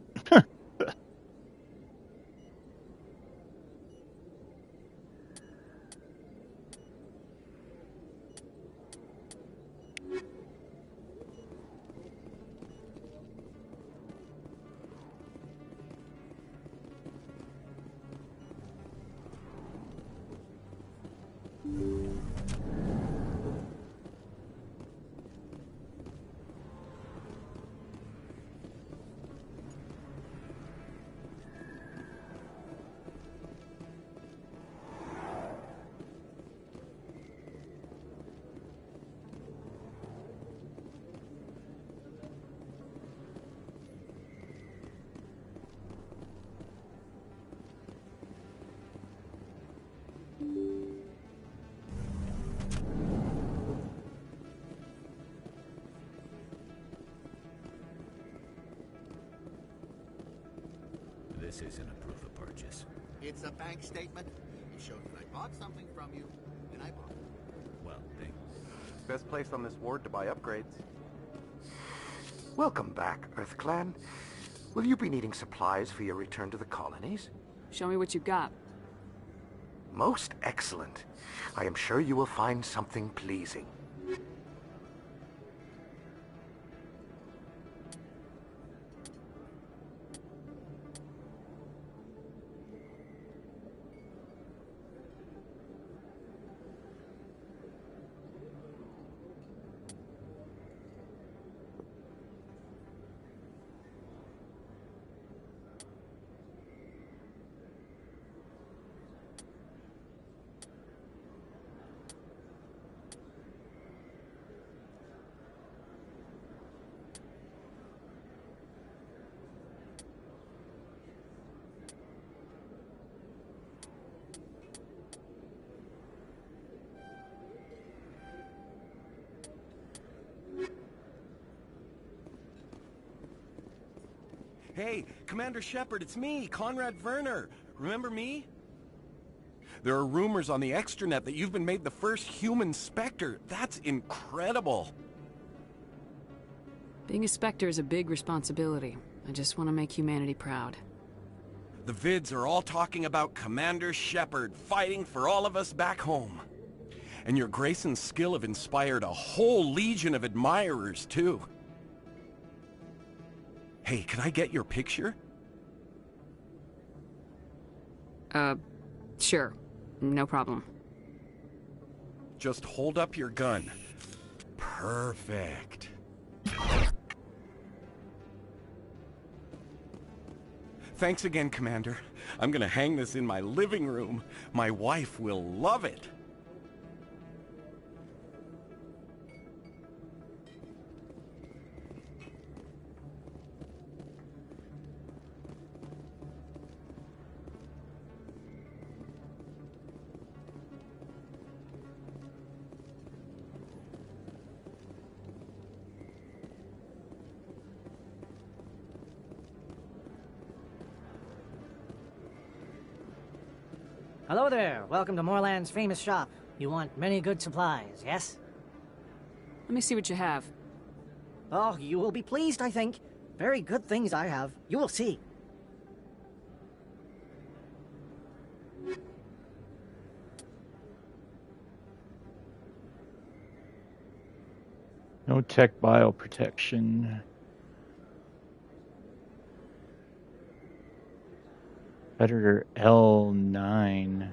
Speaker 9: This isn't a proof of purchase.
Speaker 7: It's a bank statement. It shows that I bought something from you, and I bought it.
Speaker 9: Well, thanks.
Speaker 18: Best place on this ward to buy upgrades. Welcome back, EarthClan. Will you be needing supplies for your return to the colonies?
Speaker 5: Show me what you got.
Speaker 18: Most excellent. I am sure you will find something pleasing.
Speaker 16: Hey, Commander Shepard, it's me, Conrad Werner. Remember me? There are rumors on the extranet that you've been made the first human Spectre. That's incredible.
Speaker 5: Being a Spectre is a big responsibility. I just want to make humanity proud.
Speaker 16: The vids are all talking about Commander Shepard fighting for all of us back home. And your grace and skill have inspired a whole legion of admirers, too. Hey, can I get your picture?
Speaker 5: Sure. No problem.
Speaker 16: Just hold up your gun. Perfect. Thanks again, Commander. I'm gonna hang this in my living room. My wife will love it.
Speaker 2: Hello there. Welcome to Moorland's famous shop. You want many good supplies, yes?
Speaker 5: Let me see what you have.
Speaker 2: Oh, you will be pleased, I think. Very good things I have. You will see.
Speaker 1: No tech bio protection. Predator L9.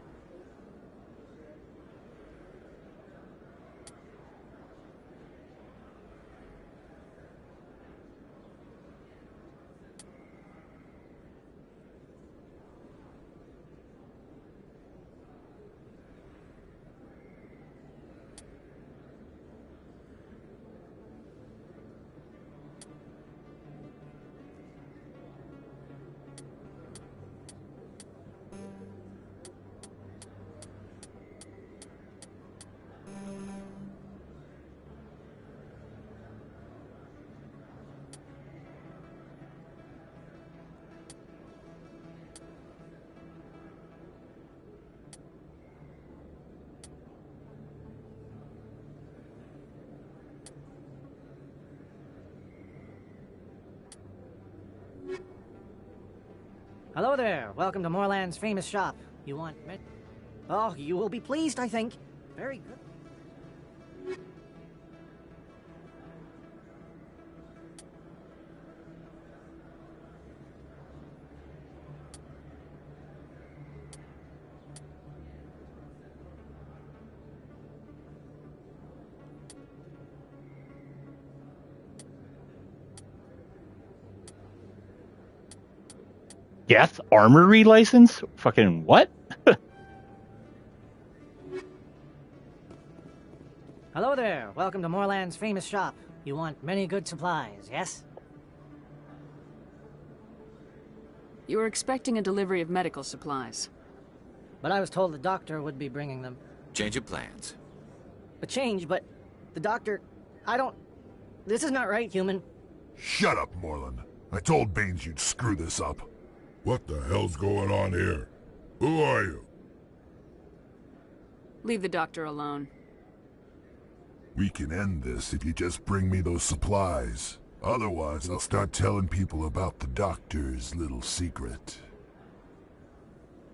Speaker 2: Hello there. Welcome to Moorland's famous shop. You want Oh, you will be pleased, I think. Very good.
Speaker 1: Yes, armory license? Fucking what?
Speaker 2: Hello there. Welcome to Moorland's famous shop. You want many good supplies, yes?
Speaker 5: You were expecting a delivery of medical supplies.
Speaker 2: But I was told the doctor would be bringing them.
Speaker 9: Change of plans.
Speaker 2: A change, but the doctor... I don't... This is not right, human.
Speaker 10: Shut up, Moreland. I told Baines you'd screw this up. What the hell's going on here? Who are you?
Speaker 5: Leave the doctor alone.
Speaker 10: We can end this if you just bring me those supplies. Otherwise, I'll start telling people about the doctor's little secret.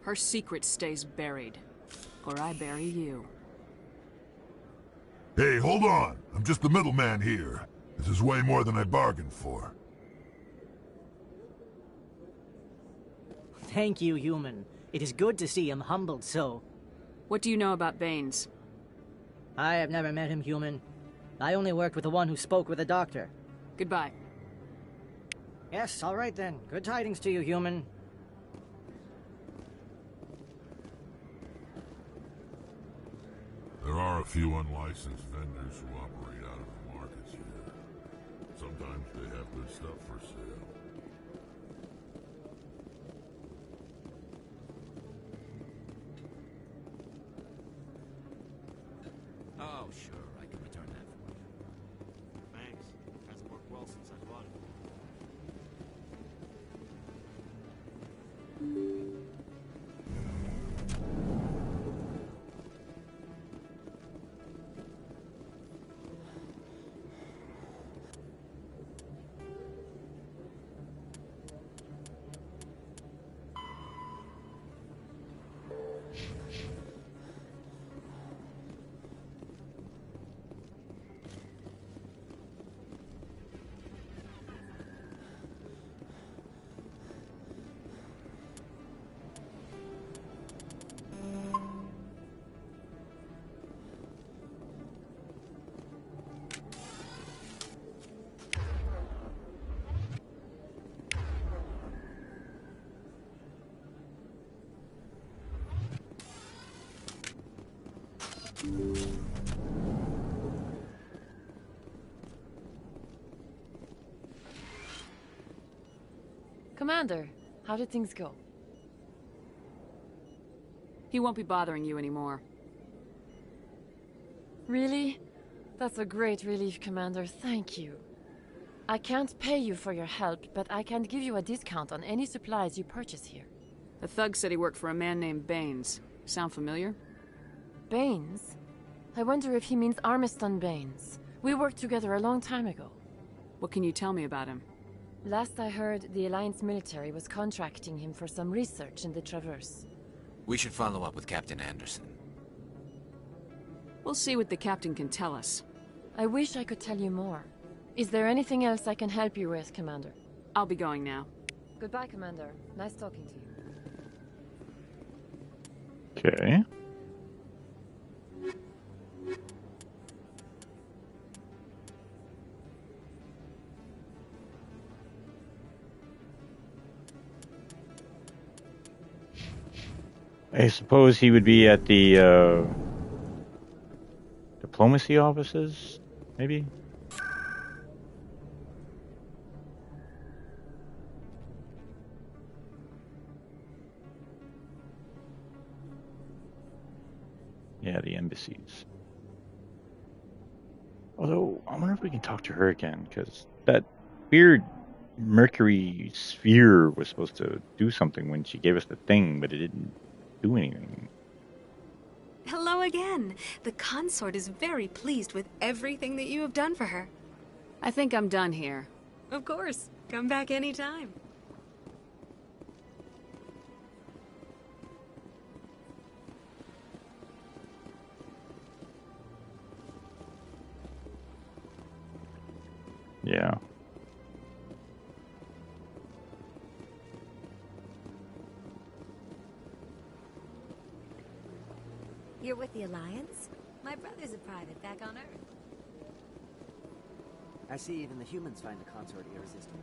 Speaker 5: Her secret stays buried. Or I bury you.
Speaker 10: Hey, hold on! I'm just the middleman here. This is way more than I bargained for.
Speaker 2: Thank you, human. It is good to see him humbled so.
Speaker 5: What do you know about Baines?
Speaker 2: I have never met him, human. I only worked with the one who spoke with the doctor.
Speaker 5: Goodbye.
Speaker 2: Yes, all right then. Good tidings to you, human.
Speaker 10: There are a few unlicensed vendors who operate out of the markets here. Sometimes they have good stuff for sale.
Speaker 9: Oh, sure, I can return that for you.
Speaker 15: Thanks. Hasn't worked well since I bought it.
Speaker 12: Commander, how did things go?
Speaker 5: He won't be bothering you anymore.
Speaker 12: Really? That's a great relief, Commander. Thank you. I can't pay you for your help, but I can give you a discount on any supplies you purchase here.
Speaker 5: The thug said he worked for a man named Baines. Sound familiar?
Speaker 12: Baines? I wonder if he means Armiston Baines. We worked together a long time ago.
Speaker 5: What can you tell me about him?
Speaker 12: Last I heard, the Alliance military was contracting him for some research in the Traverse.
Speaker 9: We should follow up with Captain Anderson.
Speaker 5: We'll see what the captain can tell us.
Speaker 12: I wish I could tell you more. Is there anything else I can help you with, Commander?
Speaker 5: I'll be going now.
Speaker 12: Goodbye, Commander. Nice talking to you.
Speaker 1: Okay. I suppose he would be at the diplomacy offices, maybe? Yeah, the embassies. Although, I wonder if we can talk to her again, because that weird Mercury sphere was supposed to do something when she gave us the thing, but it didn't do anything.
Speaker 3: Hello again. The consort is very pleased with everything that you have done for her.
Speaker 5: I think I'm done here.
Speaker 3: Of course. Come back anytime.
Speaker 1: Yeah.
Speaker 20: You're with the Alliance? My brother's a private back on Earth.
Speaker 2: I see even the humans find the consort irresistible.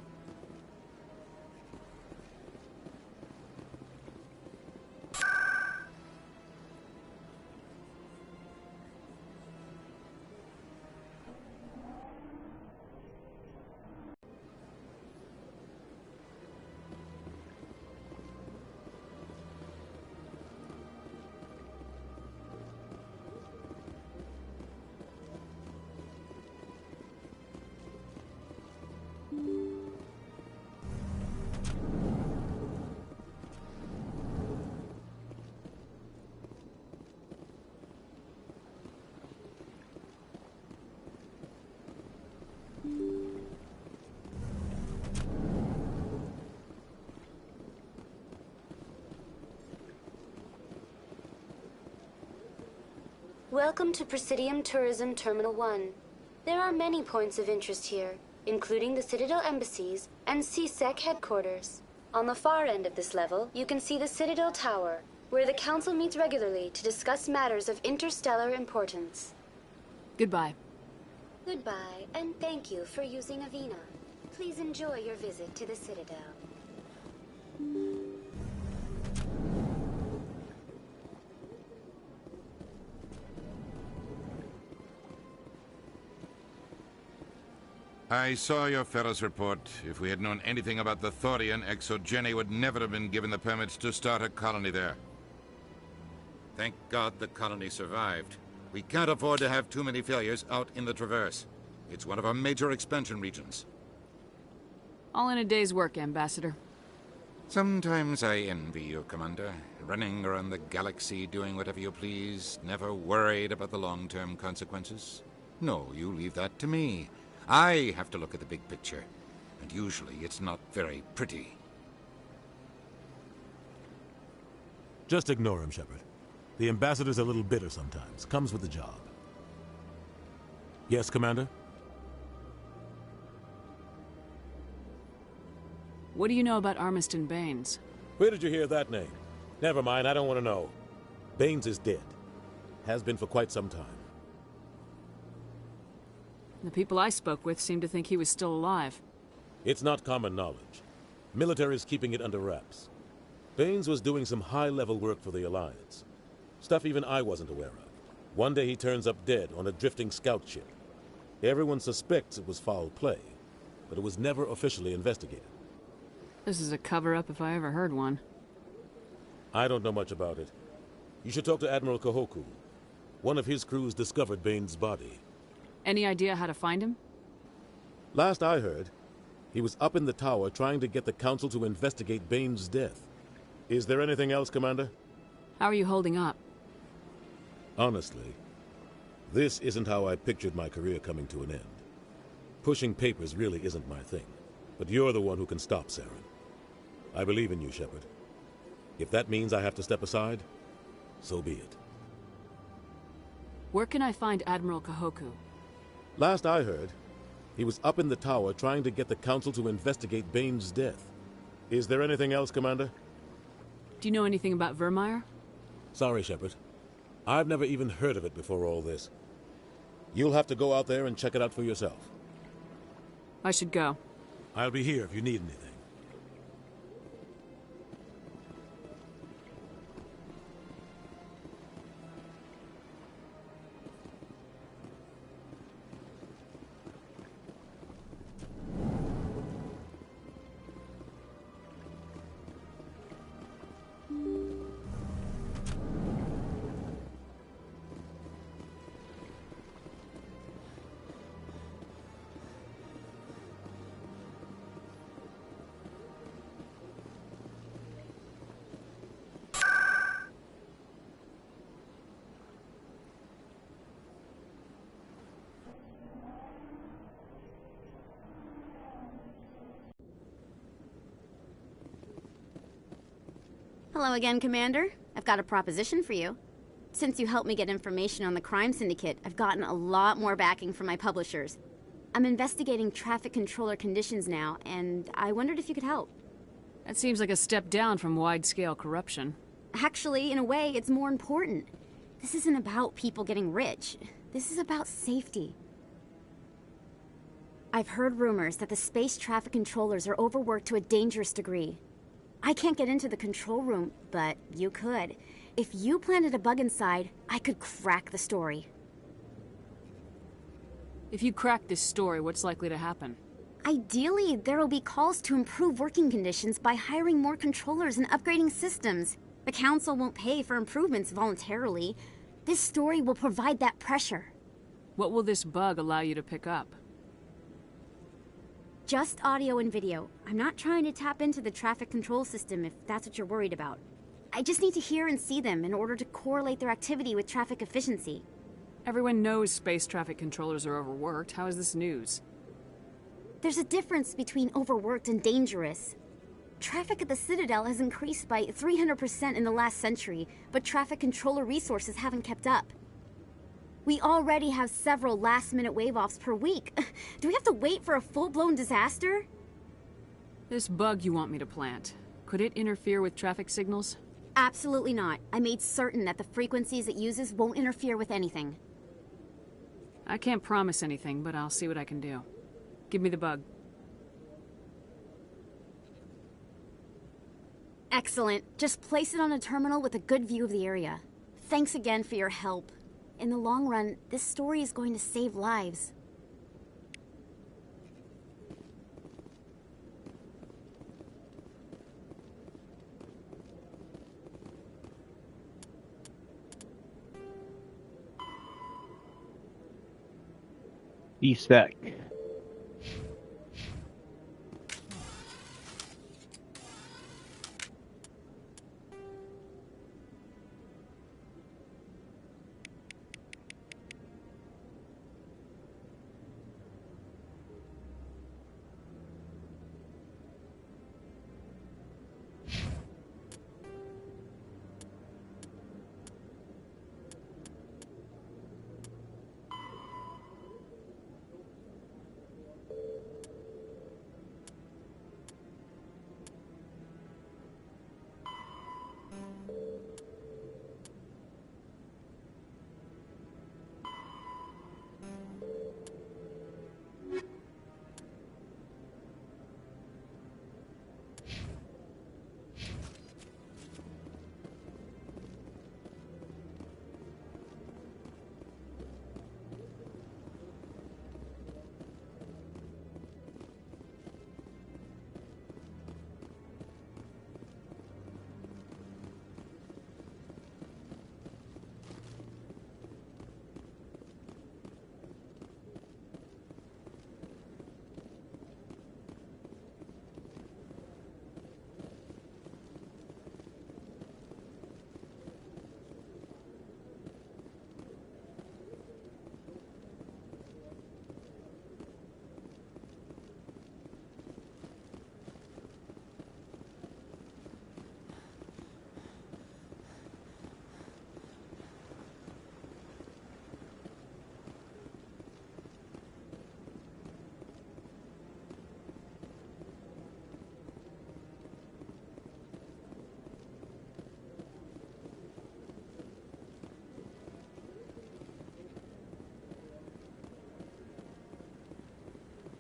Speaker 21: Welcome to Presidium Tourism Terminal 1. There are many points of interest here, including the Citadel embassies and CSEC headquarters. On the far end of this level, you can see the Citadel Tower, where the Council meets regularly to discuss matters of interstellar importance.
Speaker 5: Goodbye.
Speaker 21: Goodbye, and thank you for using Avina. Please enjoy your visit to the Citadel.
Speaker 14: I saw your Ferris report. If we had known anything about the Thorian, Exogeny would never have been given the permits to start a colony there. Thank God the colony survived. We can't afford to have too many failures out in the Traverse. It's one of our major expansion regions.
Speaker 5: All in a day's work, Ambassador.
Speaker 14: Sometimes I envy you, Commander. Running around the galaxy, doing whatever you please, never worried about the long-term consequences. No, you leave that to me. I have to look at the big picture, and usually it's not very pretty.
Speaker 23: Just ignore him, Shepard. The Ambassador's a little bitter sometimes. Comes with the job. Yes, Commander?
Speaker 5: What do you know about Armiston Baines?
Speaker 23: Where did you hear that name? Never mind, I don't want to know. Baines is dead. Has been for quite some time.
Speaker 5: The people I spoke with seemed to think he was still alive.
Speaker 23: It's not common knowledge. Military's keeping it under wraps. Baines was doing some high-level work for the Alliance. Stuff even I wasn't aware of. One day he turns up dead on a drifting scout ship. Everyone suspects it was foul play, but it was never officially investigated.
Speaker 5: This is a cover-up if I ever heard one.
Speaker 23: I don't know much about it. You should talk to Admiral Kahoku. One of his crews discovered Baines' body.
Speaker 5: Any idea how to find him?
Speaker 23: Last I heard, he was up in the tower trying to get the Council to investigate Baines' death. Is there anything else, Commander?
Speaker 5: How are you holding up?
Speaker 23: Honestly, this isn't how I pictured my career coming to an end. Pushing papers really isn't my thing, but you're the one who can stop Saren. I believe in you, Shepard. If that means I have to step aside, so be it.
Speaker 5: Where can I find Admiral Kahoku?
Speaker 23: Last I heard, he was up in the tower trying to get the Council to investigate Bane's death. Is there anything else, Commander?
Speaker 5: Do you know anything about Vermeer?
Speaker 23: Sorry, Shepard. I've never even heard of it before all this. You'll have to go out there and check it out for yourself.
Speaker 5: I should go.
Speaker 23: I'll be here if you need anything.
Speaker 11: Hello again, Commander. I've got a proposition for you. Since you helped me get information on the crime syndicate, I've gotten a lot more backing from my publishers. I'm investigating traffic controller conditions now, and I wondered if you could help.
Speaker 5: That seems like a step down from wide-scale corruption.
Speaker 11: Actually, in a way, it's more important. This isn't about people getting rich. This is about safety. I've heard rumors that the space traffic controllers are overworked to a dangerous degree. I can't get into the control room, but you could. If you planted a bug inside, I could crack the story.
Speaker 5: If you crack this story, what's likely to happen?
Speaker 11: Ideally, there will be calls to improve working conditions by hiring more controllers and upgrading systems. The Council won't pay for improvements voluntarily. This story will provide that pressure.
Speaker 5: What will this bug allow you to pick up?
Speaker 11: Just audio and video. I'm not trying to tap into the traffic control system if that's what you're worried about. I just need to hear and see them in order to correlate their activity with traffic efficiency.
Speaker 5: Everyone knows space traffic controllers are overworked. How is this news?
Speaker 11: There's a difference between overworked and dangerous. Traffic at the Citadel has increased by 300% in the last century, but traffic controller resources haven't kept up. We already have several last-minute wave-offs per week. Do we have to wait for a full-blown disaster?
Speaker 5: This bug you want me to plant, could it interfere with traffic signals?
Speaker 11: Absolutely not. I made certain that the frequencies it uses won't interfere with anything.
Speaker 5: I can't promise anything, but I'll see what I can do. Give me the bug.
Speaker 11: Excellent. Just place it on a terminal with a good view of the area. Thanks again for your help. In the long run, this story is going to save lives.
Speaker 1: E-Sec.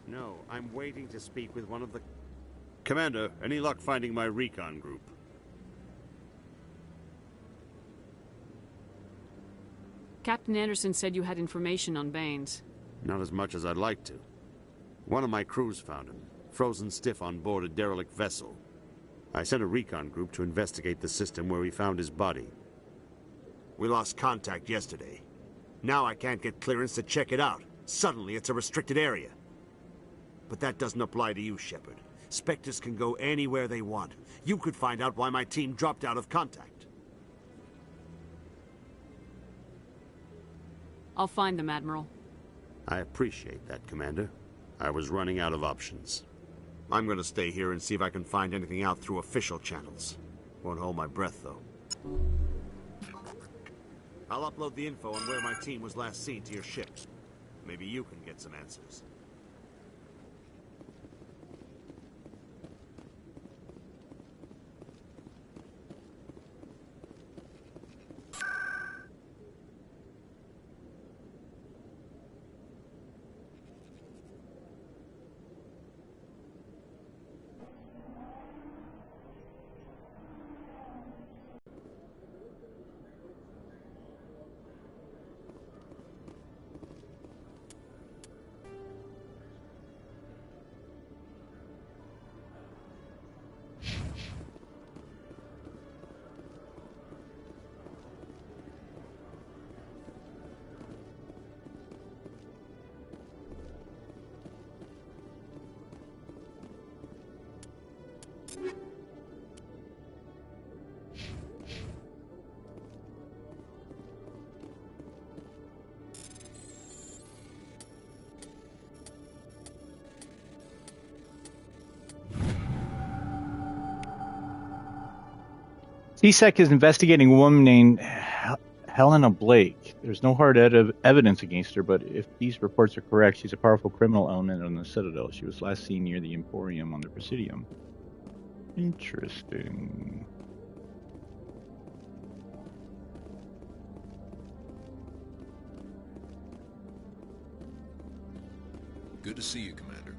Speaker 13: No, I'm waiting to speak with one of the... Commander, any luck finding my recon group?
Speaker 5: Captain Anderson said you had information on Baines.
Speaker 13: Not as much as I'd like to. One of my crews found him, frozen stiff on board a derelict vessel. I sent a recon group to investigate the system where we found his body.
Speaker 17: We lost contact yesterday. Now I can't get clearance to check it out. Suddenly it's a restricted area. But that doesn't apply to you, Shepard. Spectres can go anywhere they want. You could find out why my team dropped out of contact.
Speaker 5: I'll find them, Admiral.
Speaker 13: I appreciate that, Commander. I was running out of options.
Speaker 17: I'm gonna stay here and see if I can find anything out through official channels. Won't hold my breath, though. I'll upload the info on where my team was last seen to your ship. Maybe you can get some answers.
Speaker 1: CSEC is investigating a woman named Helena Blake. There's no hard evidence against her, but if these reports are correct, she's a powerful criminal element on the Citadel. She was last seen near the Emporium on the Presidium. Interesting.
Speaker 19: Good to see you, Commander.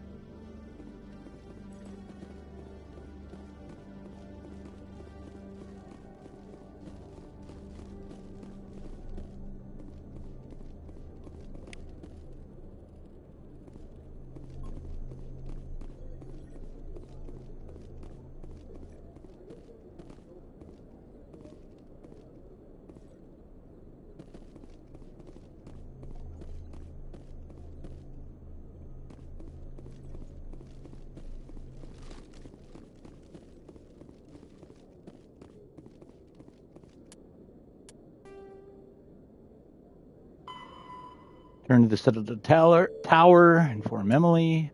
Speaker 1: Turn to the Citadel Tower, inform Emily.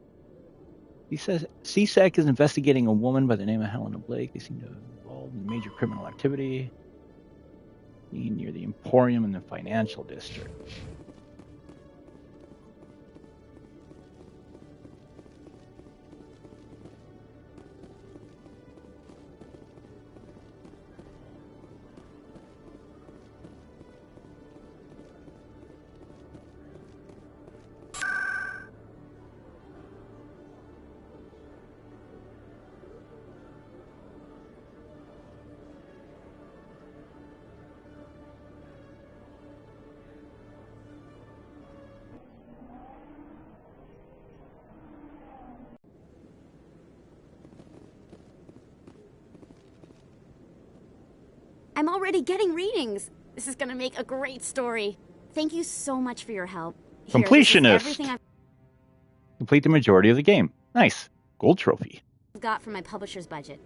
Speaker 1: He says CSEC is investigating a woman by the name of Helena Blake. They seem to be involved in major criminal activity near the Emporium in the financial district.
Speaker 11: I'm already getting readings. This is gonna make a great story. Thank you so much for your help. Here, this is
Speaker 1: Completionist.
Speaker 11: everything I've
Speaker 1: Complete the majority of the game. Nice. Gold trophy.
Speaker 11: got from my publisher's budget.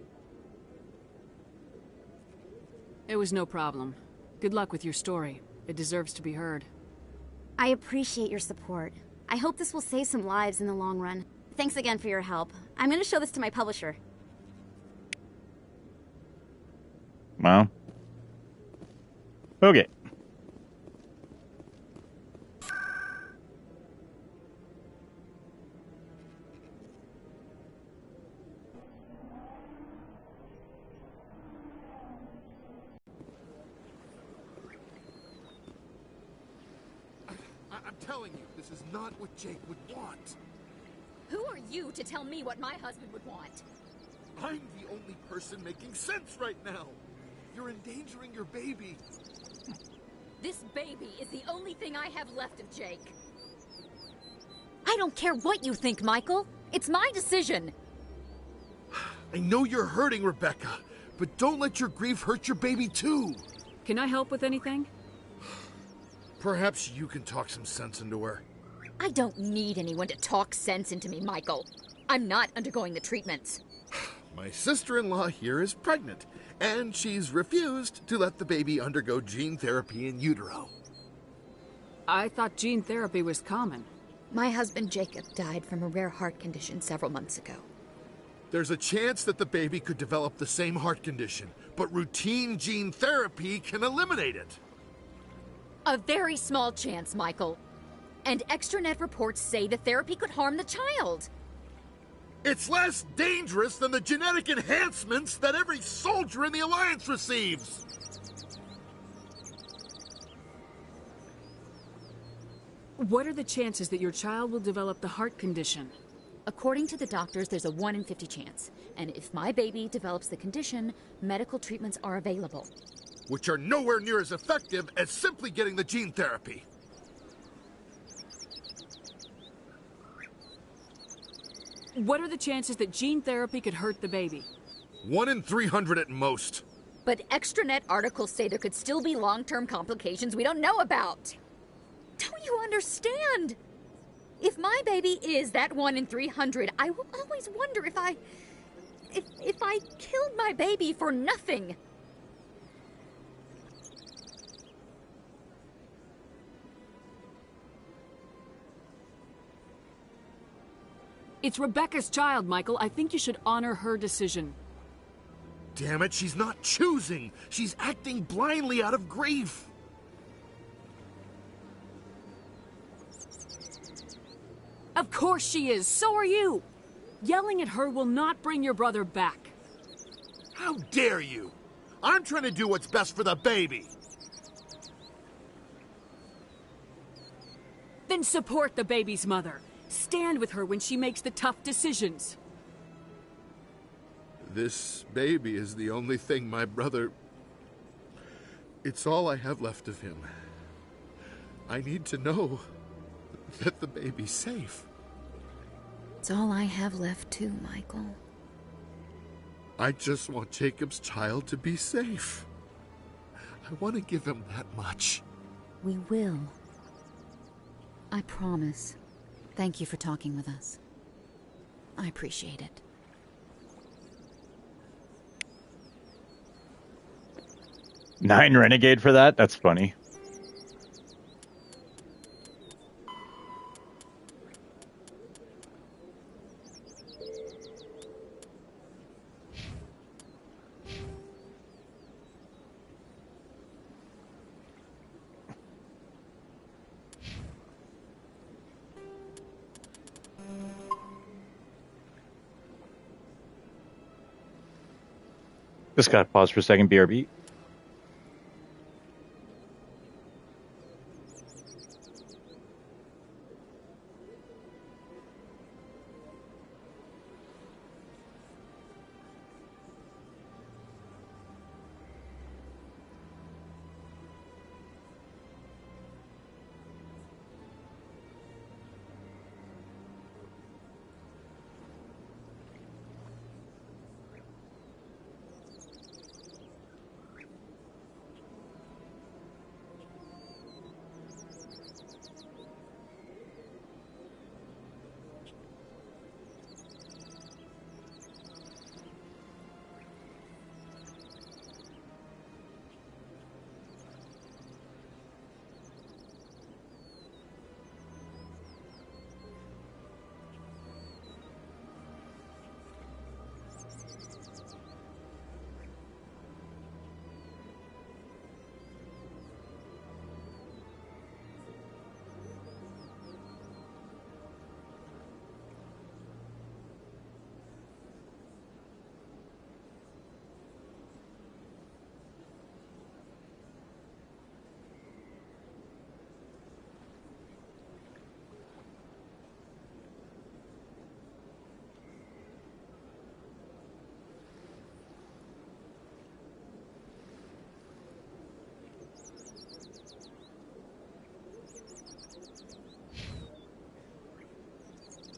Speaker 5: It was no problem. Good luck with your story. It deserves to be heard.
Speaker 11: I appreciate your support. I hope this will save some lives in the long run. Thanks again for your help. I'm gonna show this to my publisher.
Speaker 1: Wow. Okay.
Speaker 10: I'm telling you, this is not what Jake would want.
Speaker 4: Who are you to tell me what my husband would want?
Speaker 6: I'm the only person making sense right now. You're endangering your baby.
Speaker 4: This baby is the only thing I have left of Jake. I don't care what you think, Michael. It's my decision.
Speaker 6: I know you're hurting, Rebecca, but don't let your grief hurt your baby too.
Speaker 5: Can I help with anything?
Speaker 6: Perhaps you can talk some sense into her.
Speaker 4: I don't need anyone to talk sense into me, Michael. I'm not undergoing the treatments.
Speaker 6: My sister-in-law here is pregnant, and she's refused to let the baby undergo gene therapy in utero.
Speaker 5: I thought gene therapy was common.
Speaker 4: My husband Jacob died from a rare heart condition several months ago.
Speaker 6: There's a chance that the baby could develop the same heart condition, but routine gene therapy can eliminate it.
Speaker 4: A very small chance, Michael. And extranet reports say the therapy could harm the child.
Speaker 6: It's less dangerous than the genetic enhancements that every soldier in the Alliance receives.
Speaker 5: What are the chances that your child will develop the heart condition?
Speaker 4: According to the doctors, there's a 1 in 50 chance. And if my baby develops the condition, medical treatments are available.
Speaker 6: Which are nowhere near as effective as simply getting the gene therapy.
Speaker 5: What are the chances that gene therapy could hurt the baby?
Speaker 6: 1 in 300 at most.
Speaker 4: But extranet articles say there could still be long-term complications we don't know about. Don't you understand? If my baby is that 1 in 300, I will always wonder if I killed my baby for nothing.
Speaker 5: It's Rebecca's child, Michael. I think you should honor her decision.
Speaker 6: Damn it, she's not choosing. She's acting blindly out of grief.
Speaker 5: Of course she is. So are you. Yelling at her will not bring your brother back.
Speaker 6: How dare you? I'm trying to do what's best for the baby.
Speaker 5: Then support the baby's mother. Stand with her when she makes the tough decisions.
Speaker 6: This baby is the only thing my brother... It's all I have left of him. I need to know that the baby's safe.
Speaker 4: It's all I have left too, Michael.
Speaker 6: I just want Jacob's child to be safe. I want to give him that much.
Speaker 4: We will. I promise. Thank you for talking with us. I appreciate it.
Speaker 1: Nine renegade for that? That's funny. Just gotta pause for a second, BRB.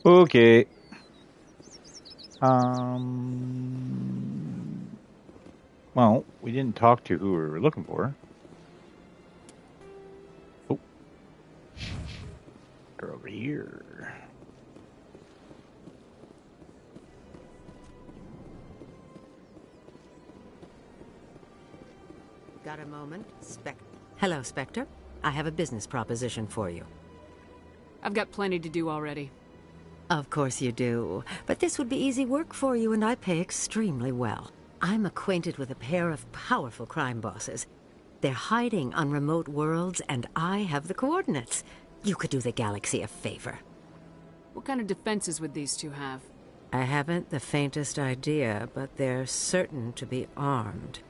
Speaker 1: Okay. Well, we didn't talk to who we were looking for. Oh. They're over here.
Speaker 7: Got a moment? Hello, Spectre. I have a business proposition for you.
Speaker 5: I've got plenty to do already.
Speaker 7: Of course you do. But this would be easy work for you, and I pay extremely well. I'm acquainted with a pair of powerful crime bosses. They're hiding on remote worlds, and I have the coordinates. You could do the galaxy a favor.
Speaker 5: What kind of defenses would these two have?
Speaker 7: I haven't the faintest idea, but they're certain to be armed.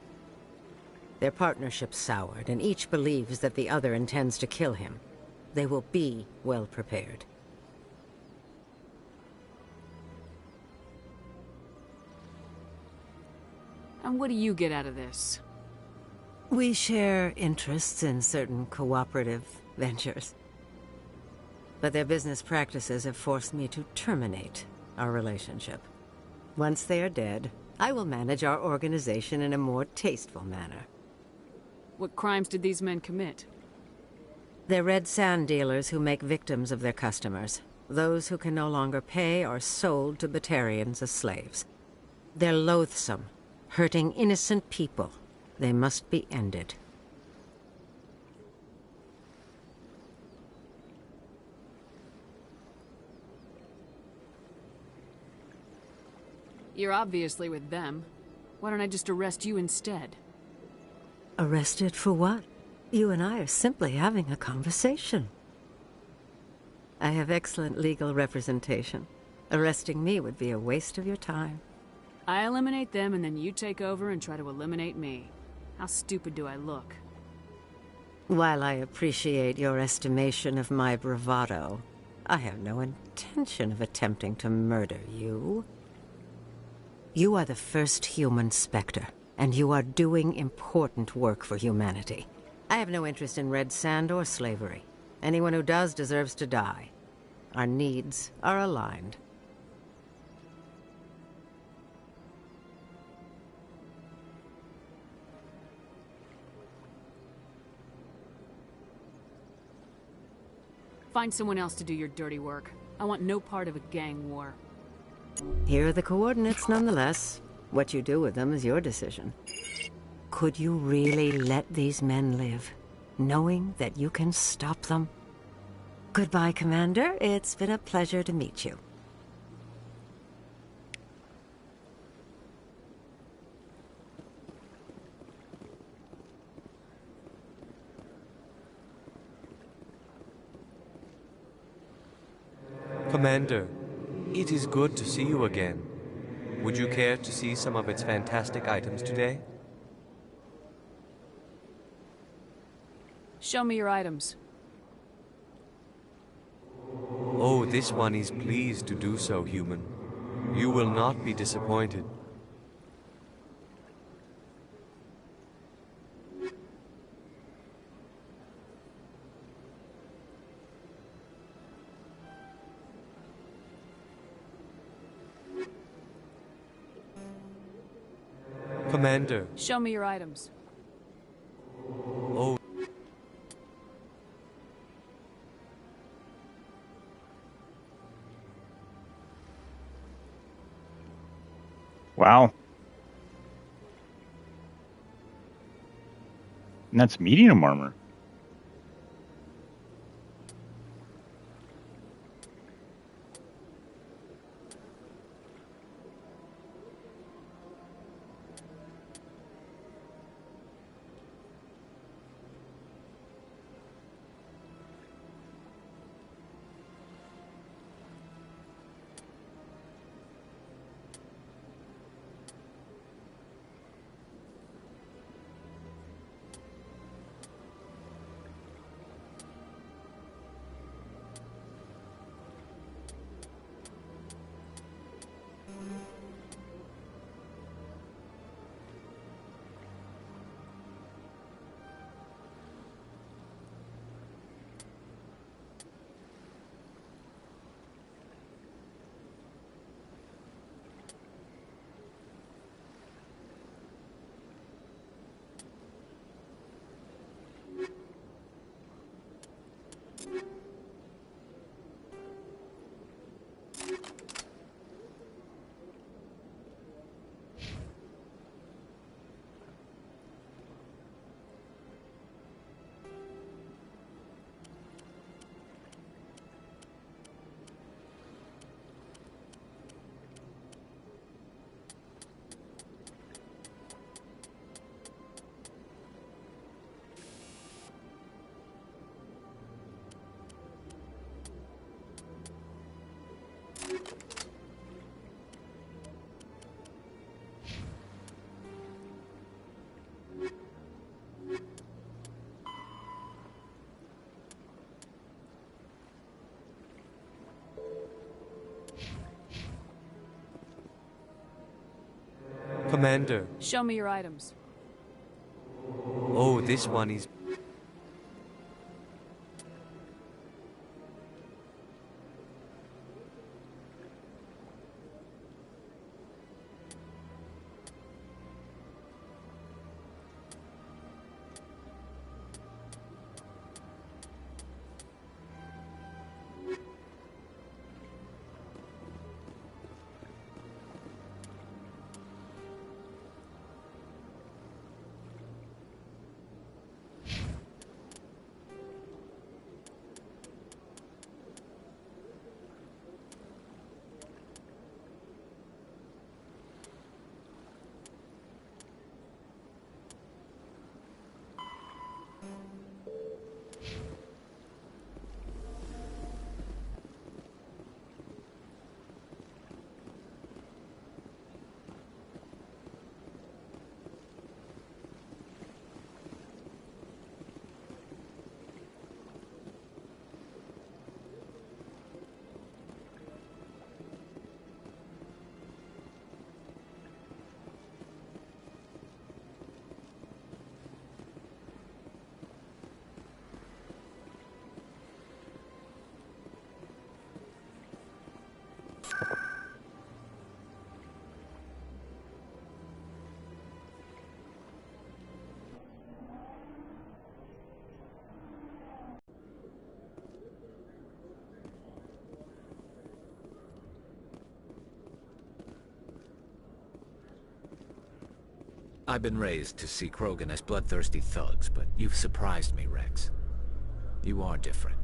Speaker 7: Their partnership's soured, and each believes that the other intends to kill him. They will be well prepared.
Speaker 5: And what do you get out of this?
Speaker 7: We share interests in certain cooperative ventures. But their business practices have forced me to terminate our relationship. Once they are dead, I will manage our organization in a more tasteful manner.
Speaker 5: What crimes did these men commit?
Speaker 7: They're red sand dealers who make victims of their customers. Those who can no longer pay are sold to Batarians as slaves. They're loathsome, hurting innocent people. They must be ended.
Speaker 5: You're obviously with them. Why don't I just arrest you instead?
Speaker 7: Arrested for what? You and I are simply having a conversation. I have excellent legal representation. Arresting me would be a waste of your time.
Speaker 5: I eliminate them and then you take over and try to eliminate me. How stupid do I look?
Speaker 7: While I appreciate your estimation of my bravado, I have no intention of attempting to murder you. You are the first human Spectre, and you are doing important work for humanity. I have no interest in red sand or slavery. Anyone who does deserves to die. Our needs are aligned.
Speaker 5: Find someone else to do your dirty work. I want no part of a gang war.
Speaker 7: Here are the coordinates nonetheless. What you do with them is your decision. Could you really let these men live, knowing that you can stop them? Goodbye, Commander. It's been a pleasure to meet you.
Speaker 8: Commander, it is good to see you again. Would you care to see some of its fantastic items today?
Speaker 5: Show me your items.
Speaker 8: Oh, this one is pleased to do so, human. You will not be disappointed. Commander.
Speaker 5: Show me your items.
Speaker 8: Oh.
Speaker 1: Wow. And that's medium armor.
Speaker 8: Commander.
Speaker 5: Show me your items.
Speaker 8: Oh, this one is...
Speaker 9: I've been raised to see Krogan as bloodthirsty thugs, but you've surprised me, Rex. You are different.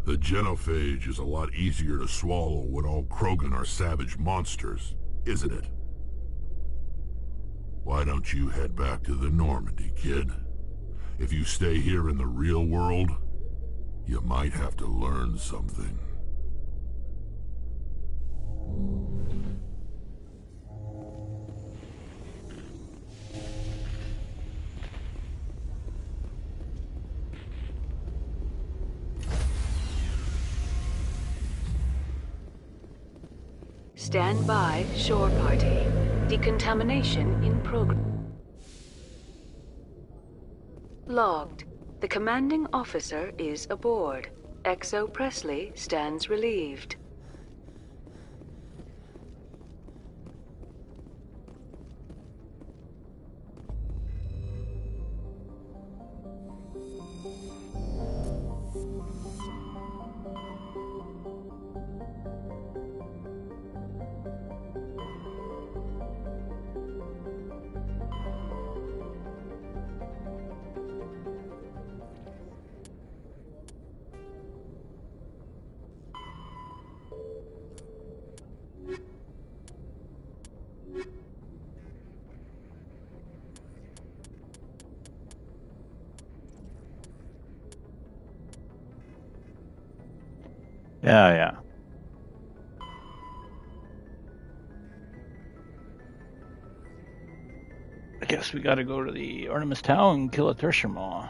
Speaker 10: The genophage is a lot easier to swallow when all Krogan are savage monsters, isn't it? Why don't you head back to the Normandy, kid? If you stay here in the real world, you might have to learn something.
Speaker 16: Stand by, shore party. Decontamination in progress. Logged. The commanding officer is aboard. XO Presley stands relieved.
Speaker 1: Yeah. I guess we gotta go to the Artemis Tower and kill a Thresher Maw.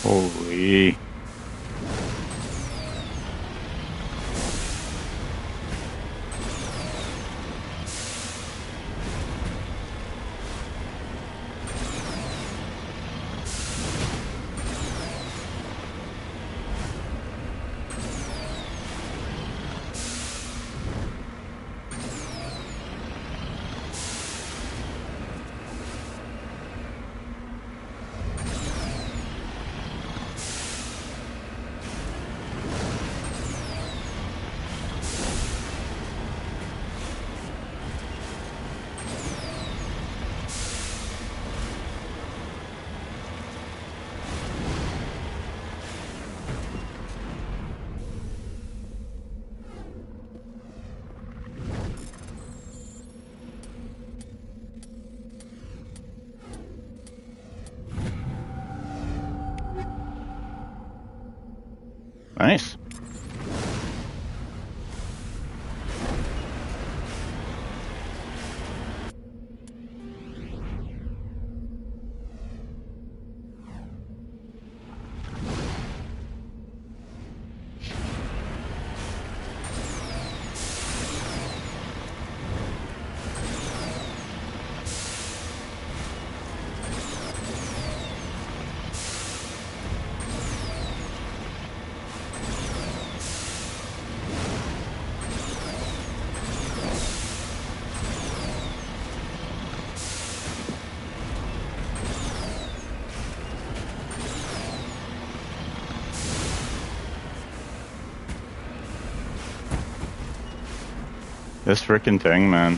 Speaker 1: Holy. Nice. This frickin' thing, man.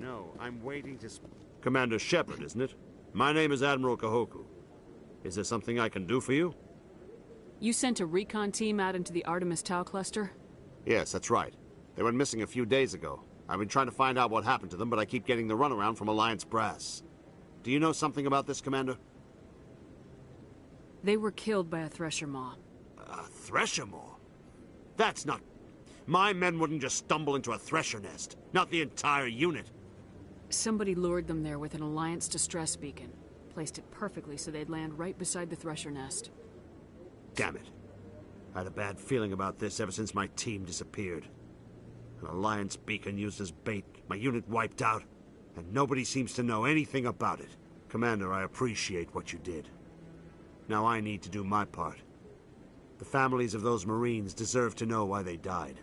Speaker 17: No, I'm waiting to... Commander Shepard, isn't it? My name is Admiral Kahoku. Is there something I can do for you?
Speaker 5: You sent a recon team out into the Artemis Tau cluster?
Speaker 17: Yes, that's right. They went missing a few days ago. I've been trying to find out what happened to them, but I keep getting the runaround from Alliance brass. Do you know something about this, Commander?
Speaker 5: They were killed by a Thresher Maw.
Speaker 17: A Thresher Maw? That's not... My men wouldn't just stumble into a Thresher nest. Not the entire unit.
Speaker 5: Somebody lured them there with an Alliance distress beacon. Placed it perfectly so they'd land right beside the Thresher nest.
Speaker 17: Damn it. I had a bad feeling about this ever since my team disappeared. An Alliance beacon used as bait, my unit wiped out, and nobody seems to know anything about it. Commander, I appreciate what you did. Now I need to do my part. The families of those Marines deserve to know why they died.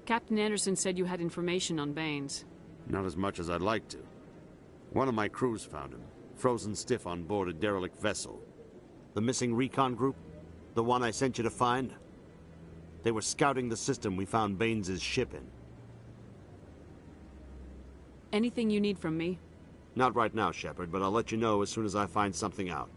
Speaker 5: Captain Anderson said you had information on Baines.
Speaker 13: Not as much as I'd like to. One of my crews found him, frozen stiff on board a derelict vessel.
Speaker 17: The missing recon group? The one I sent you to find? They were scouting the system we found Baines' ship in.
Speaker 5: Anything you need from me?
Speaker 17: Not right now, Shepard, but I'll let you know as soon as I find something out.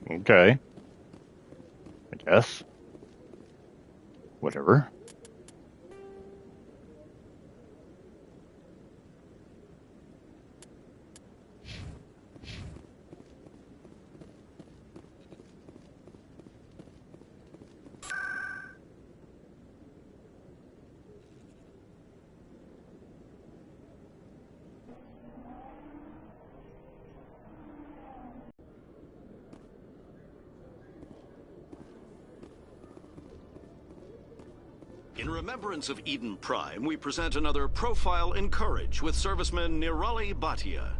Speaker 1: Okay. I guess. Whatever.
Speaker 15: In remembrance of Eden Prime, we present another Profile in Courage with serviceman Nirali Bhatia.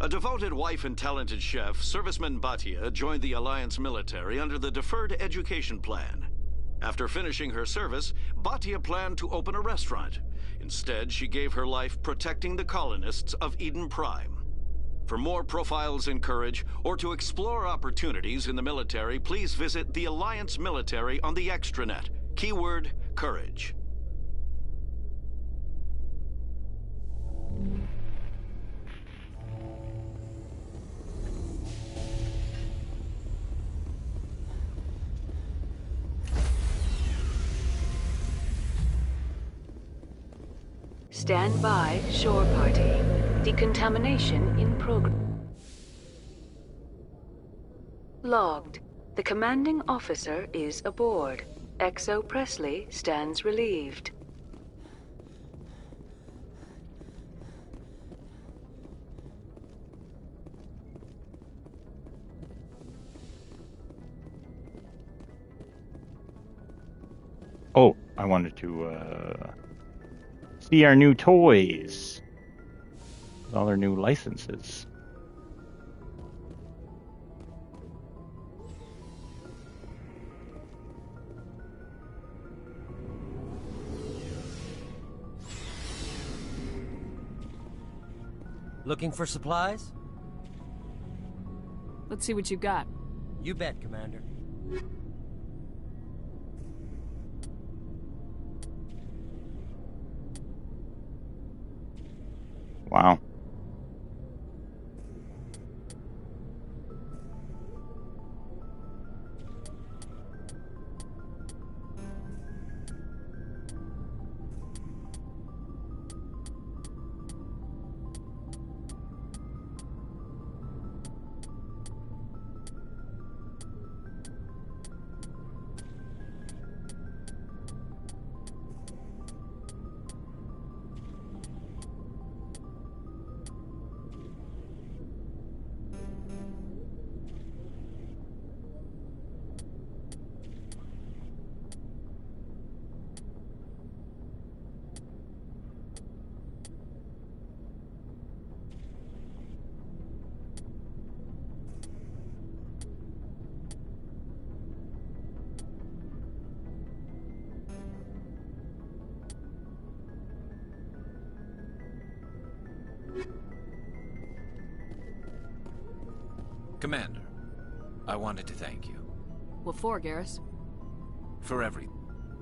Speaker 15: A devoted wife and talented chef, serviceman Bhatia joined the Alliance military under the Deferred Education Plan. After finishing her service, Bhatia planned to open a restaurant. Instead, she gave her life protecting the colonists of Eden Prime. For more Profiles in Courage, or to explore opportunities in the military, please visit the Alliance Military on the extranet. Keyword, Courage.
Speaker 16: Stand by, shore party. Decontamination in progress. Logged. The commanding officer is aboard. XO Presley stands relieved.
Speaker 1: Oh, I wanted to see our new toys. All our new licenses.
Speaker 2: Looking for supplies?
Speaker 5: Let's see what you got.
Speaker 2: You bet, Commander.
Speaker 1: Wow.
Speaker 9: Commander, I wanted to thank you.
Speaker 5: What for, Garrus?
Speaker 9: For everything.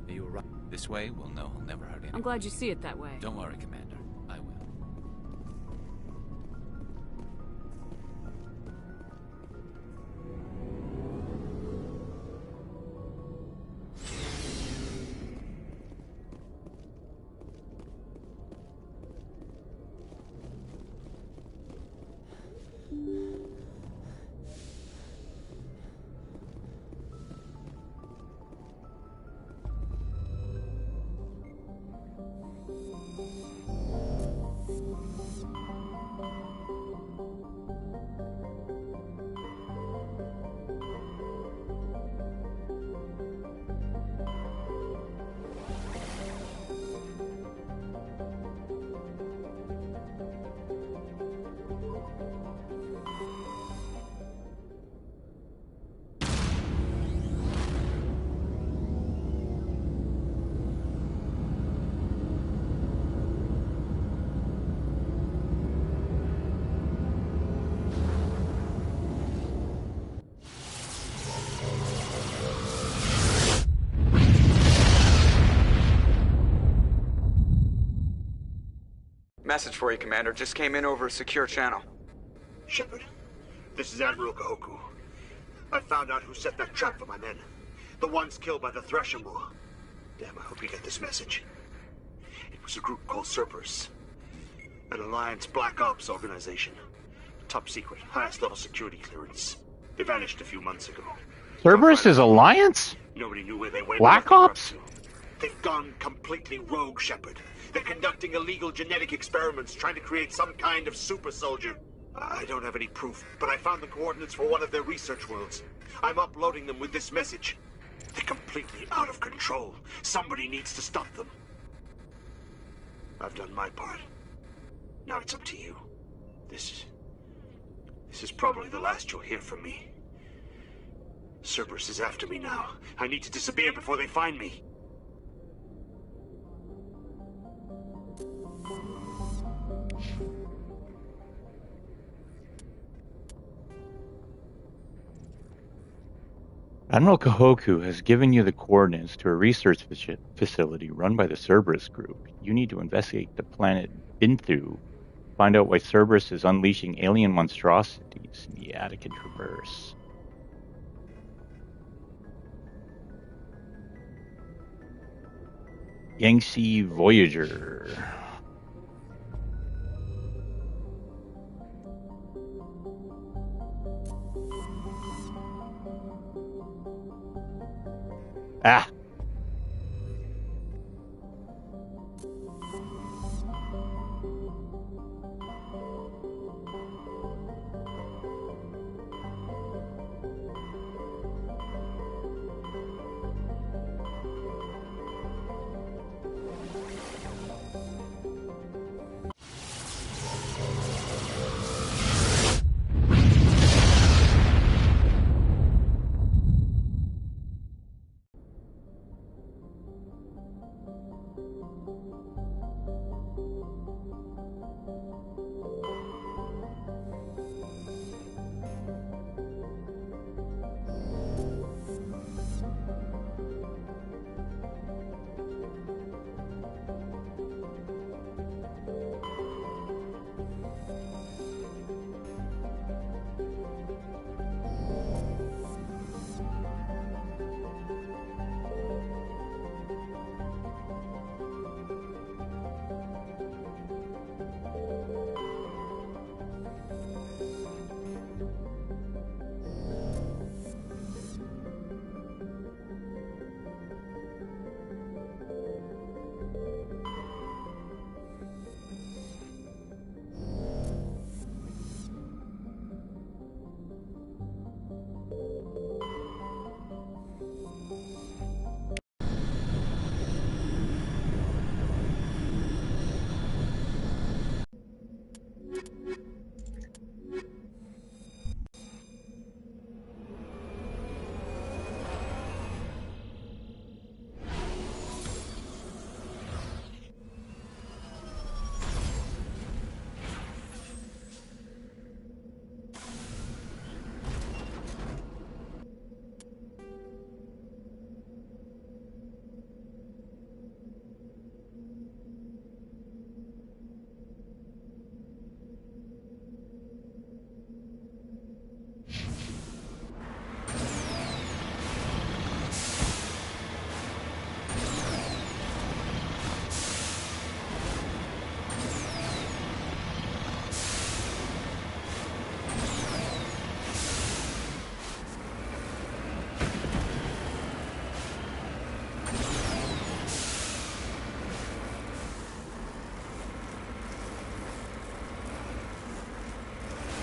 Speaker 9: You were right. This way, we'll know he'll never hurt anyone.
Speaker 5: I'm glad you see it that way.
Speaker 9: Don't worry, Commander. I will.
Speaker 12: Message for you, Commander. Just came in over a secure channel.
Speaker 17: Shepard, this is Admiral Kahoku. I found out who set that trap for my men. The ones killed by the Thresher Moor. Damn, I hope you get this message. It was a group called Cerberus. An Alliance Black Ops organization. Top secret, highest level security clearance. They vanished a few months ago.
Speaker 1: Cerberus is Alliance?
Speaker 17: Nobody knew where they went.
Speaker 1: Black Ops?
Speaker 17: They've gone completely rogue, Shepard. They're conducting illegal genetic experiments, trying to create some kind of super soldier. I don't have any proof, but I found the coordinates for one of their research worlds. I'm uploading them with this message. They're completely out of control. Somebody needs to stop them. I've done my part. Now it's up to you. This is probably the last you'll hear from me. Cerberus is after me now. I need to disappear before they find me.
Speaker 1: Admiral Kahoku has given you the coordinates to a research facility run by the Cerberus group. You need to investigate the planet Binthu. Find out why Cerberus is unleashing alien monstrosities in the Attica Traverse. Yangtze Voyager. Ah!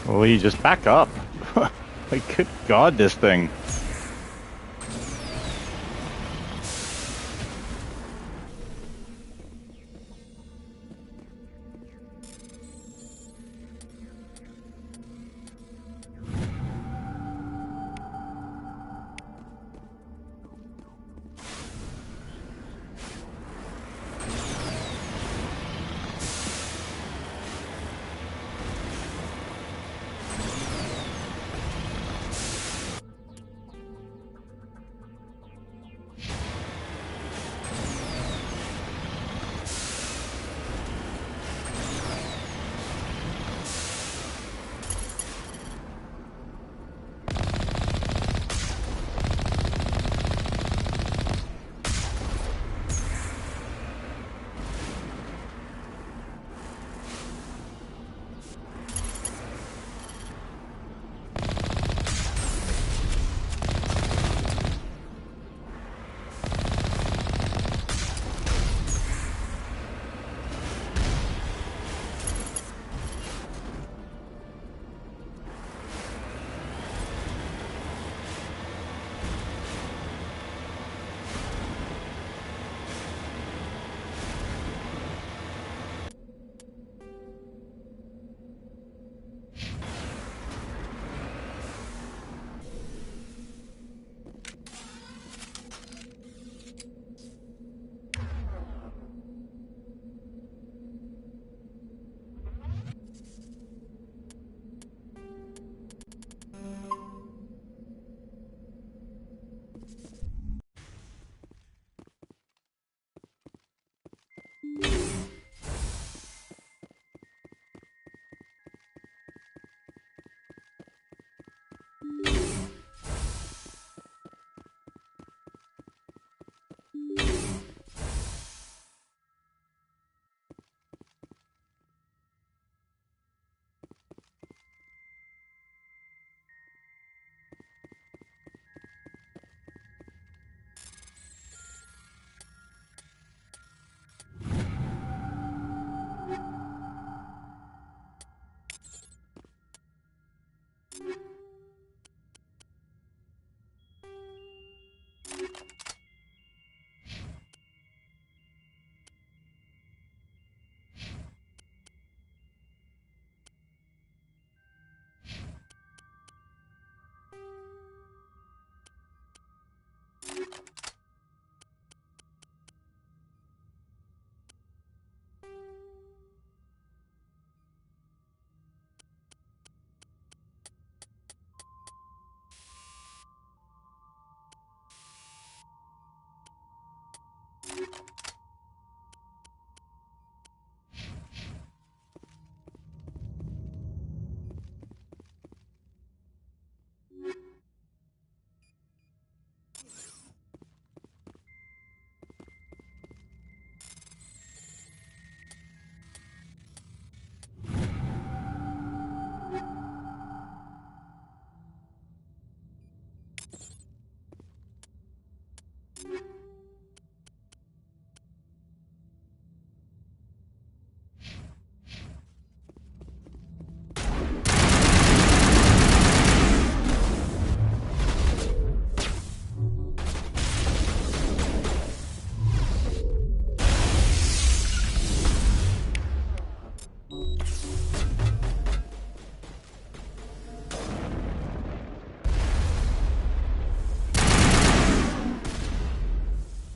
Speaker 1: Well, you just back up. Like, good God, this thing.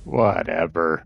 Speaker 1: Whatever.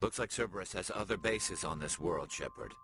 Speaker 9: Looks like Cerberus has other bases on this world, Shepard.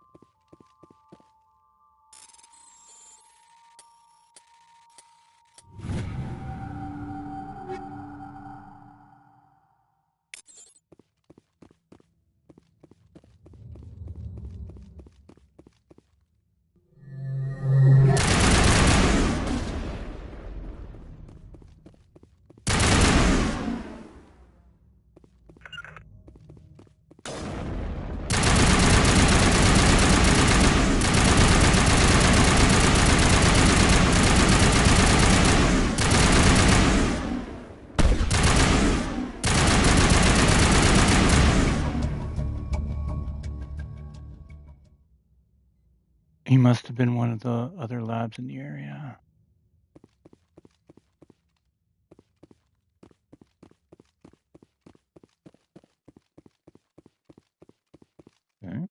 Speaker 1: He must have been one of the other labs in the area. Okay.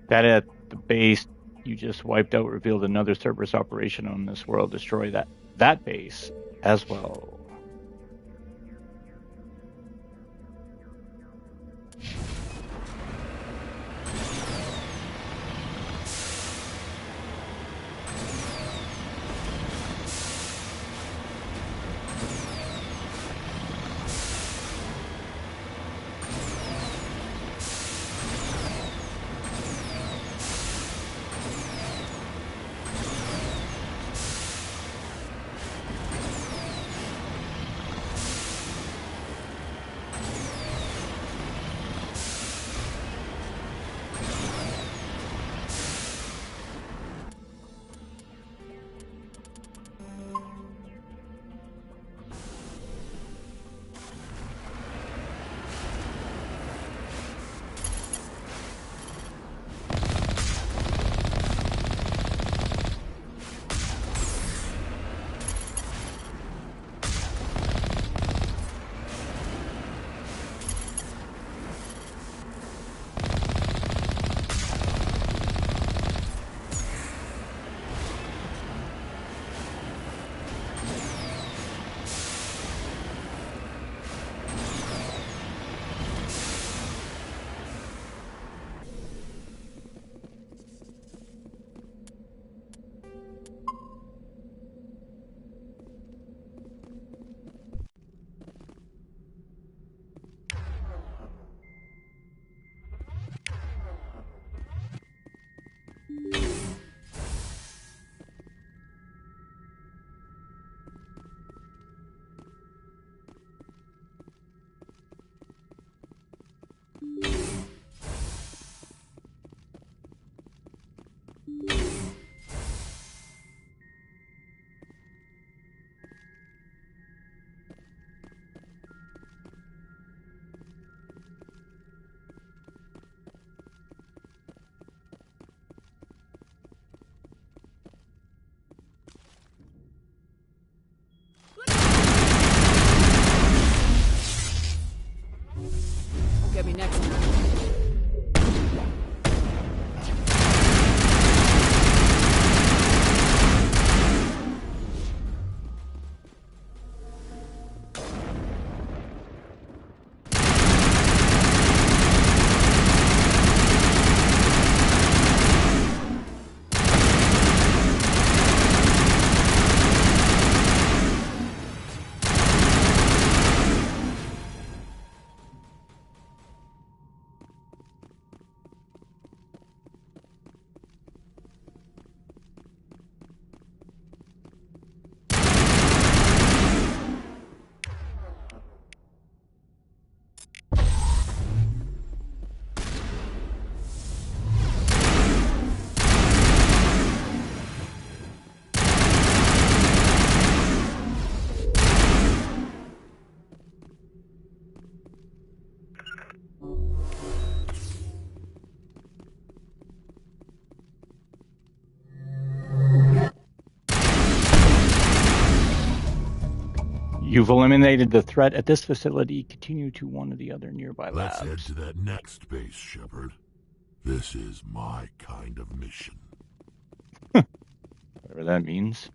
Speaker 1: That at the base you just wiped out revealed another Cerberus operation on this world. Destroy that base as well.
Speaker 5: Get me next time.
Speaker 1: You've eliminated the threat at this facility. Continue to one of the other nearby
Speaker 10: Let's
Speaker 1: labs.
Speaker 10: head to that next base, Shepard. This is my kind of mission.
Speaker 1: Whatever that means.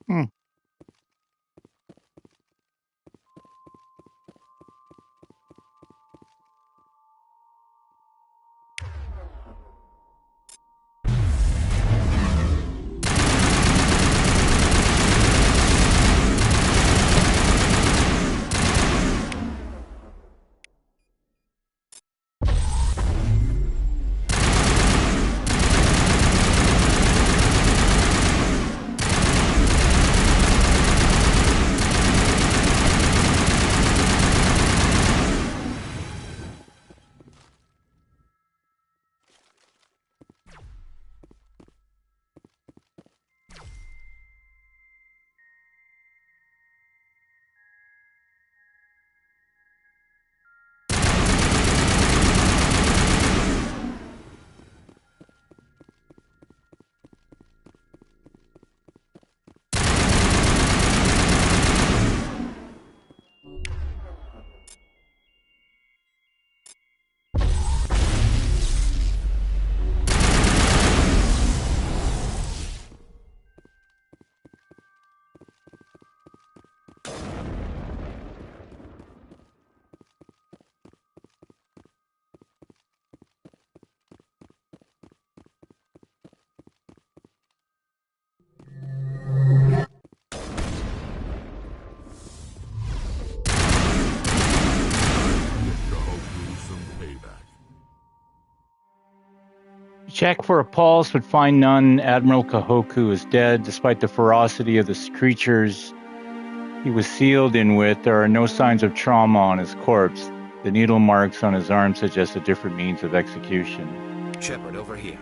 Speaker 1: Hmm. Check for a pulse, but find none. Admiral Kahoku is dead. Despite the ferocity of the creatures he was sealed in with, there are no signs of trauma on his corpse. The needle marks on his arm suggest a different means of execution.
Speaker 9: Shepard, over here.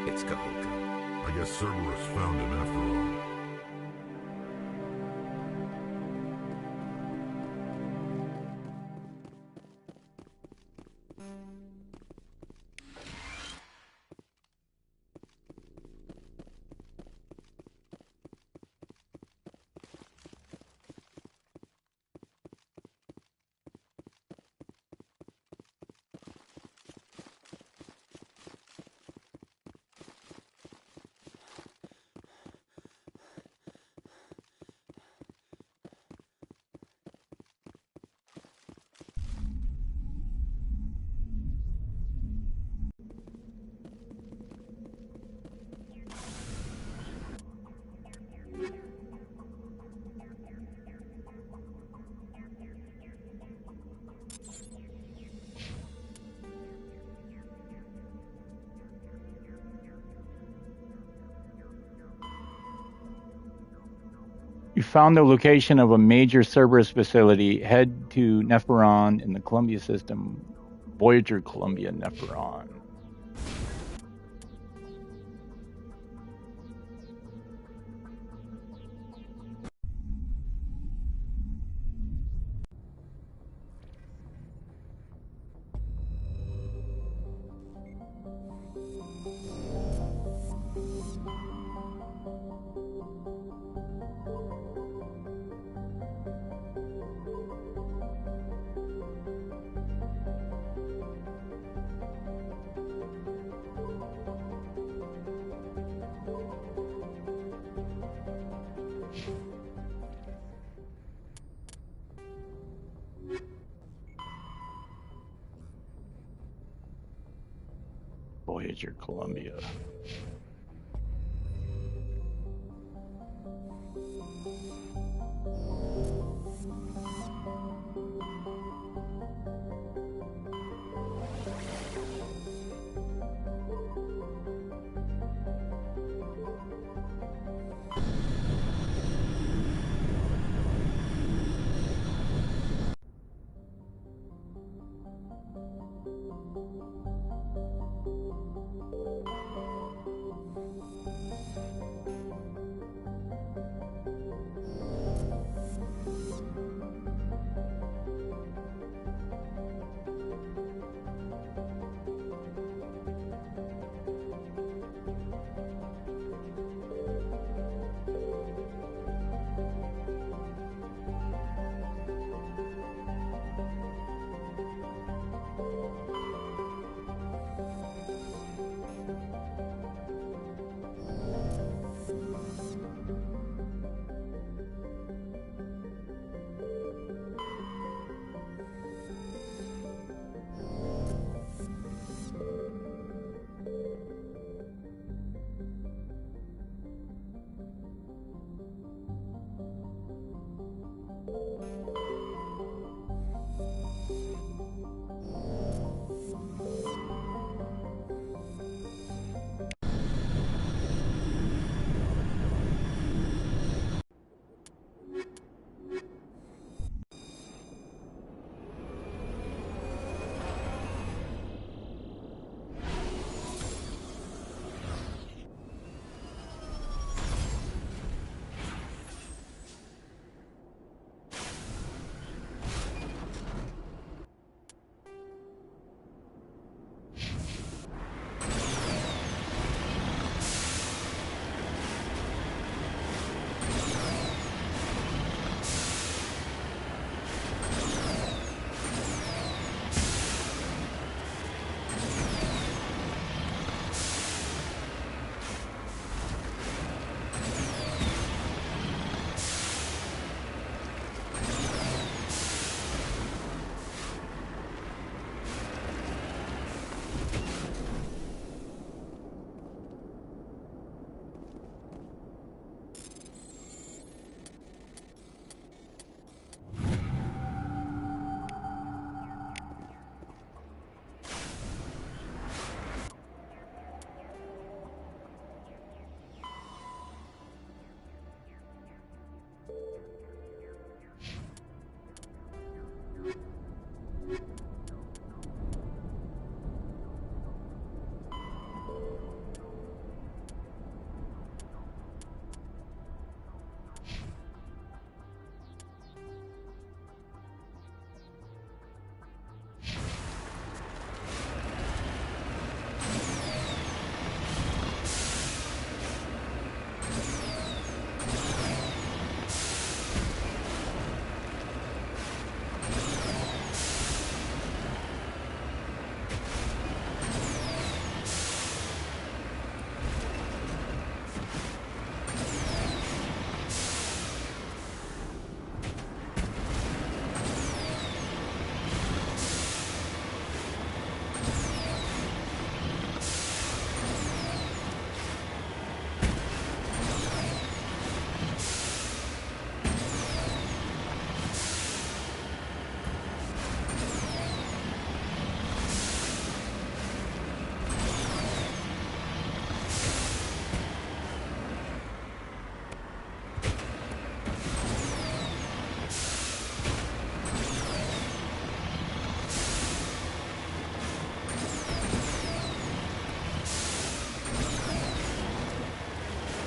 Speaker 9: It's Kahoku.
Speaker 10: I guess Cerberus found him after all.
Speaker 1: You found the location of a major Cerberus facility. Head to Neferon in the Columbia system. Voyager Columbia Neferon. Voyager Columbia.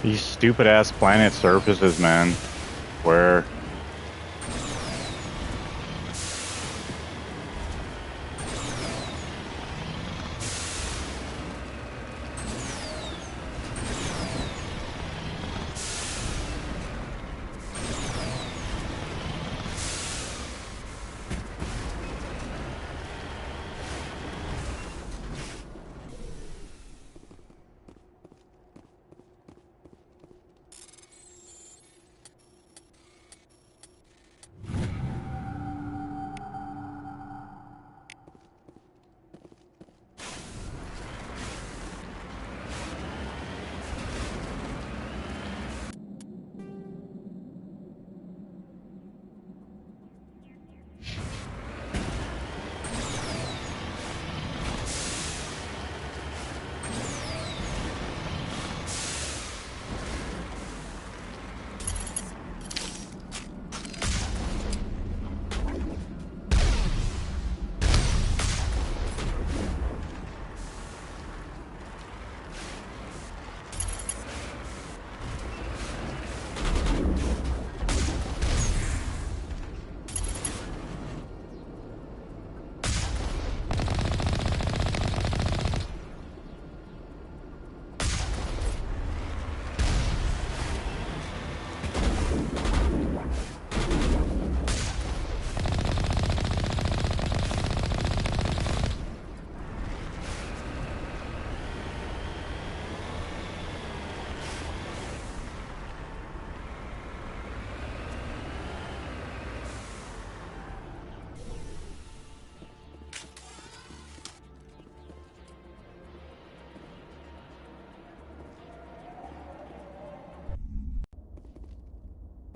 Speaker 1: These stupid ass planet surfaces, man. Where?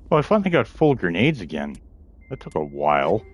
Speaker 1: Oh, I finally got full grenades again. That took a while.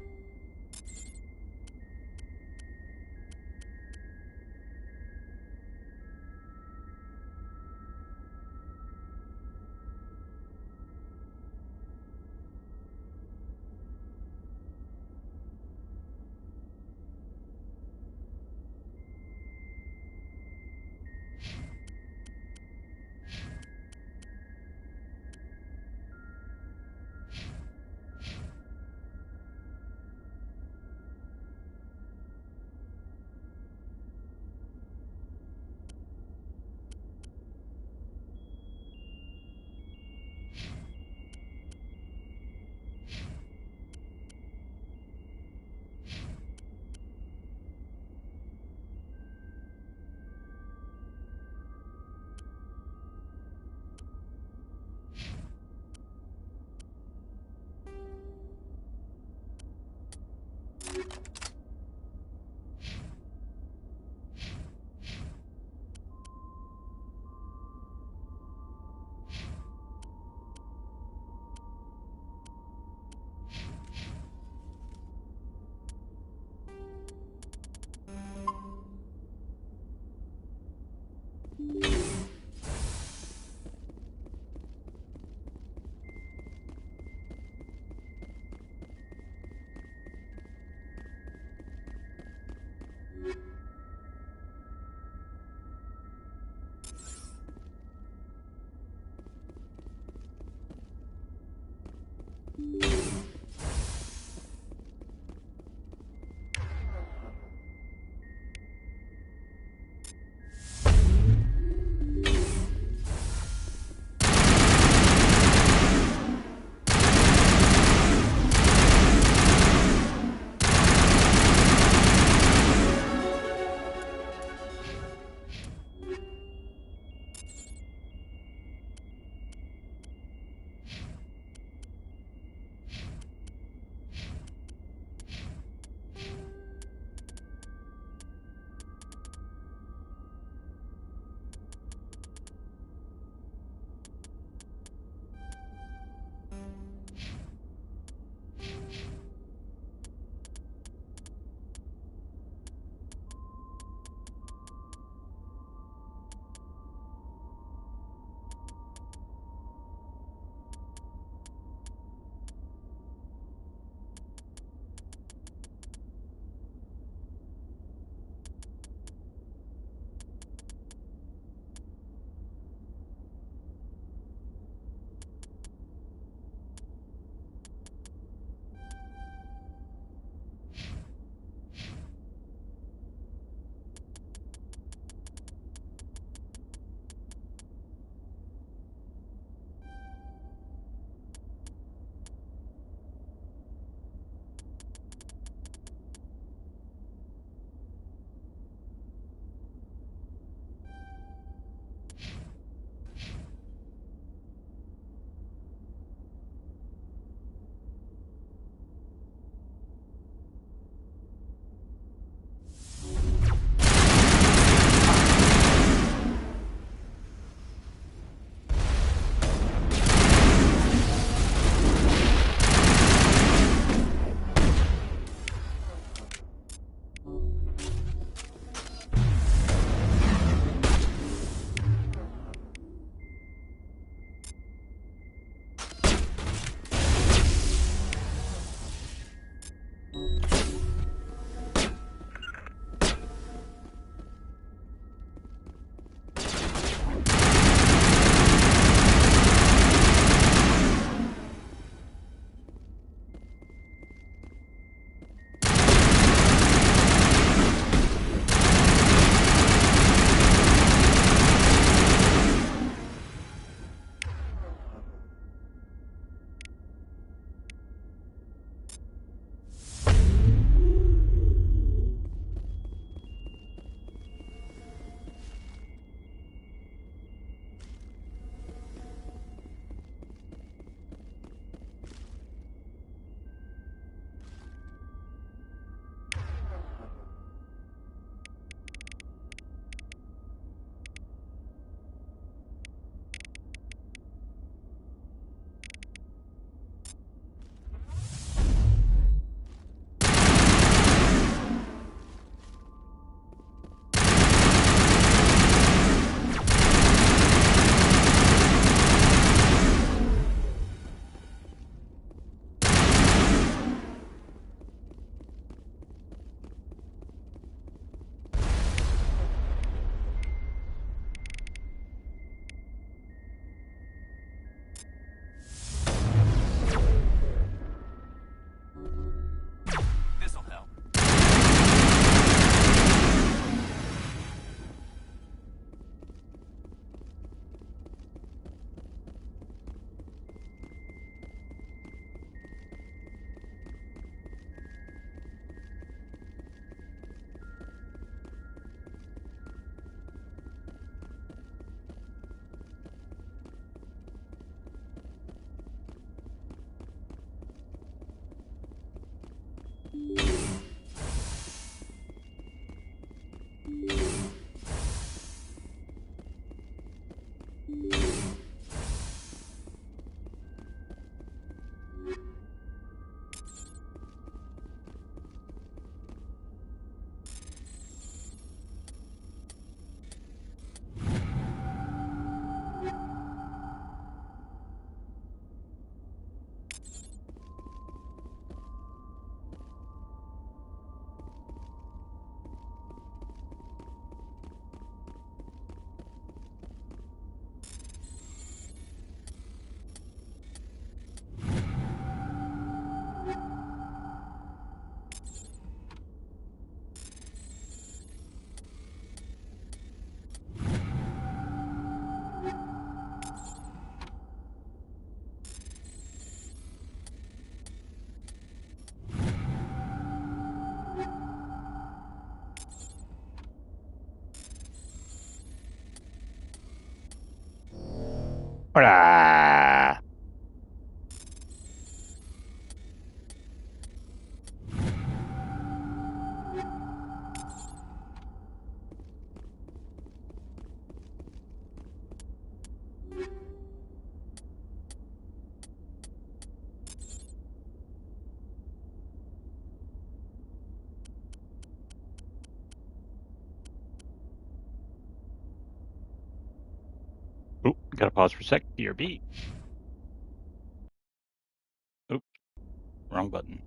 Speaker 1: Hola. Oop, gotta pause for a sec. BRB. Oop, wrong button.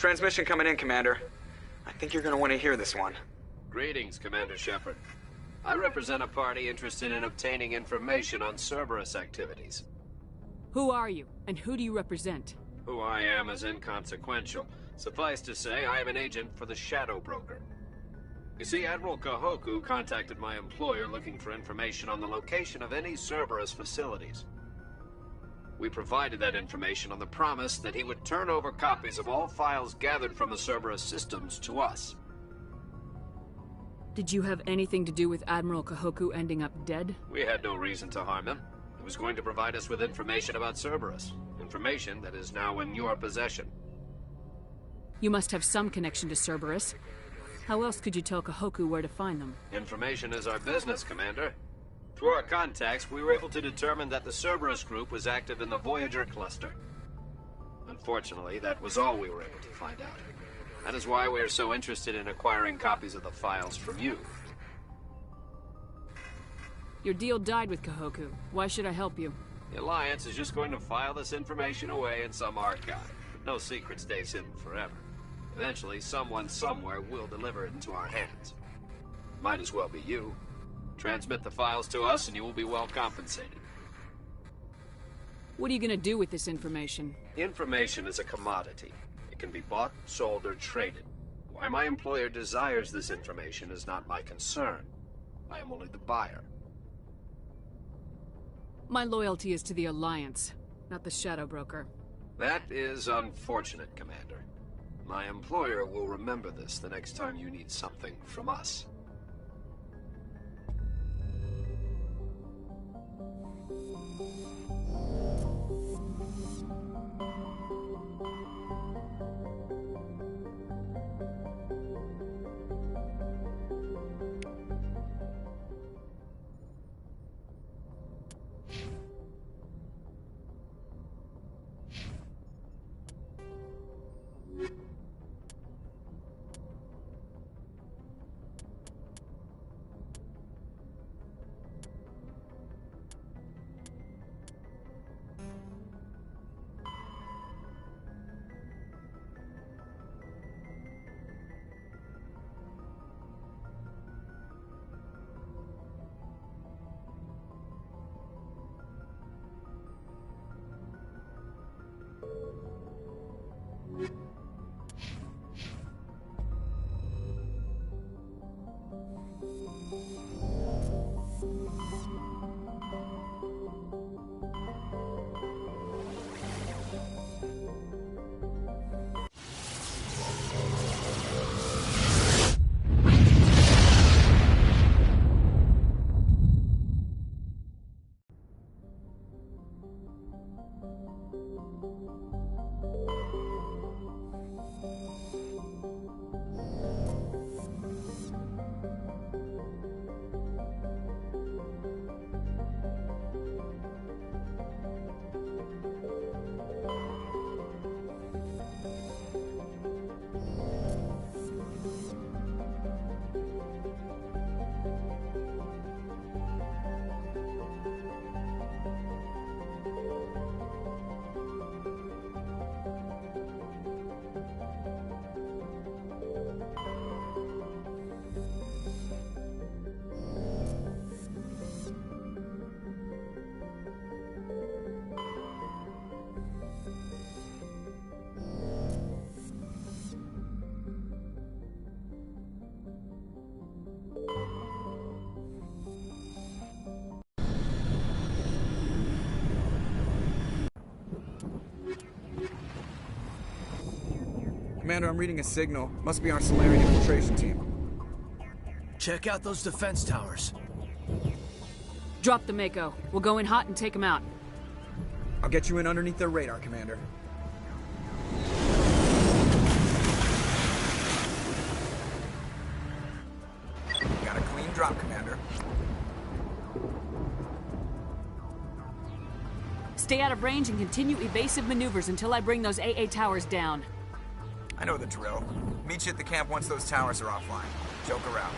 Speaker 12: Transmission coming in, Commander. I think you're gonna want to hear this one.
Speaker 3: Greetings, Commander Shepard. I represent a party interested in obtaining information on Cerberus activities.
Speaker 5: Who are you, and who do you represent?
Speaker 3: Who I am is inconsequential. Suffice to say, I am an agent for the Shadow Broker. You see, Admiral Kahoku contacted my employer looking for information on the location of any Cerberus facilities. We provided that information on the promise that he would turn over copies of all files gathered from the Cerberus systems to us.
Speaker 5: Did you have anything to do with Admiral Kahoku ending up dead?
Speaker 3: We had no reason to harm him. He was going to provide us with information about Cerberus. Information that is now in your possession.
Speaker 5: You must have some connection to Cerberus. How else could you tell Kahoku where to find them?
Speaker 3: Information is our business, Commander. Through our contacts, we were able to determine that the Cerberus group was active in the Voyager cluster. Unfortunately, that was all we were able to find out. That is why we are so interested in acquiring copies of the files from you.
Speaker 5: Your deal died with Kahoku. Why should I help you?
Speaker 3: The Alliance is just going to file this information away in some archive. But no secret stays hidden forever. Eventually, someone somewhere will deliver it into our hands. Might as well be you. Transmit the files to us and you will be well compensated.
Speaker 5: What are you gonna do with this information?
Speaker 3: Information is a commodity. It can be bought, sold, or traded. Why my employer desires this information is not my concern. I am only the buyer.
Speaker 5: My loyalty is to the Alliance, not the Shadow Broker.
Speaker 3: That is unfortunate, Commander. My employer will remember this the next time you need something from us.
Speaker 18: Commander, I'm reading a signal. Must be our Solarian infiltration team.
Speaker 22: Check out those defense towers.
Speaker 5: Drop the Mako. We'll go in hot and take them out.
Speaker 18: I'll get you in underneath their radar, Commander. Got a clean drop, Commander.
Speaker 5: Stay out of range and continue evasive maneuvers until I bring those AA towers down.
Speaker 18: I know the drill. Meet you at the camp once those towers are offline. Joke around.